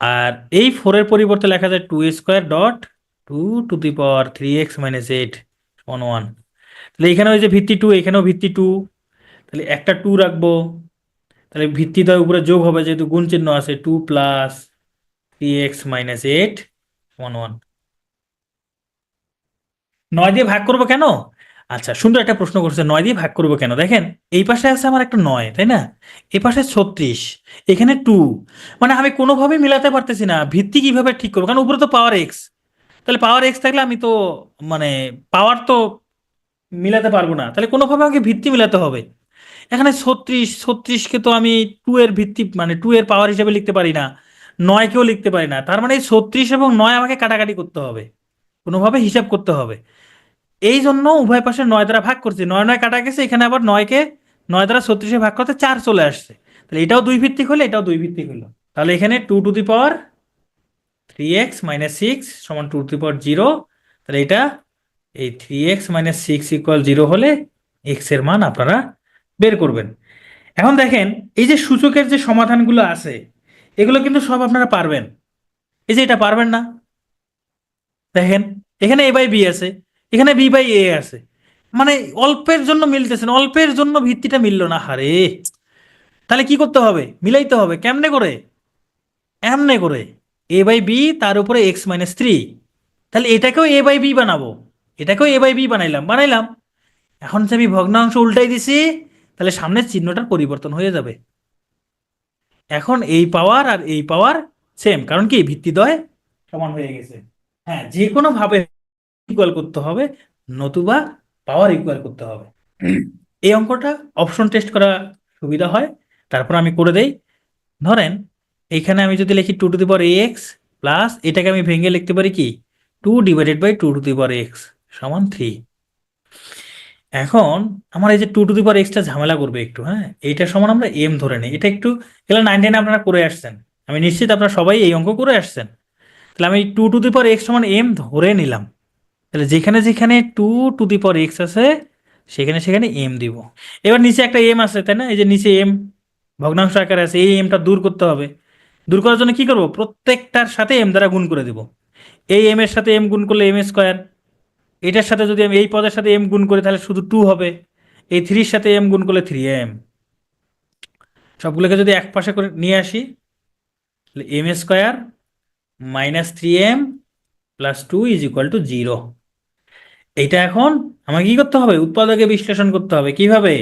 আর এই 4-এর পরিবর্তে লেখা যায় 2^2^3x - 8 সমান 1। তাহলে এখানে ওই যে ভিত্তি 2, এখানেও ভিত্তি 2, তাহলে একটা 2 রাখবো, তাহলে ভিত্তিদ্বয় উপরে যোগ হবে যেহেতু গুণ চিহ্ন আছে, 2 + 3x - 8 সমান 1। 9 দিয়ে ভাগ করবো কেন? আচ্ছা সুন্দর একটা প্রশ্ন করছে, 9 দিয়ে ভাগ করবো কেন, দেখেন এই পাশে আছে আমার একটা 9, তাই না? এই পাশে 36, এখানে 2, মানে আমি কোনোভাবেই মিলাতে পারতেছি না ভিত্তি কিভাবে ঠিক করবো, কারণ উপরে তো পাওয়ার এক্স, তাহলে পাওয়ার এক্স থাকলে আমি তো মানে পাওয়ার তো মিলাতে পারবো না, তাহলে কোনোভাবে আমাকে ভিত্তি মিলাতে হবে। এখানে 36কে তো আমি 2 এর ভিত্তি মানে 2 এর পাওয়ার হিসেবে লিখতে পারি না, 9কেও লিখতে পারি না, তার মানে এই 36 এবং 9 আমাকে কাটাকাটি করতে হবে, কোনোভাবে হিসাব করতে হবে। এই জন্য উভয় পাশে 9 দ্বারা ভাগ করছি, 9 9 কাটা গেছে, এখানে আবার 9কে 9 দ্বারা 36 ভাগ করতে 4 চলে আসছে, তাহলে এটাও 2 ভিত্তিক হলো, এটাও 2 ভিত্তিক হলো। তাহলে এখানে 2^3x - 6 সমান 2^0, তাহলে এটা এই 3x - 6 = 0 হলে এক্স এর মান আপনারা বের করবেন। এখন দেখেন এই যে সূচকের যে সমাধানগুলো আছে এগুলো কিন্তু সব আপনারা পারবেন, এই যে এটা পারবেন না, দেখেন এখানে a/b আছে, এখানে b/a আছে, মানে অল্পের জন্য মিলতেছে না, অল্পের জন্য ভিত্তিটা মিললো না, হারে। তাহলে কি করতে হবে, মিলাইতে হবে, কেমনে করে, এমনে করে a/b তার উপরে x - 3, তাহলে এটাকেও a/b বানাবো, এটাকেও a/b বানাইলাম। এখন যে আমি ভগ্নাংশ উল্টাই দিছি তাহলে সামনের চিহ্নটার পরিবর্তন হয়ে যাবে, এখন এই পাওয়ার আর এই পাওয়ার সেম, কারণ কি ভিত্তিদ্বয় সমান হয়ে গেছে। হ্যাঁ যে কোনো ভাবে ইকুয়াল করতে হবে, নতুবা পাওয়ার ইকুয়াল করতে হবে। এই অঙ্কটা অপশন টেস্ট করা সুবিধা হয়, তারপর আমি করে দেই। ধরেন এইখানে আমি যদি লিখি 2^x প্লাস এটাকে আমি ভেঙে লিখতে পারি কি 2/2^x সমান 3। এখন আমার এই যে 2^x ঝামেলা করবে একটু, হ্যাঁ এইটা সমান আমরা m ধরে নিই, এটা একটু এগুলো 9 আপনারা করে আসছেন, আমি নিশ্চিত আপনারা সবাই এই অঙ্ক করে আসছেন। তাহলে আমি 2^x সমান m ধরে নিলাম, তাহলে যেখানে যেখানে 2^x আছে সেখানে সেখানে m দিব। এবার নিচে একটা m আছে তাই না, এই যে নিচে m ভগ্নাংশ আকারে আছে, এই mটা দূর করতে হবে। দূর করার জন্য কি করব, প্রত্যেকটার সাথে m দ্বারা গুণ করে দিব। এই m এর সাথে m গুণ করলে m², এটার সাথে যদি আমি এই পদের সাথে m গুণ করি তাহলে শুধু 2 হবে, এই 3-র সাথে m গুণ করলে 3m। সবগুলোকে যদি এক পাশে করে নিয়ে আসি তাহলে m² - 3m + 2 = 0। এইটা এখন আমাকে কি করতে হবে, উৎপাদকে বিশ্লেষণ করতে হবে, কিভাবে,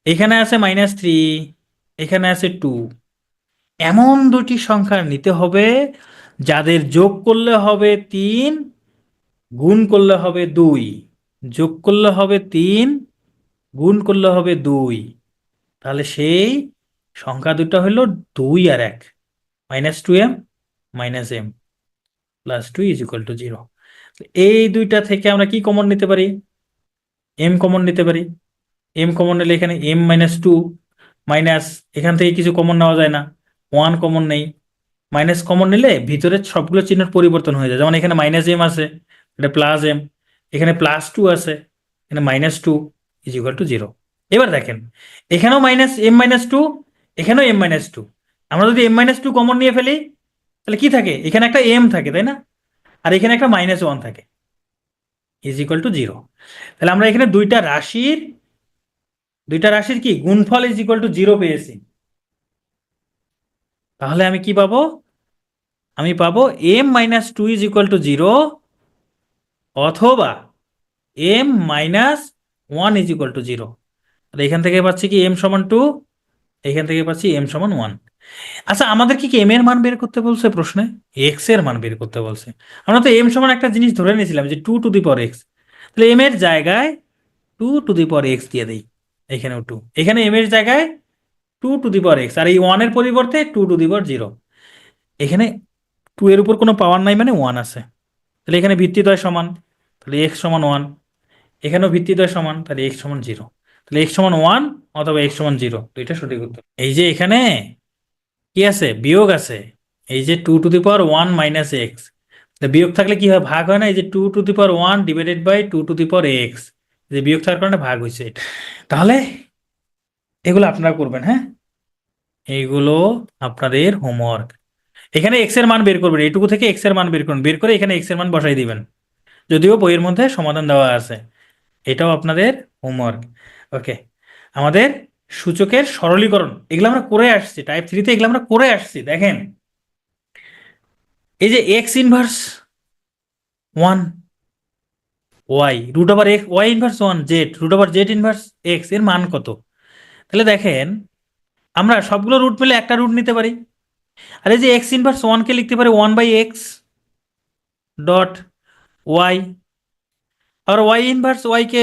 এখানে আছে -3, এখানে আছে 2, এমন দুটি সংখ্যা নিতে হবে যাদের যোগ করলে হবে 3, গুণ করলে হবে 2। যোগ করলে হবে 3, গুণ করলে হবে 2। তাহলে সেই সংখ্যা দুটো হলো 2 আর 1, -2m -m +2 = 0। এই দুইটা থেকে আমরা কি কমন নিতে পারি? এম কমন নিতে পারি। এম কমন নিলে এখানে m-2 মাইনাস, এখান থেকে কিছু কমন নেওয়া যায় না, 1 কমন নেই। মাইনাস কমন নিলে ভিতরে সবগুলো চিহ্নের পরিবর্তন হয়ে যায়, যেমন এখানে -m আছে, এটা +m, এখানে +2 আছে, এখানে -2 = 0। এবার দেখেন, এখানেও -m-2, এখানেও m-2। আমরা যদি m-2 কমন নিয়ে ফেলি তাহলে কি থাকে? এখানে একটা m থাকে, তাই না? আর এখানে একটা -1 থাকে, = 0। তাহলে আমরা এখানে দুইটা রাশির কি গুণফল = 0 পেয়েছি। তাহলে আমি কি পাবো? আমি পাবো m-2 = 0 অথবা m-1 = 0। তাহলে এখান থেকে পাচ্ছি কি m=2, এখান থেকে পাচ্ছি m=1। আচ্ছা, আমাদের কি এম এর মান বের করতে বলছে প্রশ্নে? এক্স এর মান বের করতে বলছে। আমরা তো এম সমান একটা জিনিস ধরে নিয়েছিলাম যে 2 টু দি পাওয়ার এক্স। তাহলে এম এর জায়গায় 2 টু দি পাওয়ার এক্স দিয়ে দেই, এখানেও 2, এখানে এম এর জায়গায় 2 টু দি পাওয়ার এক্স, আর এই 1 এর পরিবর্তে 2 টু দি পাওয়ার 0। এখানে 2 এর উপর কোনো পাওয়ার নাই মানে 1 আছে। তাহলে এখানে ভিত্তিদ্বয় সমান, তাহলে x=1। এখানেও ভিত্তিদ্বয় সমান, তাহলে x=0। তাহলে x=1 অথবা x=0, দুইটা সঠিক উত্তর। এই যে এখানে কি আছে? বিয়োগ আছে। এই যে 2 টু দি পাওয়ার 1 - x, বিয়োগ থাকলে কি হয়? ভাগ হয় না? এই যে 2 to the power 1 divided by 2 to the power x, যে বিয়োগ থাকার কারণে ভাগ হয়েছে এটা। তাহলে এগুলো আপনারা করবেন, হ্যাঁ, এইগুলো আপনাদের হোমওয়ার্ক। এখানে এক্স এর মান বের করবেন, এইটুকু থেকে এক্স এর মান বের করুন, বের করে এখানে এক্স এর মান বসাই দিবেন, যদিও বইয়ের মধ্যে সমাধান দেওয়া আছে। এটাও আপনাদের হোমওয়ার্ক। ওকে, আমাদের সূচকের সরলীকরণ এগুলো আমরা করে আসছি, টাইপ 3-তে এগুলো আমরা করে আসছি। দেখেন, এই যে x−1 Y √x, y−1 Z √z−1 x এর মান কত? তাহলে দেখেন, আমরা সবগুলো রুট পেলে একটা রুট নিতে পারি। আর এই যে x−1 কে লিখতে পারি 1/x ডট ওয়াই, আর y−1 কে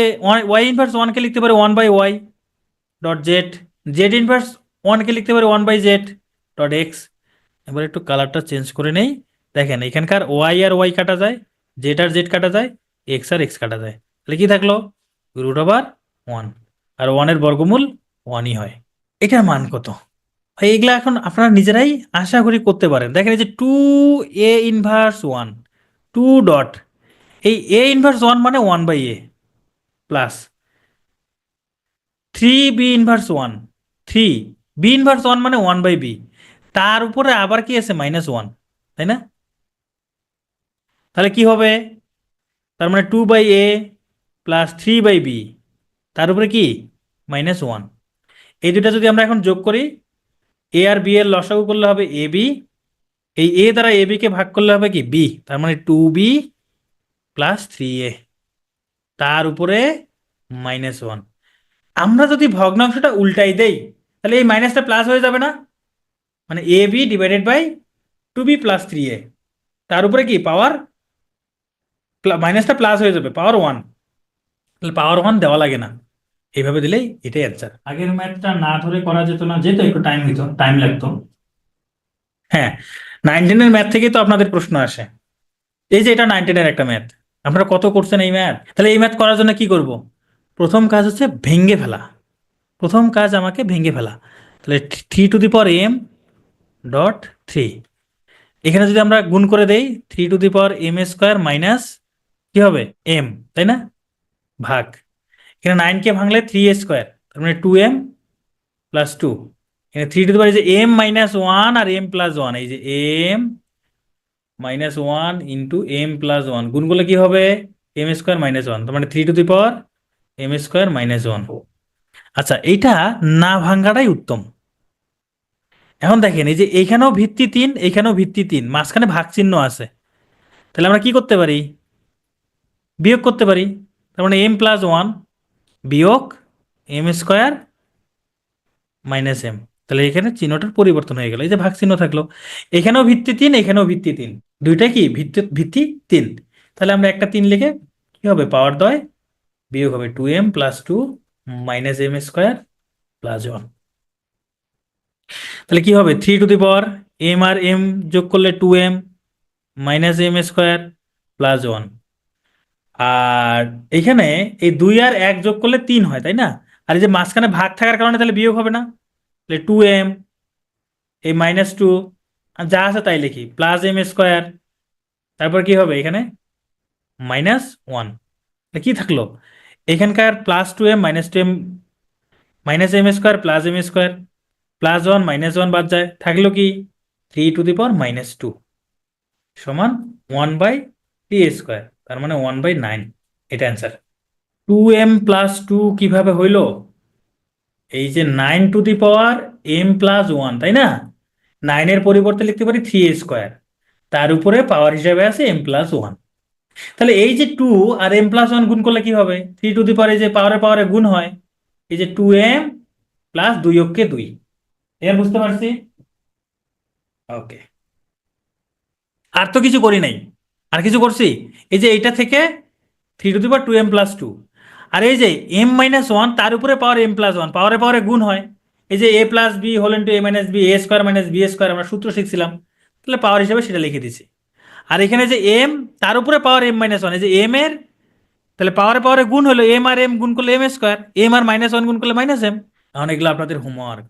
y−1 কে লিখতে পারি 1/y ডট জেড, z−1 কে লিখতে পারি 1/z ডট এক্স। এবার একটু কালারটা চেঞ্জ করে নেই। দেখেন, এখানকার ওয়াই আর ওয়াই কাটা যায়, জেড আর জেড কাটা যায়, এক্স আর এক্স কাটা যায়, তাহলে কি থাকলো? √1। আর 1-এর বর্গমূল 1ই হয়। এটার মান কত? ভাই এগুলা এখন আপনারা নিজেরাই আশা করি করতে পারেন। দেখেন, এই যে 2a−1, 2 ডট, এই a−1 মানে 1/a প্লাস 3b−1, 3b−1 মানে 1/b, তার উপরে আবার কি আছে? -1, তাই না? তাহলে কি হবে? তার মানে 2/a প্লাস 3/b, তার উপরে কি? -1। এই দুটা যদি আমরা এখন যোগ করি, এ আর বি এর লসাগু করলে হবে এ বি, এই এ দ্বারা এ বি কে ভাগ করলে হবে কি? বি, তার মানে 2b প্লাস 3a, তার উপরে -1। আমরা যদি ভগ্নাংশটা উল্টাই দেই তাহলে এই মাইনাসটা প্লাস হয়ে যাবে না? মানে a b divided by 2b plus 3a, তার উপরে কি পাওয়ার, মাইনাসটা প্লাস হয়ে যাবে, পাওয়ার 1। তাহলে পাওয়ার 1 দেওয়া লাগে না, এইভাবে দিলেই এটাই অ্যান্সার। আগের ম্যাথটা না ধরে করা যেত না, যেহেতু একটু টাইম লাগতো। হ্যাঁ, 9-10-এর ম্যাথ থেকেই তো আপনাদের প্রশ্ন আসে। এই যে এটা 9-10-এর একটা ম্যাথ, আপনারা কত করছেন এই ম্যাথ? তাহলে এই ম্যাথ করার জন্য কি করব? প্রথম কাজ হচ্ছে ভেঙে ফেলা। প্রথম কাজ আমাকে ভেঙে ফেলা। তাহলে 3m ডট 3, এখানে যদি আমরা গুণ করে দেই 3m² মাইনাস কি হবে? m, তাই না? ভাগ, এখানে 9কে ভাঙলে 3a², তার মানে 2m প্লাস 2। এখানে 3 যে m-1 আর m+1, এই যে m-1 ইন্টু m+1 গুণ করলে কি হবে? m²-1, তার মানে 3m² - 1। আচ্ছা, এইটা না ভাঙাটাই উত্তম। এখন দেখেন, এই যে এইখানেও ভিত্তি 3, এইখানেও ভিত্তি 3, মাঝখানে ভাগ চিহ্ন আছে, তাহলে আমরা কি করতে পারি? বিয়োগ করতে পারি। তার মানে m+1 বিয়োগ m² - m, তাহলে এখানে চিহ্নটার পরিবর্তন হয়ে গেল, এই যে ভাগ চিহ্ন থাকলো, এখানেও ভিত্তি 3, এখানেও ভিত্তি 3, দুইটা কি ভিত্তি ভিত্তি 3। তাহলে আমরা একটা 3 লিখে কি হবে, পাওয়ার দয় বিয়োগ হবে 2m plus 2 minus m square plus 1। তাহলে কি হবে, 3 টু দি পাওয়ার m আর m যোগ করলে 2m minus m square plus 1। আর এখানে এই 2 আর 1 যোগ করলে 3 হয়, তাই না? আর এই যে মাঝখানে ভাগ থাকার কারণে তাহলে বিয়োগ হবে না, তাহলে 2m, এই -2, আর যা আছে তাই লিখি, প্লাস m স্কোয়ার, তারপর কি হবে এখানে -1। কি থাকলো এখানকার, +2m -2m minus m square plus m square plus 1 -1 বাদ যায়, থাকলো কি 3 টু দি পাওয়ার -2 সমান 1/3 স্কোয়ার, তার মানে 1/9। এটা অ্যান্সার। 2m+2 কিভাবে হইলো, এই যে 9 টু দি পাওয়ার m+1, তাই না? 9-এর পরিবর্তে লিখতে পারি 3 স্কোয়ার, তার উপরে পাওয়ার হিসাবে আছে m+1। তাহলে এই যে 2 আর m+1 গুণ করলে কি হবে, 3 টু দি পাওয়ার, এই যে পাওয়ারে পাওয়ারে গুণ হয়, এই যে 2m প্লাস 2 এর বুঝতে পারছি। ওকে, আর তো কিছু করি নাই, আর কিছু করছি, এই যে এইটা থেকে 3 টু দি পাওয়ার 2m+2, আর এই যে m-1 তার উপরে পাওয়ার m+1, পাওয়ারে পাওয়ারে গুণ হয়, এই যে a+b whole into a-b, a square minus b square, আমরা সূত্র শিখছিলাম, তাহলে পাওয়ার হিসাবে সেটা লিখে দিছি। আর এখানে যে m তার উপরে পাওয়ার m-1, এই যে m এর, তাহলে পাওয়ারে পাওয়ারে গুণ হলো, m আর m গুণ করলে m স্কোয়ার, m আর -1 গুণ করলে -m। এখন এগুলো আপনাদের হোমওয়ার্ক,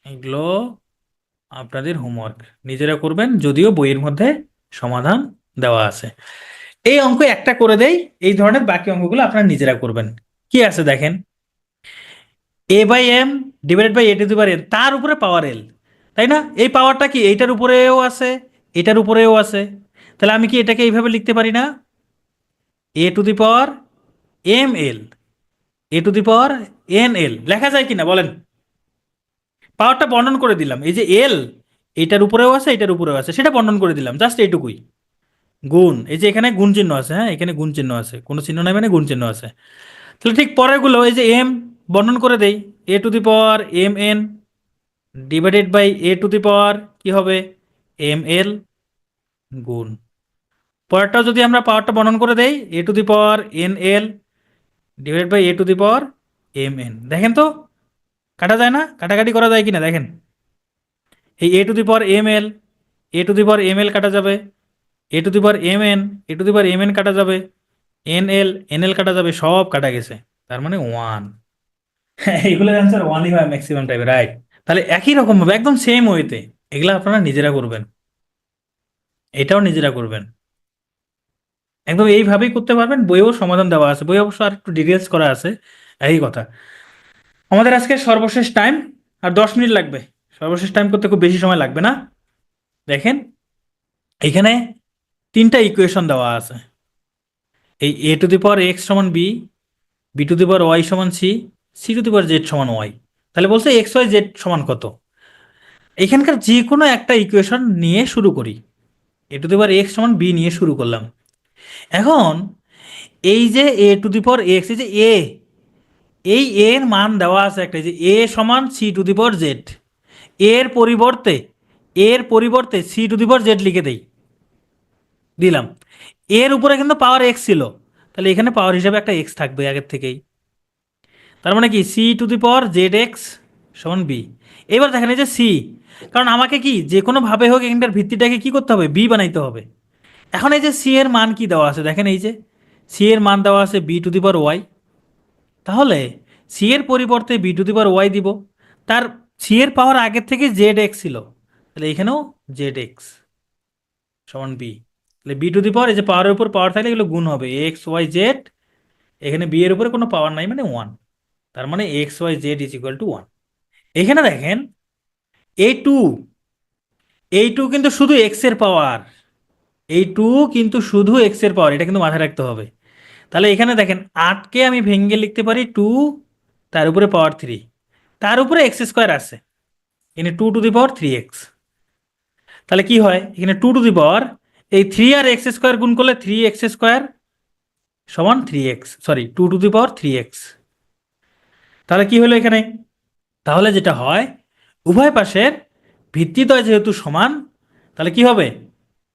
এগুলো আপনাদের হোমওয়ার্ক নিজেরা করবেন, যদিও বইয়ের মধ্যে সমাধান দেওয়া আছে। এই অঙ্ক একটা করে দেই, এই ধরনের বাকি অঙ্কগুলো আপনারা নিজেরা করবেন। কি আছে দেখেন, a/m/a⁴n, তার উপরে পাওয়ার l, তাই না? এই পাওয়ারটা কি এইটার উপরেও আছে, এটার উপরেও আছে, তাহলে আমি কি এটাকে এইভাবে লিখতে পারি না, a⁴ml, a⁴nl লেখা যায় কিনা বলেন? পাওয়ারটা বর্ণন করে দিলাম, এই যে এল এটার উপরেও আছে, এটার উপরেও আছে, সেটা বর্ণন করে দিলাম, জাস্ট এইটুকুই। গুণ, এই যে এখানে গুণ চিহ্ন আছে, হ্যাঁ এখানে গুণ চিহ্ন আছে, কোনো চিহ্ন নাই মানে গুণ চিহ্ন আছে। তাহলে ঠিক পরেরগুলো, এই যে এম বর্ণন করে দেই, a⁴mn / a⁴ কি হবে ml গুণ, পরেরটাও যদি আমরা পাওয়ারটা বর্ণন করে দেই, a⁴nl / a⁴mn, দেখেন তো কাটা যায় না, কাটাকাটি করা যায় কিনা দেখেন, এই a⁴ml, a⁴ml কাটা যাবে, a⁴mn, a⁴mn কাটা যাবে, nl nl কাটা যাবে, সব কাটা গেছে, তার মানে 1। এইগুলোর অ্যান্সার 1ই হয় ম্যাক্সিমাম টাইমে, রাইট? তাহলে একই রকম ভাবে একদম সেম ওয়েতে এগুলা আপনারা নিজেরা করবেন, এটাও নিজেরা করবেন, একদম এইভাবেই করতে পারবেন। বইয়েও সমাধান দেওয়া আছে, বই অবশ্য আর একটু ডিটেলস করা আছে। এই কথা, আমাদের আজকে সর্বশেষ টাইম, আর 10 মিনিট লাগবে, সর্বশেষ টাইম করতে খুব বেশি সময় লাগবে না। দেখেন এখানে 3টা ইকুয়েশন দেওয়া আছে, এই a⁴x সমান b, b⁴y সমান c, c⁴z সমান y। তাহলে বলছে এক্স ওয়াই জেড সমান কত, এখানকার যে কোনো একটা ইকুয়েশন নিয়ে শুরু করি, a⁴x সমান b নিয়ে শুরু করলাম। এখন এই যে a⁴x, এই যে a, এই এর মান দেওয়া আছে একটা, যে a সমান c⁴z, এর পরিবর্তে, c⁴z লিখে দেই, দিলাম। এর উপরে কিন্তু পাওয়ার x ছিল, তাহলে এখানে পাওয়ার হিসাবে একটা x থাকবে আগের থেকেই, তার মানে কি c⁴zx সমান b। এবার দেখেন এই যে c, কারণ আমাকে কি যে কোনো ভাবে হোক এখানকার ভিত্তিটাকে কি করতে হবে, b বানাইতে হবে। এখন এই যে c এর মান কি দেওয়া আছে দেখেন, এই যে c এর মান দেওয়া আছে b⁴y, তাহলে c এর পরিবর্তে b⁴y দিব, তার c এর পাওয়ার আগের থেকে zx ছিল, তাহলে এখানেও zx সমান b। তাহলে b⁴, এই যে পাওয়ারের উপর পাওয়ার থাকলে এগুলো গুণ হবে এক্স ওয়াই জেড, এখানে b এর উপরে কোনো পাওয়ার নাই মানে 1, তার মানে x y z = 1। এখানে দেখেন এই টু, কিন্তু শুধু এক্স এর পাওয়ার, এই টু কিন্তু শুধু এক্স এর পাওয়ার, এটা কিন্তু মাথায় রাখতে হবে। তাহলে এখানে দেখেন 8কে আমি ভেঙে লিখতে পারি 2, তার উপরে পাওয়ার 3, তার উপরে এক্স স্কোয়ার আছে, এখানে 2⁴3x। তাহলে কি হয়, এখানে 2 এই 3 আর এক্স স্কোয়ার গুণ করলে 3x² সমান 3x, সরি 2⁴3x। তাহলে কি হলো এখানে, তাহলে যেটা হয়, উভয় পাশের ভিত্তিদ্বয় যেহেতু সমান, তাহলে কি হবে,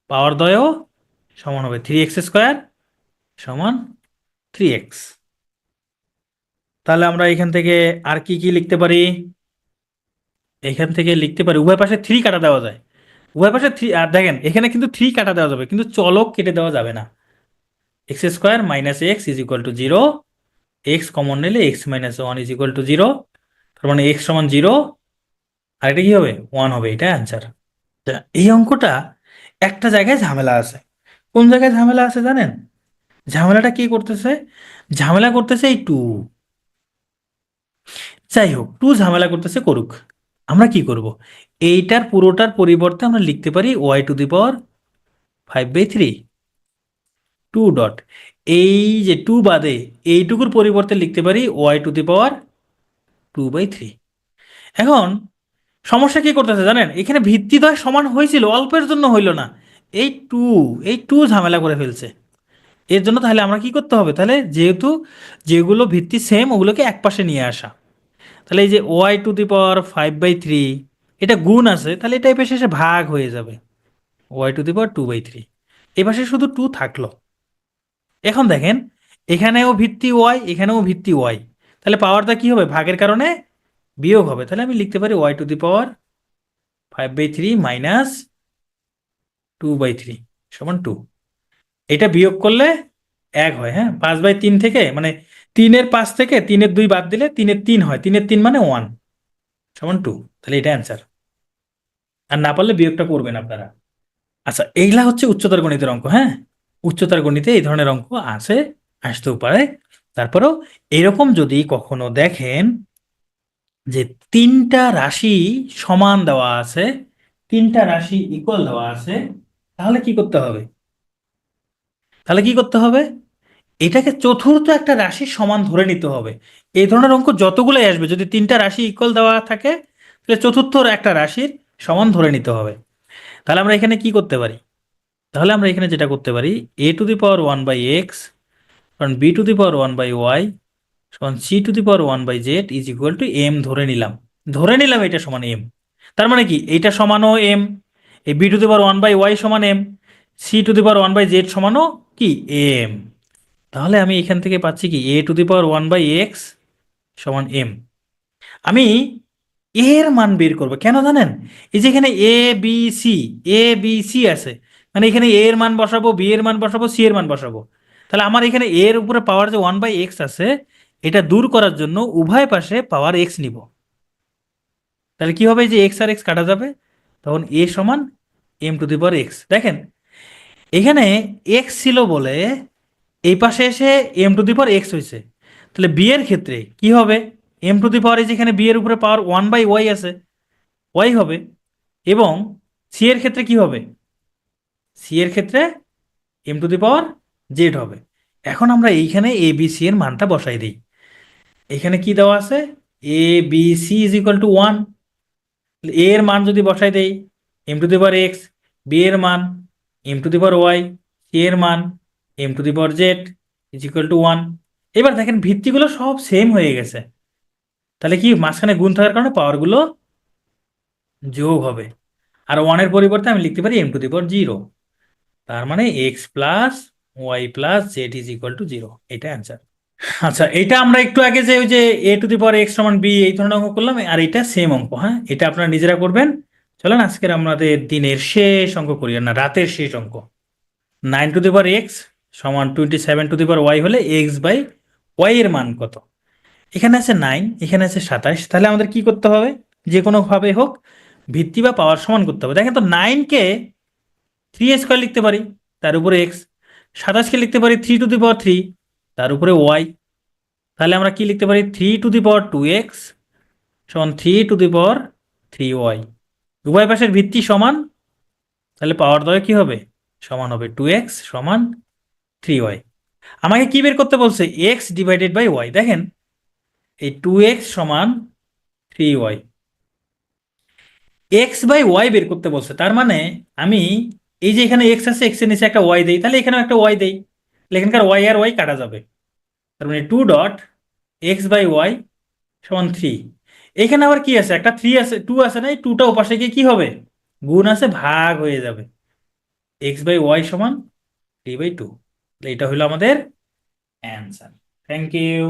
পাওয়ার দ্বয়ও সমান হবে। 3x² সমান 3x। তাহলে আমরা এখান থেকে আর কি কি লিখতে পারি, এখান থেকে লিখতে পারি উভয় পাশে 3 কাটা দেওয়া যায়। উভয় পাশে 3, আর দেখেন এখানে কিন্তু 3 কাটা দেওয়া যাবে, কিন্তু চলক কেটে দেওয়া যাবে না। x² - x = 0, এক্স কমন নিলে x - 1 = 0, তার মানে x সমান 0, আর এটা কি হবে, 1 হবে। এটা অ্যান্সার। এই অঙ্কটা একটা জায়গায় ঝামেলা আছে। কোন জায়গায় ঝামেলা আছে জানেন? ঝামেলাটা কি করতেছে, ঝামেলা করতেছে এই টু। যাই হোক, টু ঝামেলা করতেছে করুক, আমরা কি করব, এইটার পুরোটার পরিবর্তে আমরা লিখতে পারি y⁵, 2 ডট, এই যে টু বাদে এইটুকুর পরিবর্তে লিখতে পারি y⁵ এখন সমস্যা কি করতেছে জানেন, এখানে ভিত্তিদ্বয় সমান হয়েছিল, অল্পের জন্য হইল না, এই টু, এই টু ঝামেলা করে ফেলছে। এর জন্য তাহলে আমরা কি করতে হবে, তাহলে যেহেতু যেগুলো ভিত্তি সেম ওগুলোকে একপাশে নিয়ে আসা। তাহলে এই যে y⁵ এটা গুণ আছে, তাহলে এটা এই পাশে এসে ভাগ হয়ে যাবে, y⁵ এই পাশে শুধু টু থাকলো। এখন দেখেন, এখানেও ভিত্তি ওয়াই, এখানেও ভিত্তি ওয়াই, তাহলে পাওয়ারটা কি হবে, ভাগের কারণে বিয়োগ হবে। তাহলে আমি লিখতে পারি y⁵ মাইনাস 2/3 সমান 2। এটা বিয়োগ করলে 1 হয়, হ্যাঁ, 5/3 থেকে মানে 3-এর 5 থেকে 3-এর 2 বাদ দিলে 3-এর 3 হয়, 3-এর 3 মানে 1 সমান 2। তাহলে এটা অ্যান্সার। আর না পারলে বিয়োগটা করবেন আপনারা। আচ্ছা, এইগুলা হচ্ছে উচ্চতর গণিতের অঙ্ক, হ্যাঁ, উচ্চতর গণিতে এই ধরনের অঙ্ক আছে, আসতেও পারে। তারপরেও এরকম যদি কখনো দেখেন যে তিনটা রাশি সমান দেওয়া আছে, তিনটা রাশি ইকুয়াল দেওয়া আছে, তাহলে কি করতে হবে, তাহলে কি করতে হবে, এটাকে চতুর্থ একটা রাশির সমান ধরে নিতে হবে। এই ধরনের অঙ্ক যতগুলোই আসবে, যদি তিনটা রাশি ইকুয়াল দেওয়া থাকে, তাহলে চতুর্থ একটা রাশির সমান ধরে নিতে হবে। তাহলে আমরা এখানে কি করতে পারি, তাহলে আমরা এখানে যেটা করতে পারি, a⁴ 1/x কারণ b⁴ 1/y সমান c⁴ 1/z m ধরে নিলাম, ধরে নিলাম এটা সমান m। তার মানে কি, এইটা সমানও m, এই b⁴ 1/y সমান m, c⁴ 1/z সমানও কি m। তাহলে আমি এখান থেকে পাচ্ছি কি a⁴ 1/x সমান m। আমি এর মান বের করব, কেন জানেন, এই যে এখানে a b c আছে, মানে এখানে a এর মান বসাবো, b এর মান বসাবো, c এর মান বসাবো। তাহলে আমার এখানে a এর উপরে পাওয়ার যে 1/x আছে, এটা দূর করার জন্য উভয় পাশে পাওয়ার x নিব। তাহলে কি হবে, এই যে x আর x কাটা যাবে, তখন a সমান m⁴x। দেখেন এখানে x ছিল বলে এই পাশে এসে m⁴x হয়েছে। তাহলে b এর ক্ষেত্রে কি হবে, m⁴, যেখানে b এর উপরে পাওয়ার 1/y আছে, y হবে। এবং c এর ক্ষেত্রে কি হবে, c এর ক্ষেত্রে m⁴z হবে। এখন আমরা এইখানে a b c এর মানটা বসাই দিই। এখানে কি দেওয়া আছে, a b c = 1, a এর মান যদি বসাই দেই m⁴x, b এর মান m⁴y, c এর মান m⁴z = 1। এবার দেখেন ভিত্তিগুলো সব সেম হয়ে গেছে, তাহলে কি মাঝখানে গুণ থাকার কারণে পাওয়ারগুলো যোগ হবে। আর 1-এর পরিবর্তে আমি লিখতে পারি m⁴0, তার মানে x plus Y plus Z = 0। এটা অ্যান্সার। আচ্ছা, এটা আমরা একটু আগে যে ওই যে a⁴x সমান b এই ধরনের অঙ্ক করলাম, আর এটা সেম অঙ্ক, হ্যাঁ, এটা আপনারা নিজেরা করবেন। চলেন আজকের আমাদের দিনের শেষ অঙ্ক করি, না রাতের শেষ অঙ্ক। 9⁴x সমান 27⁴y হলে x/y এর মান কত। এখানে আছে 9, এখানে আছে 27, তাহলে আমাদের কি করতে হবে, যে কোনো ভাবে হোক ভিত্তি বা পাওয়ার সমান করতে হবে। দেখেন তো 9-কে 3 স্কোয়ার লিখতে পারি, তার উপরে x, 27-কে লিখতে পারি 3⁴3, তার উপরে y। তাহলে আমরা কি লিখতে পারি, 3⁴2x সমান 3⁴3y। উভয় পাশের ভিত্তি সমান, তাহলে পাওয়ার দ্বয় কি হবে, সমান হবে 2x সমান 3y। আমাকে কি বের করতে বলছে, x/y। দেখেন এই 2x সমান 3y, x/y বের করতে বলছে, তার মানে আমি এই যে এখানে x আছে, x এর নিচে একটা y দেই, তাহলে এখানেও একটা y দেই, তাহলে এখানকার y আর y কাটা যাবে। তার মানে 2 ডট x/y সমান 3। এখানে আবার কি আছে, একটা থ্রি আছে, টু আছে না, এই টুটা ওপাশে গিয়ে কি হবে, গুণ আছে, ভাগ হয়ে যাবে। এক্স বাই ওয়াই সমান 3/2। এটা হলো আমাদের অ্যান্সার। Thank you.